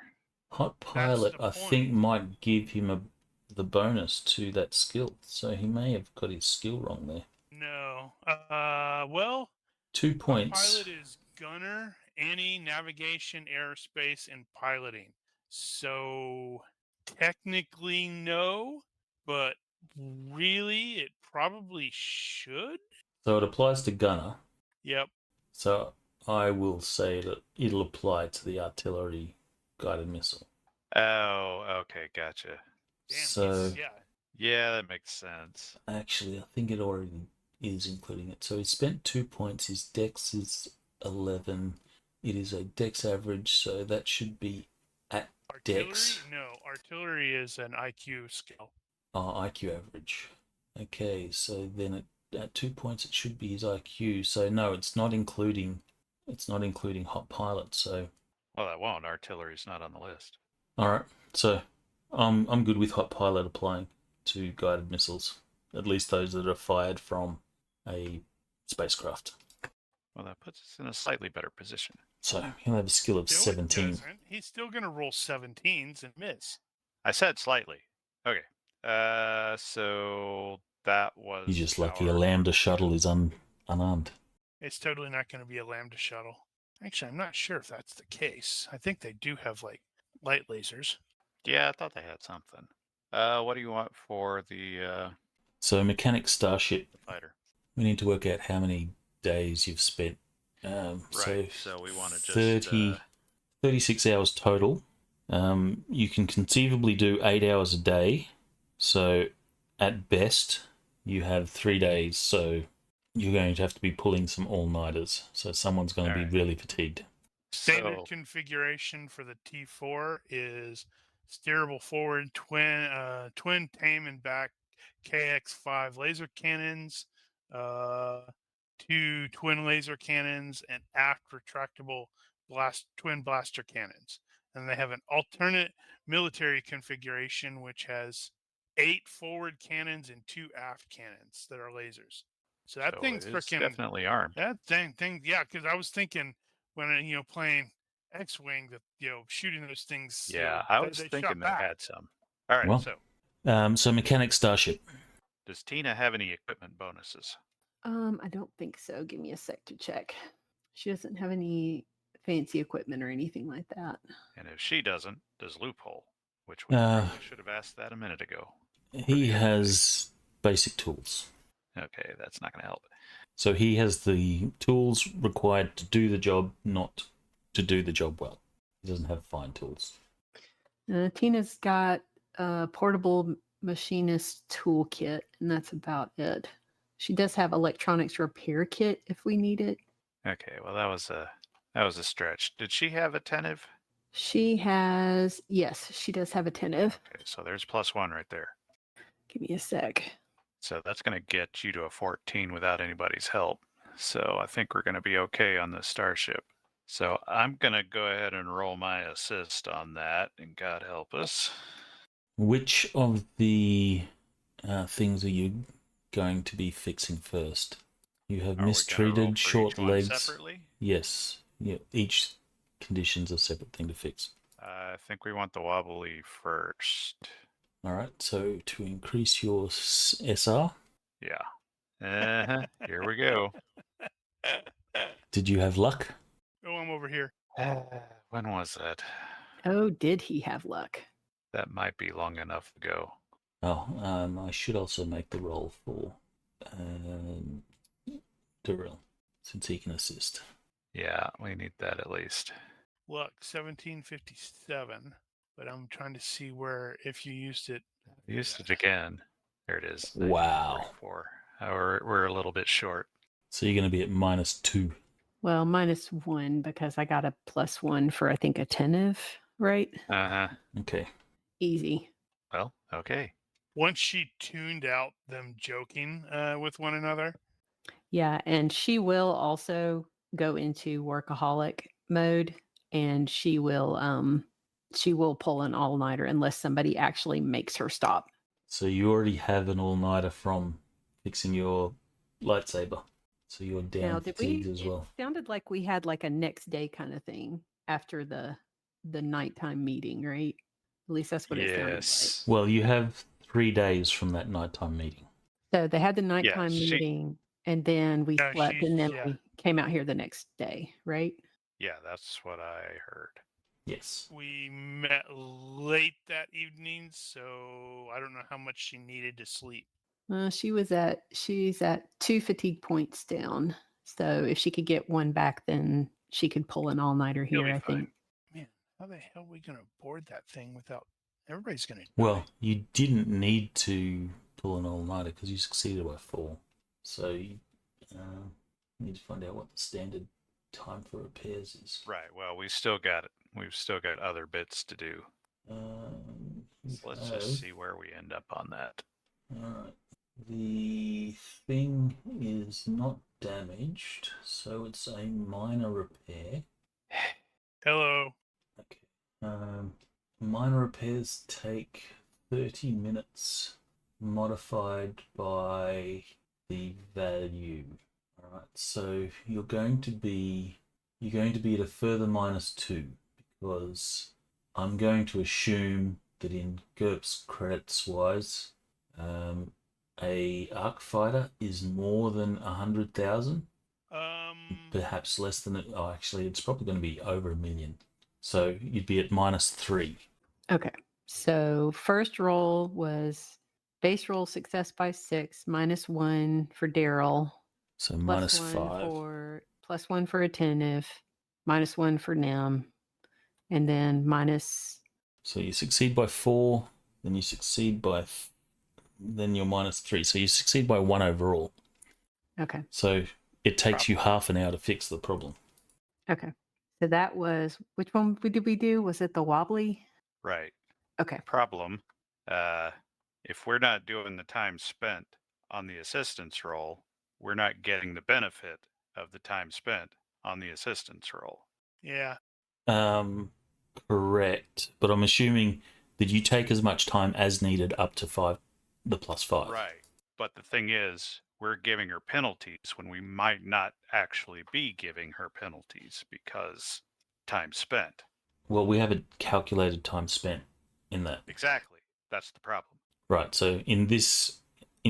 Hot Pilot, the I think, point. might give him the bonus to that skill. So he may have got his skill wrong there. No. Well, 2 our points. pilot is gunner, any navigation, aerospace, and piloting. So technically no, but really it probably should. So it applies to Gunner. Yep. So I will say that it'll apply to the artillery guided missile. Oh, okay, gotcha. Damn, So yeah. Yeah, that makes sense. actually, I think it already is including it. So he spent 2 points. His dex is 11. It is a dex average, so that should be at Artillery? dex. No, artillery is an IQ skill. IQ average. Okay, so then at 2 points it should be his IQ. So no, it's not including Hot Pilot. So Well, that won't. Artillery's not on the list. all right. So I'm good with Hot Pilot applying to guided missiles, at least those that are fired from a spacecraft. Well, that puts us in a slightly better position. So he'll have a skill of Still, it 17. doesn't. He's still going to roll 17s and miss. I said slightly. Okay. So that was. He's just lucky a our- Lambda shuttle is unarmed. It's totally not going to be a Lambda shuttle. Actually, I'm not sure if that's the case. I think they do have like light lasers. Yeah, I thought they had something. What do you want for the So mechanic starship, fighter? we need to work out how many days you've spent. Right. So we want to just 36 hours total. You can conceivably do 8 hours a day. So at best, you have 3 days. So you're going to have to be pulling some all-nighters. So someone's going to be Alright. really fatigued. Standard So configuration for the T4 is steerable forward, twin tame and back KX5 laser cannons, 2 twin laser cannons, and aft retractable twin blaster cannons. And they have an alternate military configuration which has 8 forward cannons and 2 aft cannons that are lasers. So that thing's it is freaking definitely armed. that thing, yeah. Because I was thinking when playing X-wing, that shooting those things. Yeah, I was they shot thinking they back. had some. All right. Well- So So mechanic starship. does Tina have any equipment bonuses? I don't think so. Give me a sec to check. She doesn't have any fancy equipment or anything like that. And if she doesn't, does Loophole? Which we Uh, probably should have asked that a minute ago. He the other has basic tools. Okay, that's not going to help. So he has the tools required to do the job, not to do the job well. He doesn't have fine tools. Tina's got a portable machinist toolkit, and that's about it. She does have electronics repair kit if we need it. Okay, well that was a stretch. Did she have attentive? She has, yes, she does have attentive. Okay, so there's +1 right there. Give me a sec. So that's going to get you to a 14 without anybody's help. So I think we're going to be okay on the starship. So I'm going to go ahead and roll my assist on that, and God help us. Which of the things are you going to be fixing first? You have Are we gonna roll mistreated, for short each one legs. separately? Yes. Yeah, each condition's a separate thing to fix. I think we want the wobbly first. All right. So to increase your SR, Yeah. Here we go. did you have luck? Oh, I'm over here. When was that? Oh, did he have luck? That might be long enough ago. Oh, I should also make the roll for Durrell, since he can assist. Yeah, we need that at least. Look, 1757. But I'm trying to see where, if you used it. Used it again. There it is. Wow. 1944. We're a little bit short. So you're going to be at -2. Well, -1 because I got a +1 for I think attentive, right? Uh-huh. Okay. Easy. Well, okay. Once she tuned out them joking with one another. Yeah, and she will also go into workaholic mode, and she will pull an all-nighter unless somebody actually makes her stop. So you already have an all-nighter from fixing your lightsaber. So you're down Now, did we? fatigued as It well. sounded like we had like a next day kind of thing after the nighttime meeting, right? At least that's what it sounded like. Yes. Well, you have 3 days from that nighttime meeting. So they had the nighttime she- meeting, and then we Yeah, slept, and then yeah. we came out here the next day, right? Yeah, that's what I heard. Yes. We met late that evening, so I don't know how much she needed to sleep. She's at 2 fatigue points down. So if she could get one back, then she could pull an all-nighter You'll here, be I think. Man, how the hell are we going to board that thing without... Everybody's going to die. Well, you didn't need to pull an all-nighter because you succeeded by 4. So you need to find out what the standard time for repairs is. Right. Well, we've still got other bits to do. You So let's have- just see where we end up on that. Alright. The thing is not damaged, so it's a minor repair. Hello. Okay. Minor repairs take 30 minutes, modified by the value. Alright, so you're going to be at a further -2 because I'm going to assume that in GURPS credits wise, a arc fighter is more than 100,000, perhaps less than it. Oh, actually, it's probably going to be over 1 million. So you'd be at -3. Okay. So first roll was base roll success by 6, -1 for Daryl, So +1 -5. +1 for attentive, -1 for Nim, and then minus. So you succeed by 4, then you succeed by, then you're -3. So you succeed by 1 overall. Okay. So it takes you half an hour to fix the problem. Okay. So that was, which one did we do? Was it the wobbly? Right. Okay. Problem. If we're not doing the time spent on the assistance roll, we're not getting the benefit of the time spent on the assistance roll. Yeah. Correct. But I'm assuming that you take as much time as needed up to 5, the +5. Right. But the thing is, we're giving her penalties when we might not actually be giving her penalties because time spent. Well, we haven't calculated time spent in that. Exactly. That's the problem. Right. So in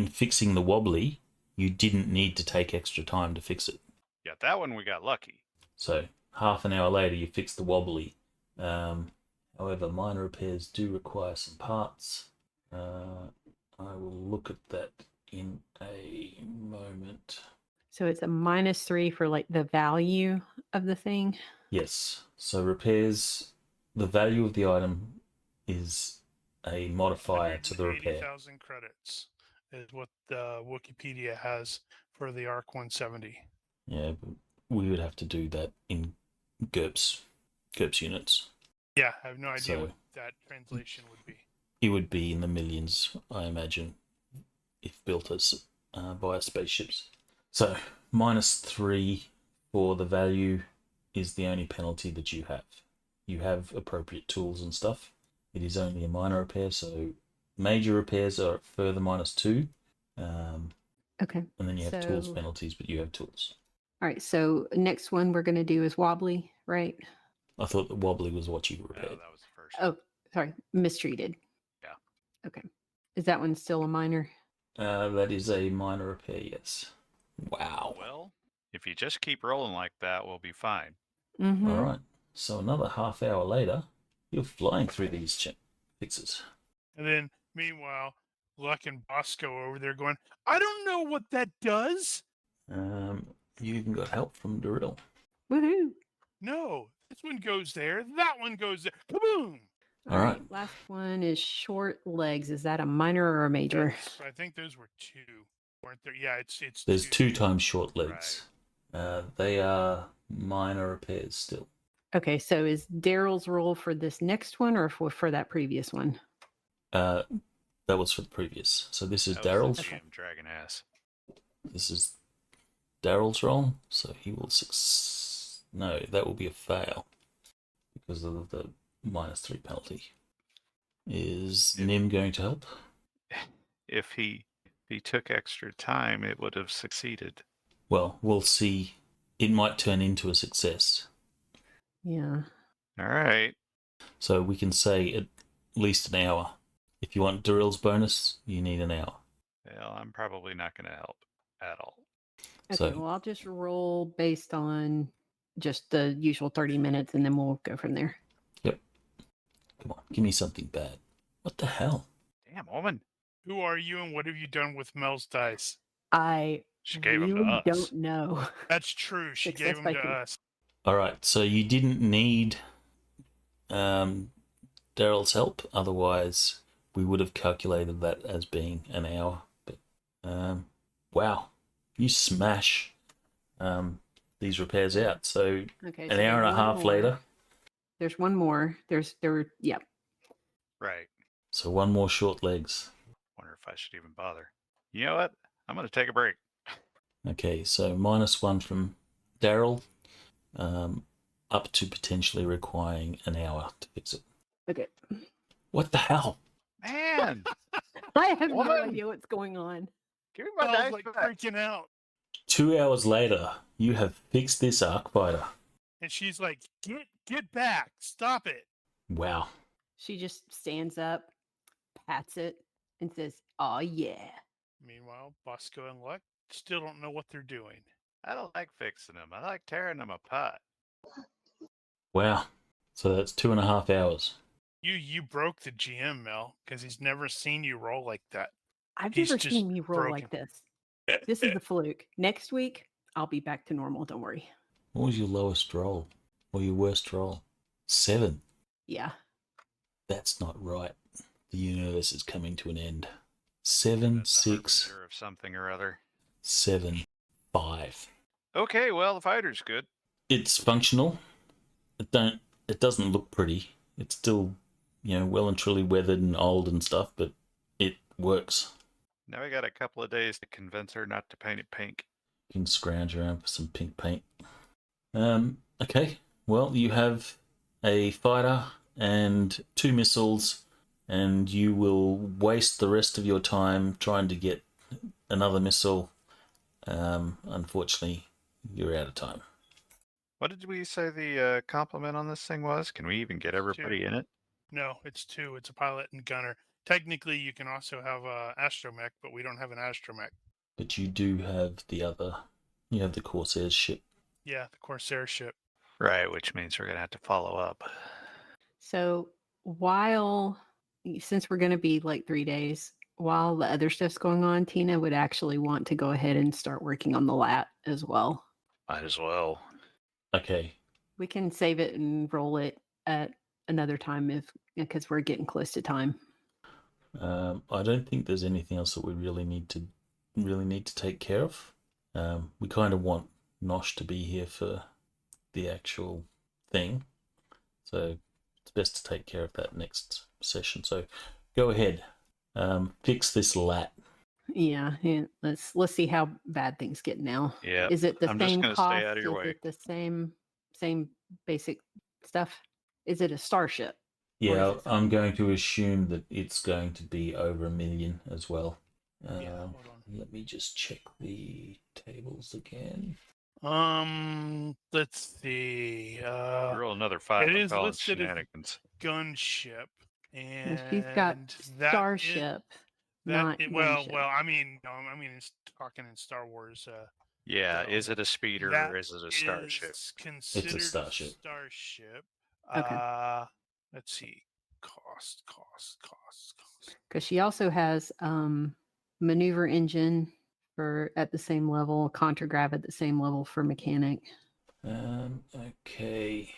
fixing the wobbly, you didn't need to take extra time to fix it. Yeah, that one we got lucky. So half an hour later, you fix the wobbly. However, minor repairs do require some parts. I will look at that in a moment. So it's a -3 for like the value of the thing. Yes. So repairs, the value of the item is a modifier to the repair. 80,000 credits is what the Wikipedia has for the ARC 170. Yeah, but we would have to do that in GURPS units. Yeah, I have no idea So- what that translation would be. It would be in the millions, I imagine, if built as via spaceships. So -3 for the value is the only penalty that you have. You have appropriate tools and stuff. It is only a minor repair, so major repairs are at further -2. Okay. And then you have tools So- penalties, but you have tools. All right. So next one we're going to do is wobbly, right? I thought that wobbly was what you No, repaired. that was the first. Oh, sorry. Mistreated. Yeah. Okay. Is that one still a minor? That is a minor repair, yes. Wow. Well, if you just keep rolling like that, we'll be fine. Mm-hmm. All right. So another half hour later, you're flying through these fixes. And then, meanwhile, Luck and Bosco over there going, I don't know what that does. You even got help from Darrell. Woohoo! No, this one goes there. That one goes there. Kaboom! All right. Last one is short legs. Is that a minor or a major? I think those were 2, weren't there? Yeah, it's. There's 2. 2 times short legs. They are minor repairs still. Okay, so is Daryl's roll for this next one or for that previous one? That was for the previous. So this is That was the Daryl's. GM dragon ass. This is Daryl's roll. So he will No, that will be a fail because of the -3 penalty. Is Nim going to help? If he took extra time, it would have succeeded. Well, we'll see. It might turn into a success. Yeah. All right. So we can say at least an hour. If you want Daryl's bonus, you need an hour. Well, I'm probably not going to help at all. Okay, So- well, I'll just roll based on just the usual 30 minutes and then we'll go from there. Come on, give me something bad. What the hell? Damn, woman. Who are you and what have you done with Mel's dice? I She gave him to really us. don't know. That's true. She Success gave them by to 2. us. All right, so you didn't need Daryl's help. Otherwise, we would have calculated that as being an hour. But wow, you smash these repairs out. So Okay. an hour and a half later. There's one more. Yeah. Right. So one more short legs. Wonder if I should even bother. You know what? I'm going to take a break. Okay, so -1 from Daryl, up to potentially requiring an hour to fix it. Okay. What the hell? Man, I have no Woman! idea what's going on. give me my Mel's dice like back. freaking out. 2 hours later, you have fixed this arc fighter. And she's like, get back. Stop it. Wow. She just stands up, pats it, and says, "Oh yeah." Meanwhile, Bosco and Luck still don't know what they're doing. I don't like fixing them. I like tearing them apart. Wow. So that's 2.5 hours. You broke the GM, Mel, because he's never seen you roll like that. I've He's never just seen me roll like broken. this. This is the fluke. Next week, I'll be back to normal. Don't worry. What was your lowest roll? Or your worst roll? 7. Yeah. That's not right. The universe is coming to an end. 7, That's a 6, harbinger of something or other. 7, 5. Okay, well, the fighter's good. It's functional. It doesn't look pretty. It's still, well and truly weathered and old and stuff, but it works. Now we got a couple of days to convince her not to paint it pink. You can scrounge around for some pink paint. Okay. Well, you have a fighter and 2 missiles, and you will waste the rest of your time trying to get another missile. Unfortunately, you're out of time. What did we say the compliment on this thing was? Can we even get everybody in it? No, it's 2. It's a pilot and gunner. Technically, you can also have a astromech, but we don't have an astromech. But you do have you have the Corsair's ship. Yeah, the Corsair ship. Right, which means we're going to have to follow up. So since we're going to be like 3 days, while the other stuff's going on, Tina would actually want to go ahead and start working on the lat as well. Might as well. Okay. We can save it and roll it at another time because we're getting close to time. I don't think there's anything else that we really need to take care of. We kind of want Nosh to be here for the actual thing, so it's best to take care of that next session. So go ahead, fix this lat. Yeah, let's see how bad things get now. Yeah. Is it the I'm just same gonna cost? stay out of your Is way. it the same same basic stuff? Is it a starship? Yeah, is it I'm going to assume that it's going to be over 1 million as well. Yeah, hold on. Let me just check the tables again. Let's see. Roll another 5 it on is balance listed as shenanigans. gunship, No, she's got and that starship, not well, gunship. I mean, no, I mean, it's talking in Star Wars. Yeah, So is it a speeder that or is it a starship? is considered a starship. starship. Okay. Let's see. Cost. Because she also has maneuver engine for at the same level, contragrav at the same level for mechanic. Okay.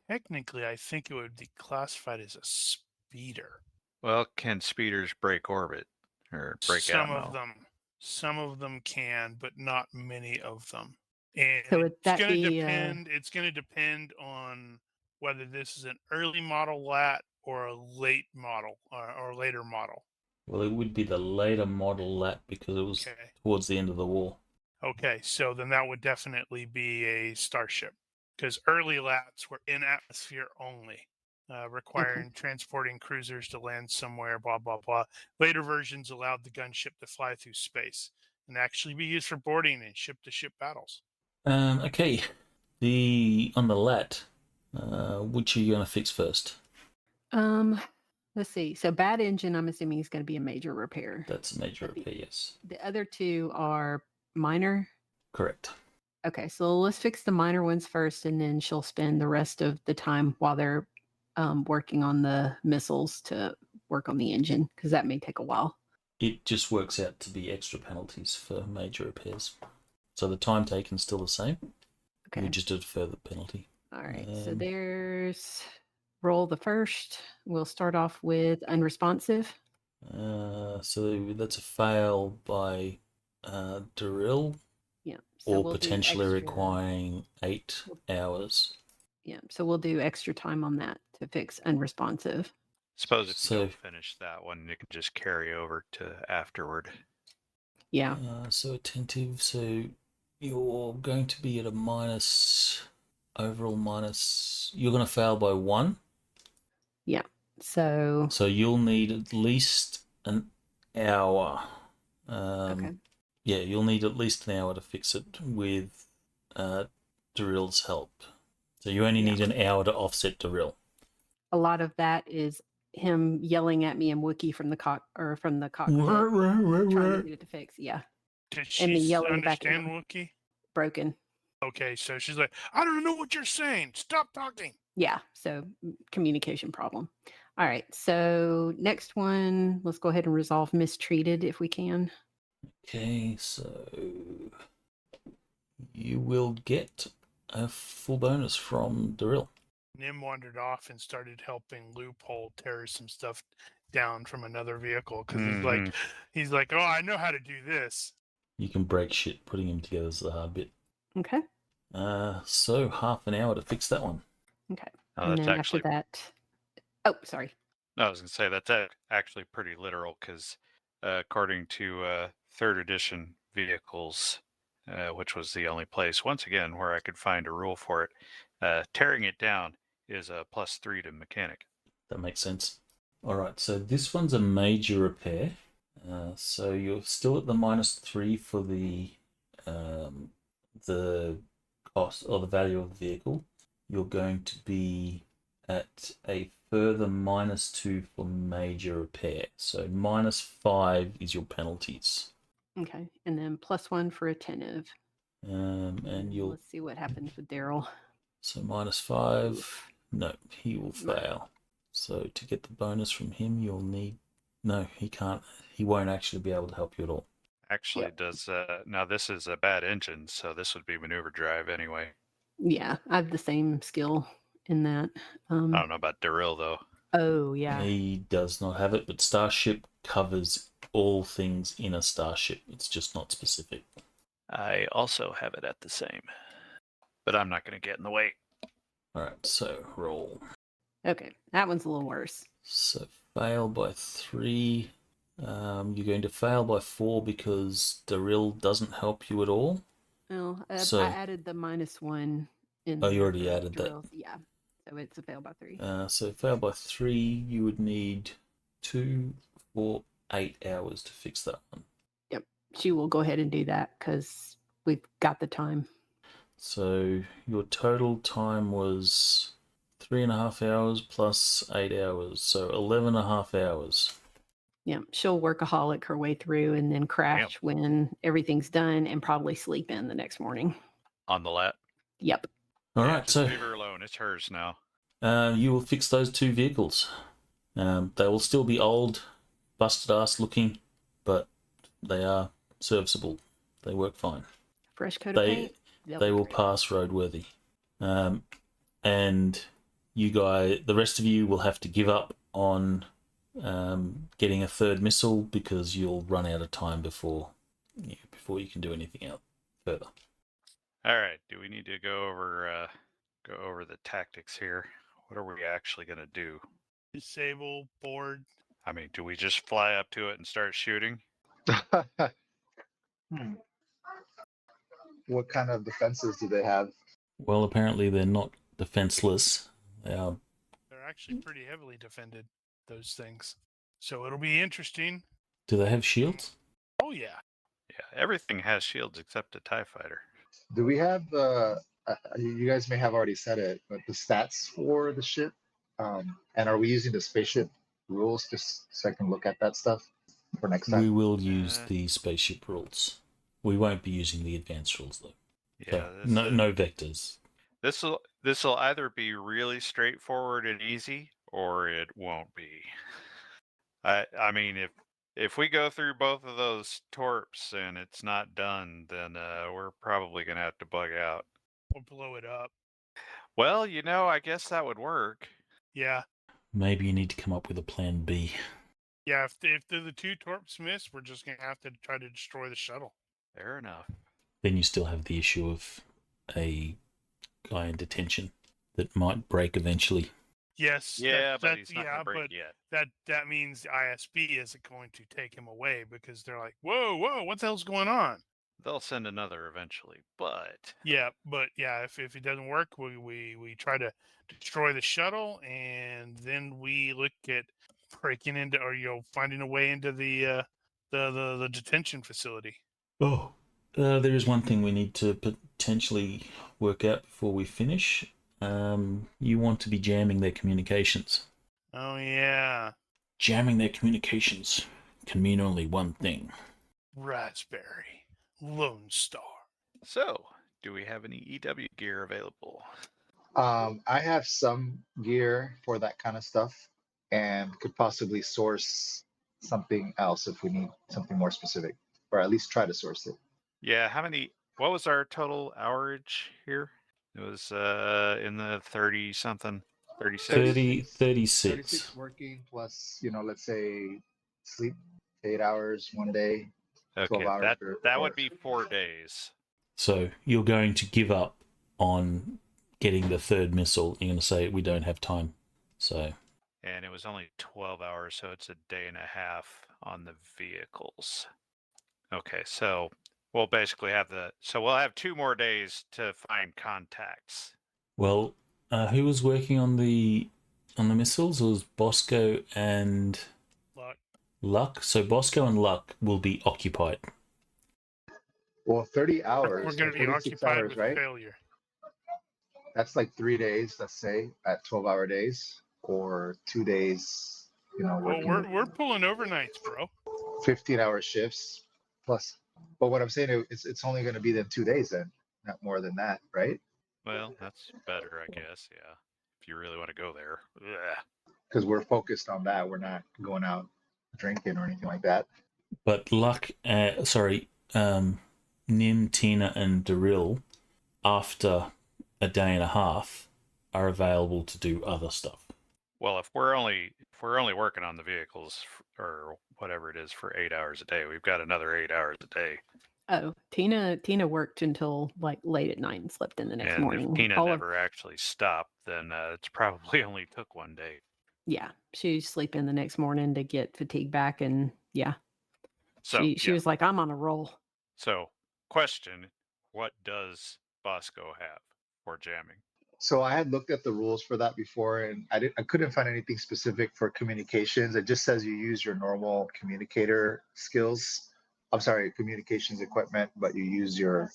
Technically, I think it would be classified as a speeder. Well, can speeders break orbit or break atmo? Some of them can, but not many of them. And So would it's that going to be depend. It's going to depend on whether this is an early model lat or a late model or later model. Well, it would be the later model lat because it was Okay. towards the end of the war. Okay, so then that would definitely be a starship because early lats were in atmosphere only, requiring transporting cruisers to land somewhere, blah, blah, blah. Later versions allowed the gunship to fly through space and actually be used for boarding and ship-to-ship battles. Okay. On the lat, which are you going to fix first? Let's see. So bad engine, I'm assuming is going to be a major repair. That's a major But repair, yes. The other two are minor. Correct. Okay, so let's fix the minor ones first, and then she'll spend the rest of the time while they're working on the missiles to work on the engine, because that may take a while. It just works out to be extra penalties for major repairs. So the time taken is still the same. Okay. You just did a further penalty. All right. So roll the first. We'll start off with unresponsive. So that's a fail by Drill, Yeah. So or we'll do potentially extra- requiring 8 hours. Yeah. So we'll do extra time on that to fix unresponsive. Suppose if you So- don't finish that one, you can just carry over to afterward. Yeah. So attentive. So you're going to be at a overall minus. You're going to fail by 1. Yeah. So you'll need at least an hour. okay. Yeah, you'll need at least an hour to fix it with Drill's help. So you only need an hour to offset Drill. A lot of that is him yelling at me in Wookiee from the cockpit, trying to get it to fix. Yeah. Did And me she yelling back at understand him. Wookiee? Broken. Okay, so she's like, I don't know what you're saying. Stop talking. Yeah. So communication problem. All right. So next one, let's go ahead and resolve mistreated if we can. Okay, so you will get a full bonus from Drill. Nim wandered off and started helping Loophole tear some stuff down from another vehicle because he's like, oh, I know how to do this. You can break shit. Putting him together is the hard bit. Okay. So half an hour to fix that one. Okay. Oh, And that's then actually. after that, oh, sorry. No, I was going to say that's actually pretty literal because according to 3rd edition vehicles, which was the only place, once again, where I could find a rule for it, tearing it down is a +3 to mechanic. That makes sense. All right, so this one's a major repair. So you're still at the -3 for the cost or the value of the vehicle. You're going to be at a further -2 for major repair. So -5 is your penalties. Okay. And then +1 for attentive. And you'll Let's see what happens with Daryl. so -5. No, he will fail. So to get the bonus from him, you'll need. No, he can't. He won't actually be able to help you at all. Actually, now this is a bad engine, so this would be maneuver drive anyway. Yeah, I have the same skill in that. I don't know about Daryl though. Oh, yeah. He does not have it, but Starship covers all things in a Starship. It's just not specific. I also have it at the same, but I'm not going to get in the way. All right, so roll. Okay, that one's a little worse. So fail by 3. You're going to fail by 4 because Daryl doesn't help you at all. Well, So- I added the -1 in Oh, you there already for added that. drills. Yeah. So it's a fail by 3. So fail by 3, you would need 2, 4, 8 hours to fix that one. Yep. She will go ahead and do that because we've got the time. So your total time was 3.5 hours plus 8 hours, so 11.5 hours. Yeah. She'll workaholic her way through and then crash when everything's done and probably sleep in the next morning. On the lat. Yep. All Yeah, right, just so leave her alone. It's hers now. you will fix those 2 vehicles. They will still be old, busted ass looking, but they are serviceable. They work fine. Fresh coat of paint. They will pass roadworthy. And you guys, the rest of you will have to give up on getting a 3rd missile because you'll run out of time before you can do anything else further. All right. Do we need to go over the tactics here? What are we actually going to do? Disable, board. I mean, do we just fly up to it and start shooting? What kind of defenses do they have? Well, apparently they're not defenseless. They are. They're actually pretty heavily defended, those things. So it'll be interesting. Do they have shields? Oh, yeah. Yeah, everything has shields except a TIE fighter. Do we have you guys may have already said it, but the stats for the ship? And are we using the spaceship rules just so I can look at that stuff for next time? We will use the spaceship rules. We won't be using the advanced rules though. Yeah, So, no vectors. This will either be really straightforward and easy, or it won't be. I mean, if we go through both of those torps and it's not done, then we're probably gonna have to bug out. We'll blow it up. Well, I guess that would work. Yeah. Maybe you need to come up with a plan B. Yeah, if the 2 torps miss, we're just going to have to try to destroy the shuttle. Fair enough. Then you still have the issue of a guy in detention that might break eventually. Yes. Yeah, but he's not gonna break but yet. that means the ISB isn't going to take him away because they're like, whoa, what the hell's going on? They'll send another eventually, but Yeah, but yeah, if it doesn't work, we try to destroy the shuttle, and then we look at breaking into or finding a way into the detention facility. Oh, there is one thing we need to potentially work out before we finish. You want to be jamming their communications. Oh yeah, Jamming their communications can mean only one thing. Raspberry, Lone Star. So, do we have any EW gear available? I have some gear for that kind of stuff and could possibly source something else if we need something more specific, or at least try to source it. Yeah, what was our total hourage here? It was in the 30 something, 36. 36. 36 working plus, let's say sleep 8 hours one day, 12 Okay, hours. that would be 4 days. So you're going to give up on getting the 3rd missile. You're going to say we don't have time. So. And it was only 12 hours, so it's a day and a half on the vehicles. Okay, so we'll basically we'll have 2 more days to find contacts. Well, who was working on the missiles? It was Bosco and Luck. So Bosco and Luck will be occupied. Well, 30 hours. We're going to be 36 occupied hours, with right? failure. That's like 3 days, let's say, at 12-hour days, or 2 days. Well, we're pulling overnights, bro. 15-hour shifts plus. But what I'm saying is, it's only going to be then 2 days, then, not more than that, right? Well, that's better, I guess. Yeah, if you really want to go there. Because we're focused on that. We're not going out drinking or anything like that. But Luck, Nim, Tina, and Daryl, after a day and a half, are available to do other stuff. Well, if we're only working on the vehicles or whatever it is for 8 hours a day, we've got another 8 hours a day. Oh, Tina worked until like late at night and slept in the next morning. If Tina never actually stopped, then it's probably only took 1 day. Yeah, she sleep in the next morning to get fatigue back, and yeah. So she was like, I'm on a roll. So, question: what does Bosco have? for jamming. So I had looked at the rules for that before, and I couldn't find anything specific for communications. It just says you use your normal communicator skills. I'm sorry, communications equipment, but you use your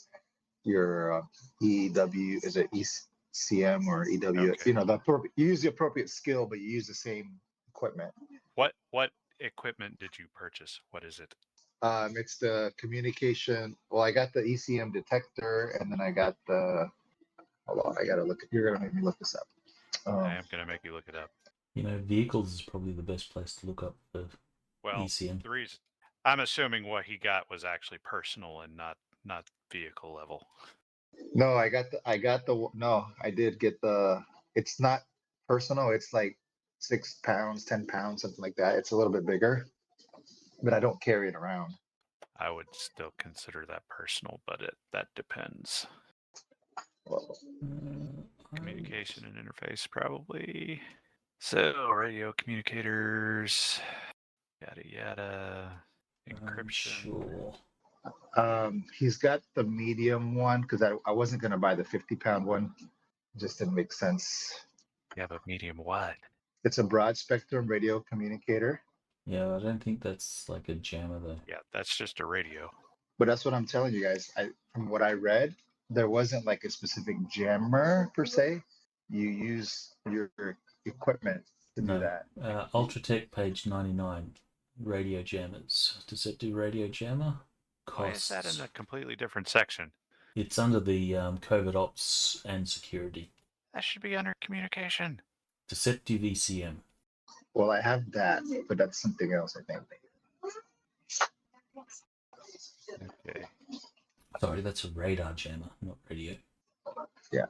EW, is it ECM or EW? Okay. You use the appropriate skill, but you use the same equipment. What equipment did you purchase? What is it? It's the communication. Well, I got the ECM detector, and then I got the. Hold on, I gotta look. You're gonna make me look this up. I am going to make you look it up. Vehicles is probably the best place to look up for Well, ECM. the reason I'm assuming what he got was actually personal and not vehicle level. No, I did get the. It's not personal. It's like 6 pounds, 10 pounds, something like that. It's a little bit bigger, but I don't carry it around. I would still consider that personal, but that depends. Well, Communication and interface, probably. So, radio communicators, yada yada, encryption. Sure. he's got the medium one because I wasn't gonna buy the 50-pound one. It just didn't make sense. Yeah, but medium what? It's a broad spectrum radio communicator. Yeah, I don't think that's like a jammer though. Yeah, that's just a radio. But that's what I'm telling you guys. From what I read, there wasn't like a specific jammer per se. You use your equipment to do that. Ultratech page 99, radio jammers. Does it do radio jammer? Why is that in a completely different section? It's under the COVID ops and security. That should be under communication. Deceptive ECM. Well, I have that, but that's something else, I think. Okay. Sorry, that's a radar jammer, not radio. Yeah.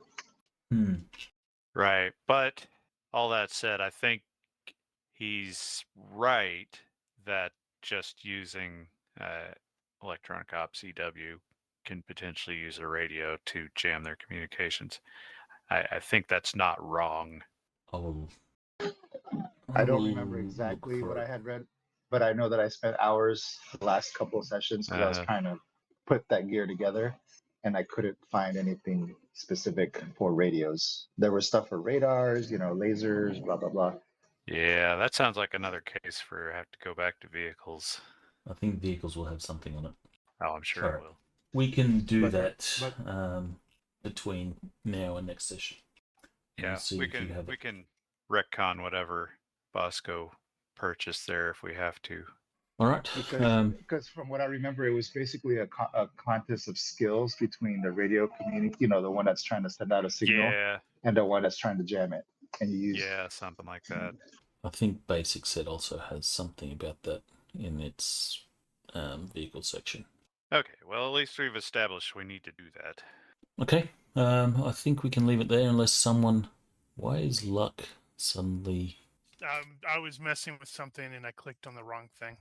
Right, but all that said, I think he's right that just using electronic ops EW can potentially use a radio to jam their communications. I think that's not wrong. I don't remember exactly what I had read, but I know that I spent hours the last couple of sessions because I was trying to put that gear together, and I couldn't find anything specific for radios. There was stuff for radars, lasers, blah, blah, blah. Yeah, that sounds like another case for have to go back to vehicles. I think vehicles will have something on it. Oh, I'm sure it will. We can do that between now and next session. Yeah, we can retcon whatever Bosco purchased there if we have to. All right. Because from what I remember, it was basically a contest of skills between the radio community, the one that's trying to send out a signal, and the one that's trying to jam it. And you use something like that. I think Basic Set also has something about that in its vehicle section. Okay, well, at least we've established we need to do that. Okay, I think we can leave it there unless someone... Why is luck suddenly... I was messing with something and I clicked on the wrong thing.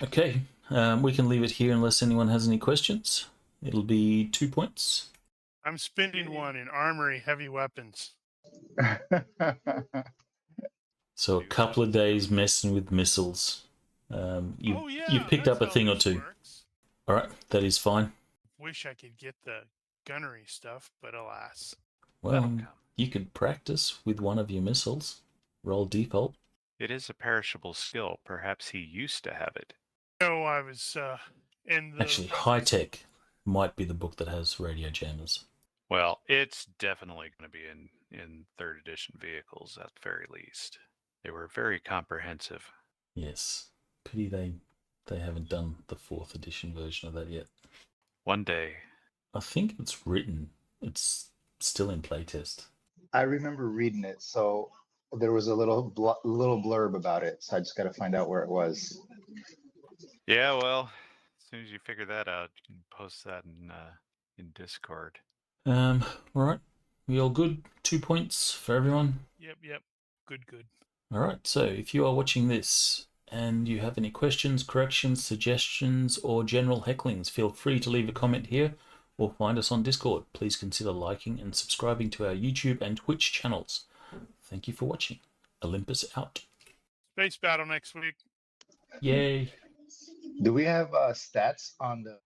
Okay, we can leave it here unless anyone has any questions. It'll be 2 points. I'm spending one in armory heavy weapons. So a couple of days messing with missiles. You've picked up a thing or two. Works. All right, that is fine. Wish I could get the gunnery stuff, but alas. Well, you could practice with one of your missiles. Roll default. It is a perishable skill. Perhaps he used to have it. No, I was in the... Actually, High Tech might be the book that has radio jammers. Well, it's definitely going to be in 3rd edition vehicles at the very least. They were very comprehensive. Yes. Pity they haven't done the 4th edition version of that yet. One day. I think it's written. It's still in playtest. I remember reading it, so there was a little blurb about it, so I just got to find out where it was. Yeah, well, as soon as you figure that out, you can post that in Discord. All right. We all good? 2 points for everyone? Yep. Good. All right. So if you are watching this and you have any questions, corrections, suggestions, or general hecklings, feel free to leave a comment here or find us on Discord. Please consider liking and subscribing to our YouTube and Twitch channels. Thank you for watching. Olympus out. Space battle next week. Yay. Do we have stats on the...